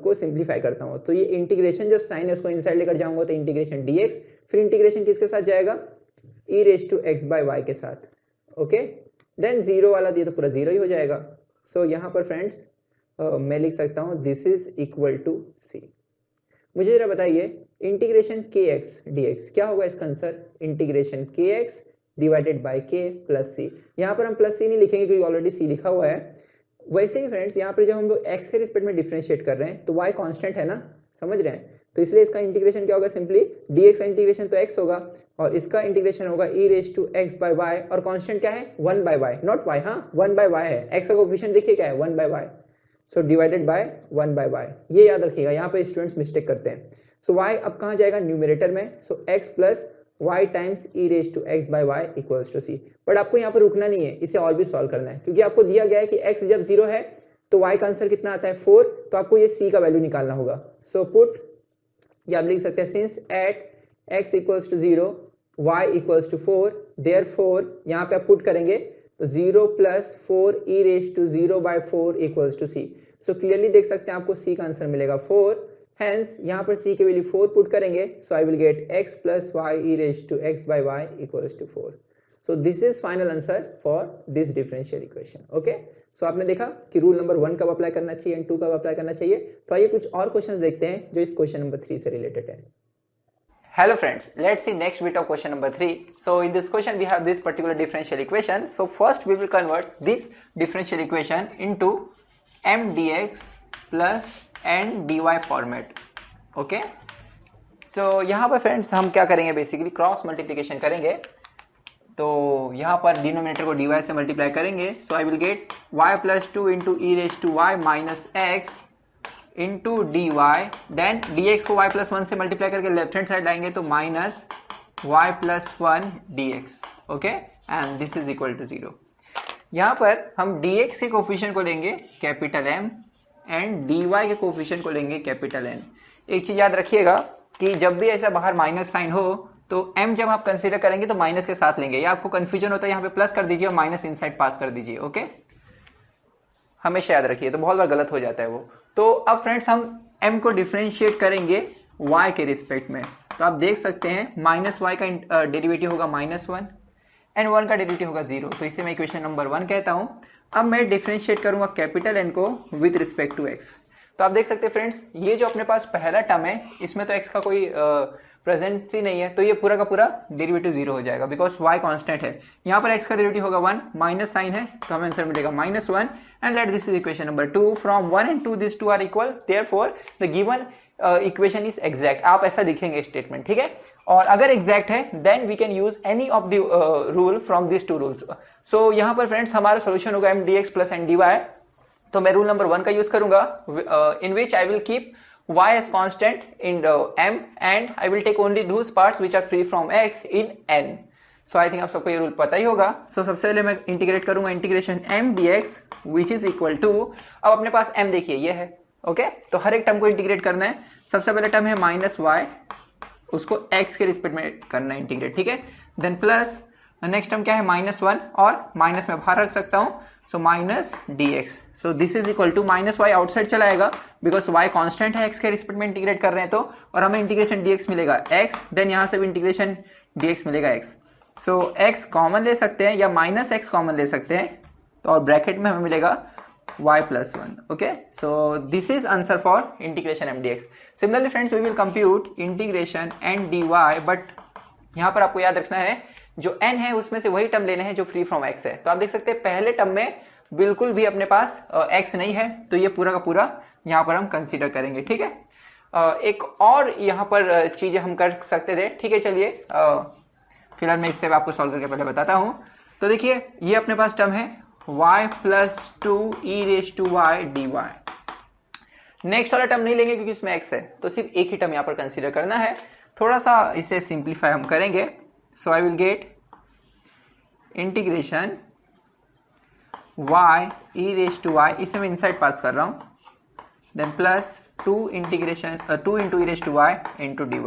को सिंप्लीफाई करता हूँ। तो ये इंटीग्रेशन जो साइन है उसको इनसाइड लेकर जाऊंगा तो इंटीग्रेशन dx, फिर इंटीग्रेशन किसके साथ जाएगा, e raise to x by y के साथ। ओके, देन जीरो वाला दिया तो पूरा जीरो ही हो जाएगा। सो यहाँ पर फ्रेंड्स मैं लिख सकता हूँ this is equal to c। मुझे जरा बताइए इंटीग्रेशन kx dx क्या होगा इसका answer, integration kx divided by k plus c। यहाँ पर हम प्लस c नहीं लिखेंगे क्योंकि ऑलरेडी c लिखा हुआ है। वैसे ही फ्रेंड्स यहाँ पर जब हम लोग x के रिस्पेक्ट में डिफरेंशिएट कर रहे हैं तो y कांस्टेंट है ना, समझ रहे हैं, तो इसलिए इसका इंटीग्रेशन क्या होगा, सिंपली dx का इंटीग्रेशन तो x होगा और इसका इंटीग्रेशन होगा e raise to x by y और कांस्टेंट क्या है 1 बाय y, नॉट y, हाँ 1 बाय y है। x का कोफिशिएंट देखिए क्या है 1 by y, so divided by 1 by y। ये याद रखिएगा, यहाँ पे स्टूडेंट्स मिस्टेक करते हैं। सो y अब कहाँ जाएगा, न्यूमरेटर में, so x plus y times e raise to x by y equals to c। But आपको यहाँ पर रुकना नहीं है, इसे और भी सॉल्व करना है क्योंकि आपको दिया गया है कि x जब 0 है तो y का आंसर कितना आता है 4, तो आपको ये c का वैल्यू निकालना होगा। सो पुट, या आप लिख सकते हैं since at x equals to 0 y equals to 4, therefore यहाँ पे आप पुट करेंगे तो 0 plus 4 e raise to 0 by 4 equals to c। So clearly देख सकते हैं आपको c का आंसर मिलेगा 4, हेंस यहाँ पर c के वैल्यू 4 पुट करेंगे, so I will get x plus y e raise to x by y equals to 4। So this is final answer for this differential equation. Okay, so आपने देखा कि rule number 1 कब apply करना चाहिए and 2 कब apply करना चाहिए। तो आइए कुछ और क्वेश्चंस देखते हैं जो इस क्वेश्चन नंबर 3 से रिलेटेड है। Hello friends, let's see next bit of question number 3. So in this question we have this particular differential equation. So first we will convert this differential equation into m dx plus n dy format. Okay. So यहाँ पर friends हम क्या करेंगे, basically cross multiplication करेंगे। तो यहाँ पर denominator को dy से मल्टीप्लाई करेंगे, so I will get y plus 2 into e raise to y minus x into d y, then dx को y प्लस 1 से मल्टीप्लाई करके लेफ्ट हैंड साइड लाएंगे तो minus y plus 1 dx। Okay, and this is equal to 0। यहाँ पर हम dx के coefficient को लेंगे कैपिटल M एंड dy के कोफिशिएंट को लेंगे कैपिटल N। एक चीज याद रखिएगा कि जब भी ऐसा बाहर माइनस साइन हो तो m जब आप कंसीडर करेंगे तो माइनस के साथ लेंगे, या आपको कंफ्यूजन होता है यहाँ पे प्लस कर दीजिए और माइनस इनसाइड पास कर दीजिए। ओके, हमेशा याद रखिए, तो बहुत बार गलत हो जाता है वो। तो अब फ्रेंड्स हम m को डिफरेंशिएट करेंगे y के रिस्पेक्ट में, तो आप देख सकते हैं माइनस y का डेरिवेटिव होगा -1 एंड 1 का डेरिवेटिव होगा 0, तो इसे मैं इक्वेशन नंबर 1 कहता हूं। अब मैं डिफरेंशिएट करूंगा कैपिटल N को विद रिस्पेक्ट टू x। तो आप देख सकते हैं फ्रेंड्स, ये जो अपने पास पहला टर्म है इसमें तो x का कोई प्रेजेंस ही नहीं है, तो ये पूरा का पूरा डेरिवेटिव 0 हो जाएगा बिकॉज y कांस्टेंट है। यहाँ पर x का डेरिवेटिव होगा 1, माइनस साइन है तो हमें आंसर मिलेगा -1 and let this is equation number 2। From 1 and 2 this 2 are equal, therefore the given equation is exact. आप ऐसा लिखेंगे स्टेटमेंट, ठीक है। और अगर एग्जैक्ट है then we can use any of the rule from this two rules. So यहाँ पर फ्रेंड्स हमारा सोल्यूशन होगा m dx plus n dy। तो मैं रूल नंबर 1 का यूज करूंगा, in which I will keep y as constant in m and I will take only those parts which are free from x in n. So I think आप सबको ये rule पता ही होगा। So सबसे पहले मैं इंटीग्रेट करूंगा integration m dx which is equal to, अब अपने पास m देखिए ये है, ओके तो हर एक टर्म को इंटीग्रेट करना है। सबसे पहले टर्म है -y, उसको x के रिस्पेक्ट में करना है इंटीग्रेट, ठीक है। देन प्लस नेक्स्ट टर्म क्या है -1 और माइनस में बाहर रख सकता हूं, so minus dx। So this is equal to -y outside चला आएगा बिकॉज y कांस्टेंट है, x के रिस्पेक्ट में इंटीग्रेट कर रहे हैं तो, और हमें इंटीग्रेशन dx मिलेगा x, देन यहां से भी इंटीग्रेशन dx मिलेगा x। सो x कॉमन ले सकते हैं या -x कॉमन ले सकते हैं, तो और ब्रैकेट में हमें मिलेगा y plus 1। Okay, so this is answer for integration m dx। Similarly friends we will compute integration n dy, but यहाँ पर आपको याद रखना है जो n है उसमें से वही टर्म लेने हैं जो फ्री फ्रॉम x है। तो आप देख सकते हैं पहले टर्म में बिल्कुल भी अपने पास x नहीं है, तो ये पूरा का पूरा यहाँ पर हम कंसीडर करेंगे, ठीक है। एक और यहाँ पर चीजें हम कर सकते थे, ठीक है। चलिए फिलहाल मैं इससे आपको सॉल्व करके पहले बताता हूँ। तो देखिए ये अपने पास टर्म है y plus 2 e raise to y dy। Next वाला टर्म नहीं लेंगे क्योंकि इसमें x है, तो सिर्फ एक ही टर्म यहाँ पर कंसीडर करना है। थोड़ा सा इसे सिंप्लीफाई हम करेंगे, so I will get integration y e raise to y, इसे मैं इनसाइड पास कर रहा हूँ, देन plus 2 into e raised to y into dy.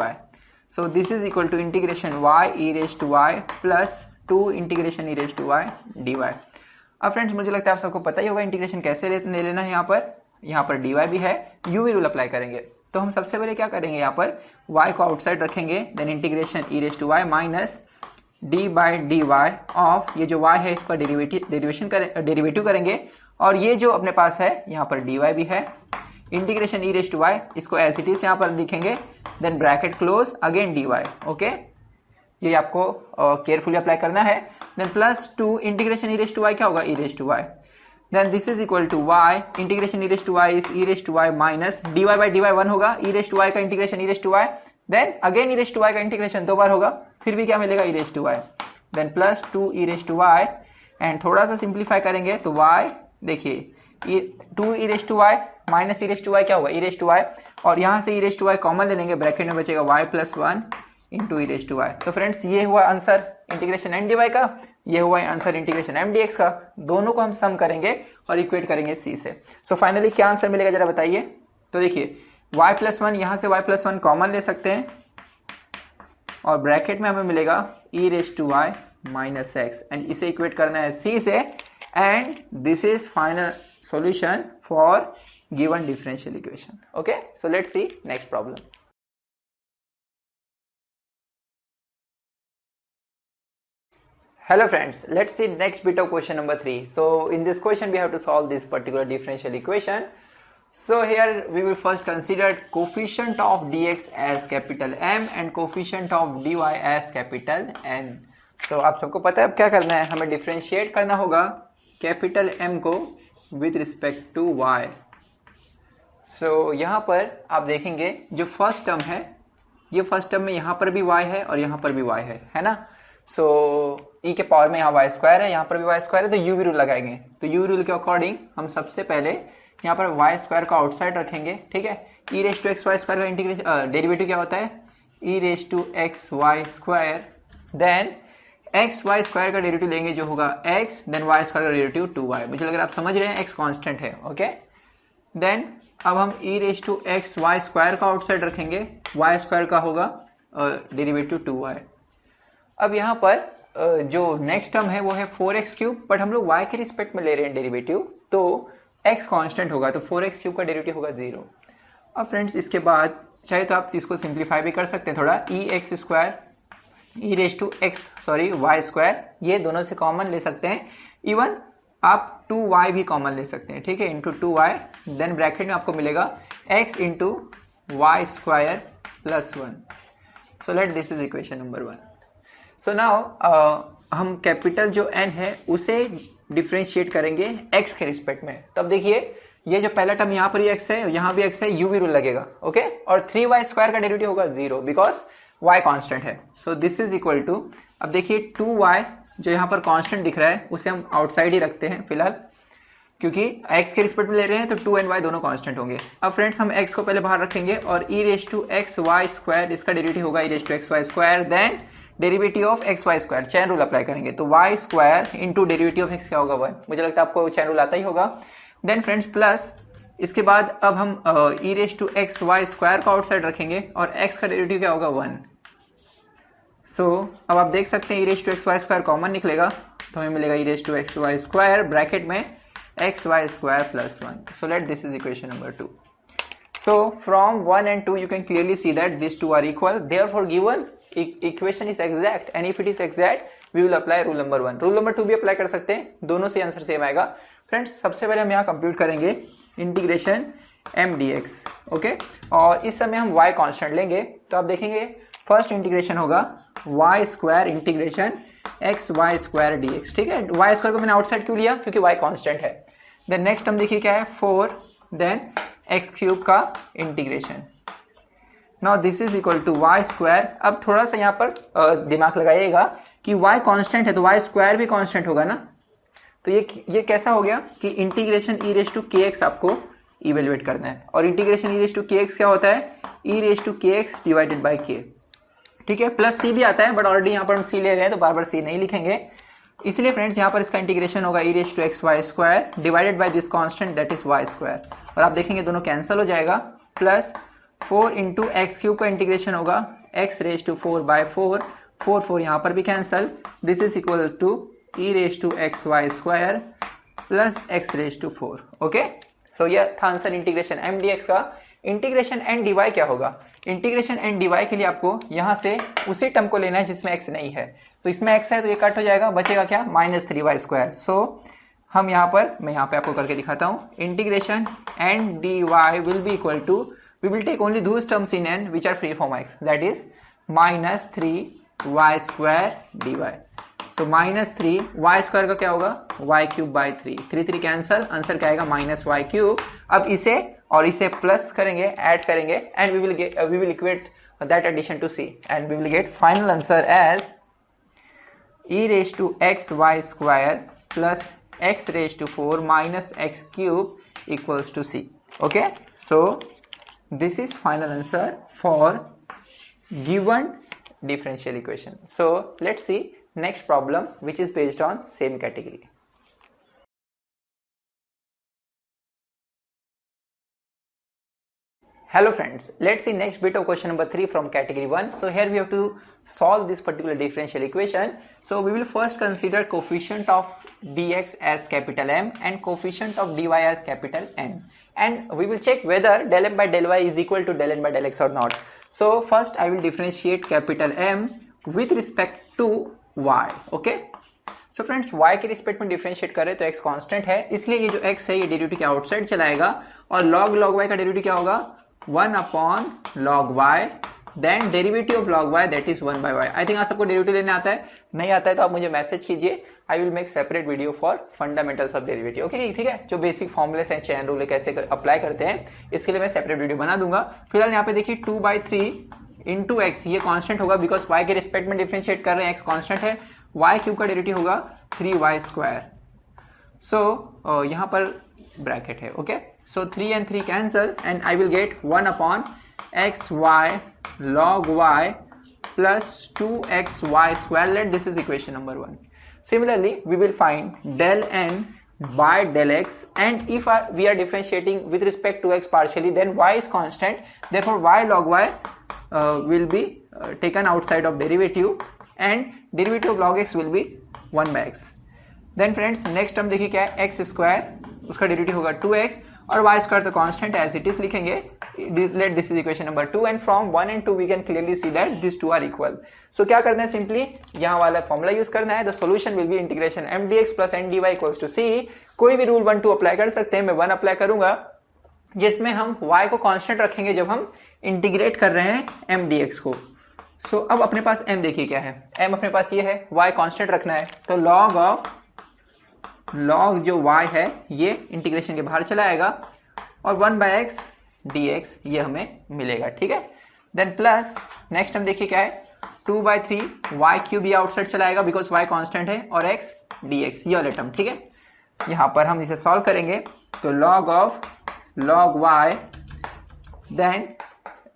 So this is equal to integration y e raised to y plus 2 integration e raised to y dy. अब friends मुझे लगता है आप सबको पता ही होगा इंटीग्रेशन कैसे ले लेना है। यहाँ पर dy भी है, यूवी रूल अप्लाई करेंगे। तो हम सबसे पहले क्या करेंगे, यहाँ पर y को आउटसाइड रखेंगे, then integration e raised to y minus d by d y of ये जो y है इसका डेरिवेटिव करेंगे, और ये जो अपने पास है यहाँ पर dy भी है, integration e raise to y, इसको एज इट इज यहाँ पर लिखेंगे, then bracket close again dy, okay. ये आपको केयरफुली अप्लाई करना है। Then plus 2 integration e raise to y क्या होगा, e raise to y, then this is equal to y integration e raise to y is e raise to y minus dy by dy 1 होगा, e raise to y का integration e raise to y, then again e raise to y का integration 2 बार होगा, फिर भी क्या मिलेगा, e raise to y, then plus 2 e raise to y, and थोड़ा सा सिंप्लीफाई करेंगे तो y देखिए 2 e raise to y minus e raise to y क्या होगा, e रेज टू y, और यहाँ से e raise to y common ले लेंगे, ब्रैकेट में बचेगा y plus 1 into e raise to y। So friends ये हुआ answer integration M d y का, ये हुआ answer integration M d x का। दोनों को हम सम करेंगे और इक्वेट करेंगे c से। सो फाइनली क्या आंसर मिलेगा जरा बताइए। तो देखिए y प्लस 1, यहाँ से y प्लस 1 कॉमन ले सकते हैं, और ब्रैकेट में हमें मिलेगा e raise to y minus x, and इसे इक्वेट करना है c से, and this is final solution for given differential equation. Okay, so let's see next problem. Hello friends, let's see next bit of question number 3. So in this question we have to solve this particular differential equation. So here we will first consider coefficient of dx as capital M and coefficient of dy as capital N. So आप सबको पता है अब क्या करना है, हमें differentiate करना होगा कैपिटल M को विथ रिस्पेक्ट टू y. सो यहाँ पर आप देखेंगे जो फर्स्ट टर्म है, ये फर्स्ट टर्म में यहाँ पर भी y है और यहाँ पर भी y है ना। सो e के पावर में यहाँ y स्क्वायर है, यहाँ पर भी y स्क्वायर है, तो u रूल लगाएंगे। तो u रूल के अकॉर्डिंग हम सबसे पहले यहाँ पर y स्क्वायर को आउटसाइड रखेंगे, ठीक है। e raise to x y square का इंटीग्रेशन डेरिवेटिव क्या होता है, e raise to x y square, then x y square का डेरिवेटिव लेंगे जो होगा x, देन वाई स्क्वायर का डेरिवेटिव 2y। मुझे लग रहा है आप समझ रहे हैं, x कांस्टेंट है, ओके। देन अब हम e raise to x y square का आउटसाइड रखेंगे, y स्क्वायर का होगा डेरिवेटिव 2y। अब यहाँ पर जो नेक्स्ट टर्म है वो है 4x क्यूब, बट हम लोग y के रिस्पेक्ट में ले रहे हैं डेरिवेटिव, तो x कांस्टेंट होगा, तो 4x क्यूब का डेरिवेटिव होगा 0। अब फ्रेंड्स इसके बाद चाहे तो आप इसको सिंप्लीफाई भी कर सकते हैं थोड़ा, e x square e raise to x y square, ये दोनों से कॉमन ले सकते हैं, इवन आप 2y भी कॉमन ले सकते हैं, ठीक है, इंटू 2y, देन ब्रैकेट में आपको मिलेगा x into y square plus 1। So let this is equation number 1। So now हम कैपिटल जो n है उसे डिफ्रेंशिएट करेंगे x के रिस्पेक्ट में। तब देखिए ये जो पहला टर्म यहाँ पर x है, यहाँ भी x है, u भी रूल लगेगा, ओके, और 3y स्क्वायर का डेरिवेटिव होगा 0 बिकॉज y कांस्टेंट है। So this is equal to, अब देखिए 2y जो यहाँ पर कांस्टेंट दिख रहा है उसे हम आउटसाइड ही रखते हैं फिलहाल, क्योंकि x के रिस्पेक्ट में ले रहे हैं तो 2 एंड y दोनों कांस्टेंट होंगे। अब फ्रेंड्स हम x को पहले बाहर रखेंगे, और e raise to x y square, इसका डेरिवेटिव होगा e raise to x y square, then derivative of x y square, chain rule apply करेंगे, तो y square into derivative of x क्या होगा 1। मुझे लगता है आपको चैन रूल आता ही होगा। देन फ्रेंड्स प्लस इसके बाद अब हम e raise to x y square को आउटसाइड रखेंगे, और x का डेरिवेटिव क्या होगा 1। सो अब आप देख सकते हैं e raise to x y square common निकलेगा, तो हमें मिलेगा e raise to x y square bracket में x y square plus 1। So let this is equation number 2। So from 1 and 2 you can clearly see that these two are equal, therefore given equation is exact, and if it is exact we will apply rule number 1। rule number 2 भी apply कर सकते हैं, दोनों से answer same आएगा। Friends सबसे पहले हम यहाँ कंप्यूट करेंगे integration M d x, okay, और इस समय हम y कांस्टेंट लेंगे, तो आप देखेंगे फर्स्ट इंटीग्रेशन होगा y square integration x y square d x, ठीक है। y स्क्वायर को मैंने आउटसाइड क्यों लिया, क्योंकि y कांस्टेंट है। देन नेक्स्ट हम देखिए क्या है 4, देन एक्स क्यूब का integration, now this is equal to y square. अब थोड़ा सा यहाँ पर दिमाग लगाइएगा कि y कांस्टेंट है तो y स्क्वायर भी कांस्टेंट होगा ना, तो ये कैसा हो गया कि इंटीग्रेशन e रेज टू के एक्स आपको इवेल्युएट करना है, और इंटीग्रेशन e रेज टू के एक्स क्या होता है, e रेज टू के एक्स डिवाइडेड बाई के, ठीक है। प्लस c भी आता है, बट ऑलरेडी यहाँ पर हम c ले रहे हैं तो बार बार c नहीं लिखेंगे। इसलिए फ्रेंड्स यहाँ पर इसका इंटीग्रेशन होगा e raise to x y square divided by this constant that is y square, और आप देखेंगे दोनों कैंसिल हो जाएगा, प्लस 4 इंटू एक्स क्यूब का इंटीग्रेशन होगा x रेज टू 4 बाय 4, 4 यहाँ पर भी cancel, this is equal to e raise to x y square plus x raise to 4। Okay, so यह था आंसर इंटीग्रेशन m dx का। इंटीग्रेशन n dy क्या होगा? इंटीग्रेशन n dy के लिए आपको यहाँ से उसी टर्म को लेना है जिसमें x नहीं है, तो इसमें x है तो ये कट हो जाएगा, बचेगा क्या? -3y square. सो हम यहाँ पर, मैं यहाँ पे आपको करके दिखाता हूँ, integration n dy will be equal to, we will take only those terms in n which are free from x, that is -3y square dy। So -3y square का क्या होगा? y cube by 3 cancel, answer क्या आएगा? -y cube. अब इसे और इसे plus करेंगे, ऐड करेंगे, and we will equate that addition to c, and we will get final answer as e raise to x y square plus x raise to 4 minus x cube equals to c। Okay, so this is final answer for given differential equation. So let's see next problem which is based on same category. Hello friends, let's see next bit of question number 3 from category 1. So here we have to solve this particular differential equation. So we will first consider coefficient of dx as capital M and coefficient of dy as capital N, and we will check whether del m by del y is equal to del n by del x or not. So first I will differentiate capital M with respect to y. Okay, so friends y के respect में differentiate करें तो x constant है, इसलिए ये जो x है ये डेरिवेटिव के आउटसाइड चलाएगा, और log y का डेरिवेटिव क्या होगा? 1 upon log y, then derivative of log y that is 1 by y। I think आप सबको डेरिवेटिव लेने आता है, नहीं आता है तो आप मुझे मैसेज कीजिए, I will make separate video for fundamentals of derivative. Okay, ठीक है, जो बेसिक फॉर्मुलेस हैं, चेन रूल कैसे अप्लाई करते हैं, इसके लिए मैं सेपरेट वीडियो बना दूंगा। फिलहाल यहाँ पे देखिए 2/3 इंटू एक्स, ये कांस्टेंट होगा बिकॉज y के रिस्पेक्ट में डिफरेंशिएट कर रहे हैं, x कांस्टेंट है, y क्यूब का डेरिवेटिव होगा 3y स्क्वायर। सो यहाँ पर ब्रैकेट है। Okay, so 3 and 3 cancel and I will get 1 upon xy log y plus 2xy square. Let this is equation number 1. Similarly, we will find del n by del x, and if we are differentiating with respect to x partially, then y is constant, therefore y log y will be taken outside of derivative, and derivative of log x will be 1 by x. Then friends, next term देखिए क्या है? x square, उसका derivative होगा 2x, और y स्क्वायर तो constant as it is लिखेंगे। Let this is equation number 2, and from 1 and 2 we can clearly see that this two are equal. So क्या करना है? सिंपली यहाँ वाला फॉर्मूला यूज करना है। The solution will be integration m dx plus n dy equals to c। कोई भी rule 1 2 apply कर सकते हैं, मैं 1 अप्लाई करूंगा जिसमें हम y को कांस्टेंट रखेंगे जब हम इंटीग्रेट कर रहे हैं m dx को। सो अब अपने पास m देखिए क्या है, m अपने पास ये है, y कांस्टेंट रखना है, तो log जो y है ये इंटीग्रेशन के बाहर चला आएगा, और 1 बाय एक्स dx ये हमें मिलेगा। ठीक है, देन प्लस नेक्स्ट हम देखिए क्या है, 2/3 y क्यूब ये आउटसाइड चलाएगा बिकॉज y कांस्टेंट है, और x dx ये वाला टर्म। ठीक है, यहाँ पर हम इसे सॉल्व करेंगे तो log y, देन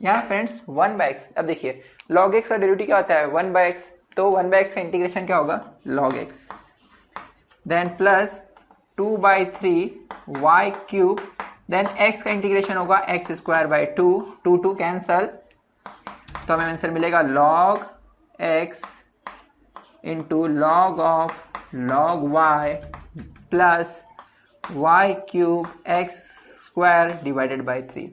यहाँ फ्रेंड्स 1 बाय एक्स। अब देखिए log x का डेरिवेटिव क्या होता है? 1 बाय एक्स, तो 1 बाय एक्स का इंटीग्रेशन क्या होगा? log x, then plus 2/3 y cube, then x का इंटीग्रेशन होगा x स्क्वायर बाई 2 कैंसल, तो हमें आंसर मिलेगा log x into log of log y plus y cube x square divided by 3।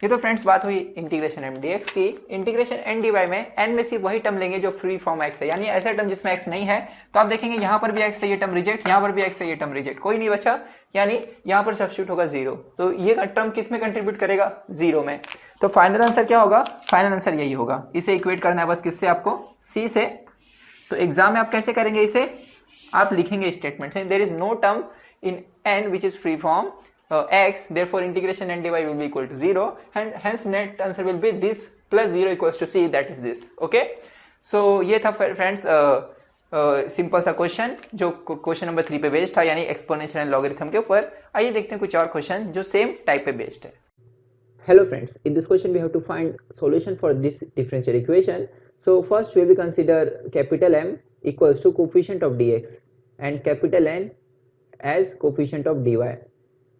ये तो फ्रेंड्स बात हुई इंटीग्रेशन m dx की। इंटीग्रेशन n dy में n में से वही टर्म लेंगे जो फ्री फ्रॉम x है, यानी ऐसा टर्म जिसमें x नहीं है, तो आप देखेंगे यहाँ पर भी x है, ये टर्म रिजेक्ट, यहाँ पर भी x है, ये टर्म रिजेक्ट, कोई नहीं बचा, यानी यहाँ पर सब्स्टिट्यूट होगा 0। तो ये टर्म किस में कंट्रीब्यूट करेगा? 0 में। तो फाइनल आंसर क्या होगा? फाइनल आंसर यही होगा। इसे इक्वेट करना है बस किससे? आपको c से। तो एग्जाम में आप कैसे करेंगे इसे? आप लिखेंगे स्टेटमेंट से, there is no term in n which is free from x, therefore integration n dy will be equal to 0, and hence net answer will be this plus 0 equals to c, that is this. Okay, so ये था friends simple सा question जो question number 3 पे based था, यानी exponential and logarithm के ऊपर। आइए देखते हैं कुछ और क्वेश्चन जो सेम टाइप पे बेस्ड है। Hello friends, in this question we have to find solution for this differential equation. So first we will consider capital M equals to coefficient of dx. And capital N as coefficient of dy।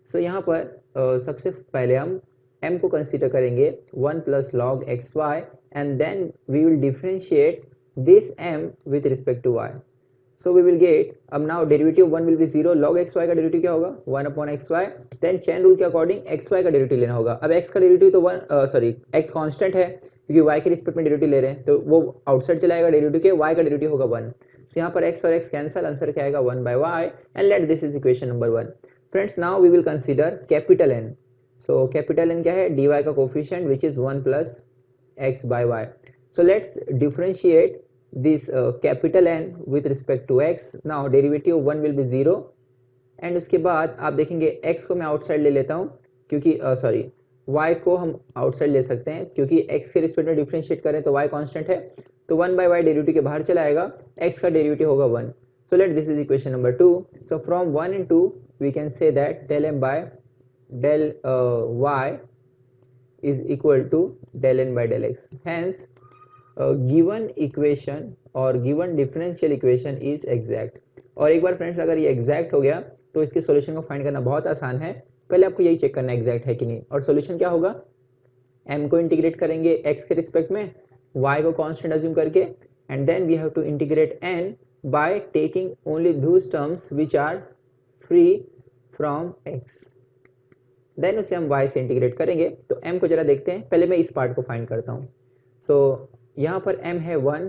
So यहाँ पर सबसे पहले हम m को consider करेंगे 1 plus log x y and then we will differentiate this m with respect to y। So we will get, अब now derivative 1 will be 0, log x y का derivative क्या होगा 1 upon x y, then chain rule के according x y का derivative लेना होगा। अब x का डेरिवेटिव तो x कांस्टेंट है क्योंकि y के रिस्पेक्ट में डेरिवेटिव ले रहे हैं तो वो आउटसाइड चला जाएगा डेरिवेटिव के, y का डेरिवेटिव होगा 1। सो यहाँ पर x और x कैंसल, आंसर क्या आएगा 1 by y and let this is equation number 1। Friends now we will consider capital N। So capital N क्या है, dy का coefficient which is 1 plus x by y। So let's differentiate this capital N with respect to x। now derivative 1 will be 0 and उसके बाद आप देखेंगे x को मैं outside ले लेता हूँ क्योंकि y को हम आउटसाइड ले सकते हैं क्योंकि x के रिस्पेक्ट में डिफरेंशिएट करें तो y कांस्टेंट है, तो 1 बाय y डेरिवेटिव के बाहर चला आएगा, x का डेरिवेटिव होगा 1। So let this is equation number 2। So from 1 and 2 we can say that del m by del y is equal to del n by del x। hence given equation और given differential equation is exact. और एक बार friends अगर ये exact हो गया तो इसके solution को फाइंड करना बहुत आसान है। पहले आपको यही चेक करना है एग्जैक्ट है कि नहीं, और सॉल्यूशन क्या होगा, m को इंटीग्रेट करेंगे x के रिस्पेक्ट में, y को कांस्टेंट अज्यूम करके, and then we have to integrate n by taking only those terms which are free from x। देन उसे हम y से इंटीग्रेट करेंगे। तो m को जरा देखते हैं, पहले मैं इस पार्ट को फाइंड करता हूँ। सो यहाँ पर m है 1,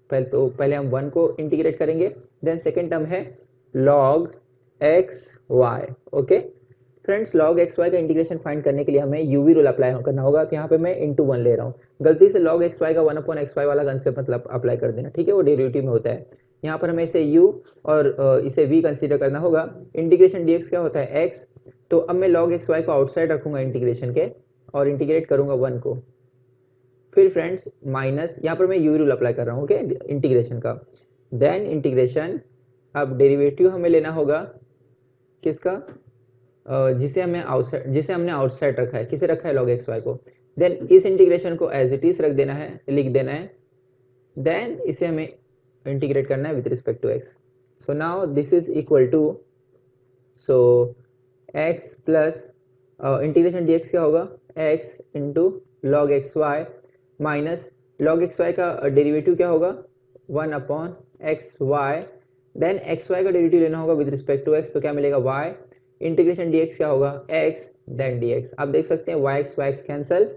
पहले हम 1 को इंटीग्रेट करेंगे, देन सेकेंड टर्म है log x y। Okay friends, log x y का इंटीग्रेशन फाइंड करने के लिए हमें uv रूल अप्लाई करना होगा, तो यहाँ पे मैं इंटू 1 ले रहा हूँ। गलती से log x y का 1 अपॉन एक्स वाई वाला कंसेप्ट मतलब अप्लाई कर देना, ठीक है, वो डेरिवेटिव में होता है। यहाँ पर हमें इसे u और इसे v कंसीडर करना होगा। इंटीग्रेशन dx क्या होता है x, तो अब मैं log x y को आउटसाइड रखूंगा इंटीग्रेशन के और इंटीग्रेट करूंगा 1 को। फिर फ्रेंड्स माइनस, यहाँ पर मैं यू रूल अप्लाई कर रहा हूँ, ओके, इंटीग्रेशन का। देन इंटीग्रेशन, अब डेरिवेटिव हमें लेना होगा किसका, जिसे हमने आउटसाइड रखा है, किसे रखा है log x y को। देन इस इंटीग्रेशन को एज इट इज रख देना है, लिख देना है, देन इसे हमें इंटीग्रेट करना है with respect to x। So now this is equal to, so x plus integration dx क्या होगा, x into log x y minus log x y का डेरिवेटिव क्या होगा 1 upon x y, then x y का derivative लेना होगा with respect to x, तो क्या मिलेगा y, इंटीग्रेशन dx क्या होगा x, देन dx। आप देख सकते हैं y x cancel.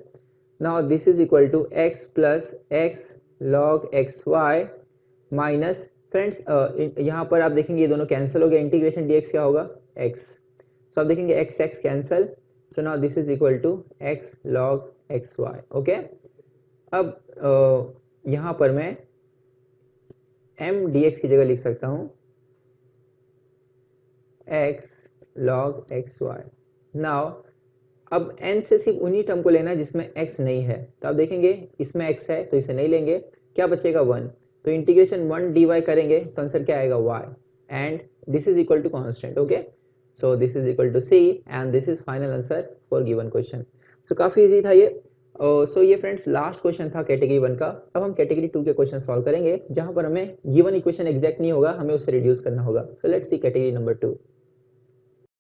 Now this is equal to x plus x log x y minus, friends यहाँ पर आप देखेंगे ये दोनों कैंसिल हो गया, इंटीग्रेशन dx क्या होगा x। सो आप देखेंगे x cancel, so now this is equal to x log x y. Okay, अब यहाँ पर मैं m dx की जगह लिख सकता हूँ x log x y. Now अब n से सिर्फ उन्हीं टर्म को लेना है जिसमें x नहीं है, तो आप देखेंगे इसमें x है तो इसे नहीं लेंगे, क्या बचेगा 1, तो इंटीग्रेशन 1 dy करेंगे तो आंसर क्या आएगा y, and this is equal to constant. Okay, so this is equal to c and this is final answer for given question. So काफी इजी था ये। सो ये फ्रेंड्स लास्ट क्वेश्चन था category 1 का। अब हम कैटेगरी 2 के क्वेश्चन सॉल्व करेंगे जहां पर हमें गिवन इक्वेशन एग्जैक्ट नहीं होगा, हमें उसे रिड्यूस करना होगा। So let's see category number 2।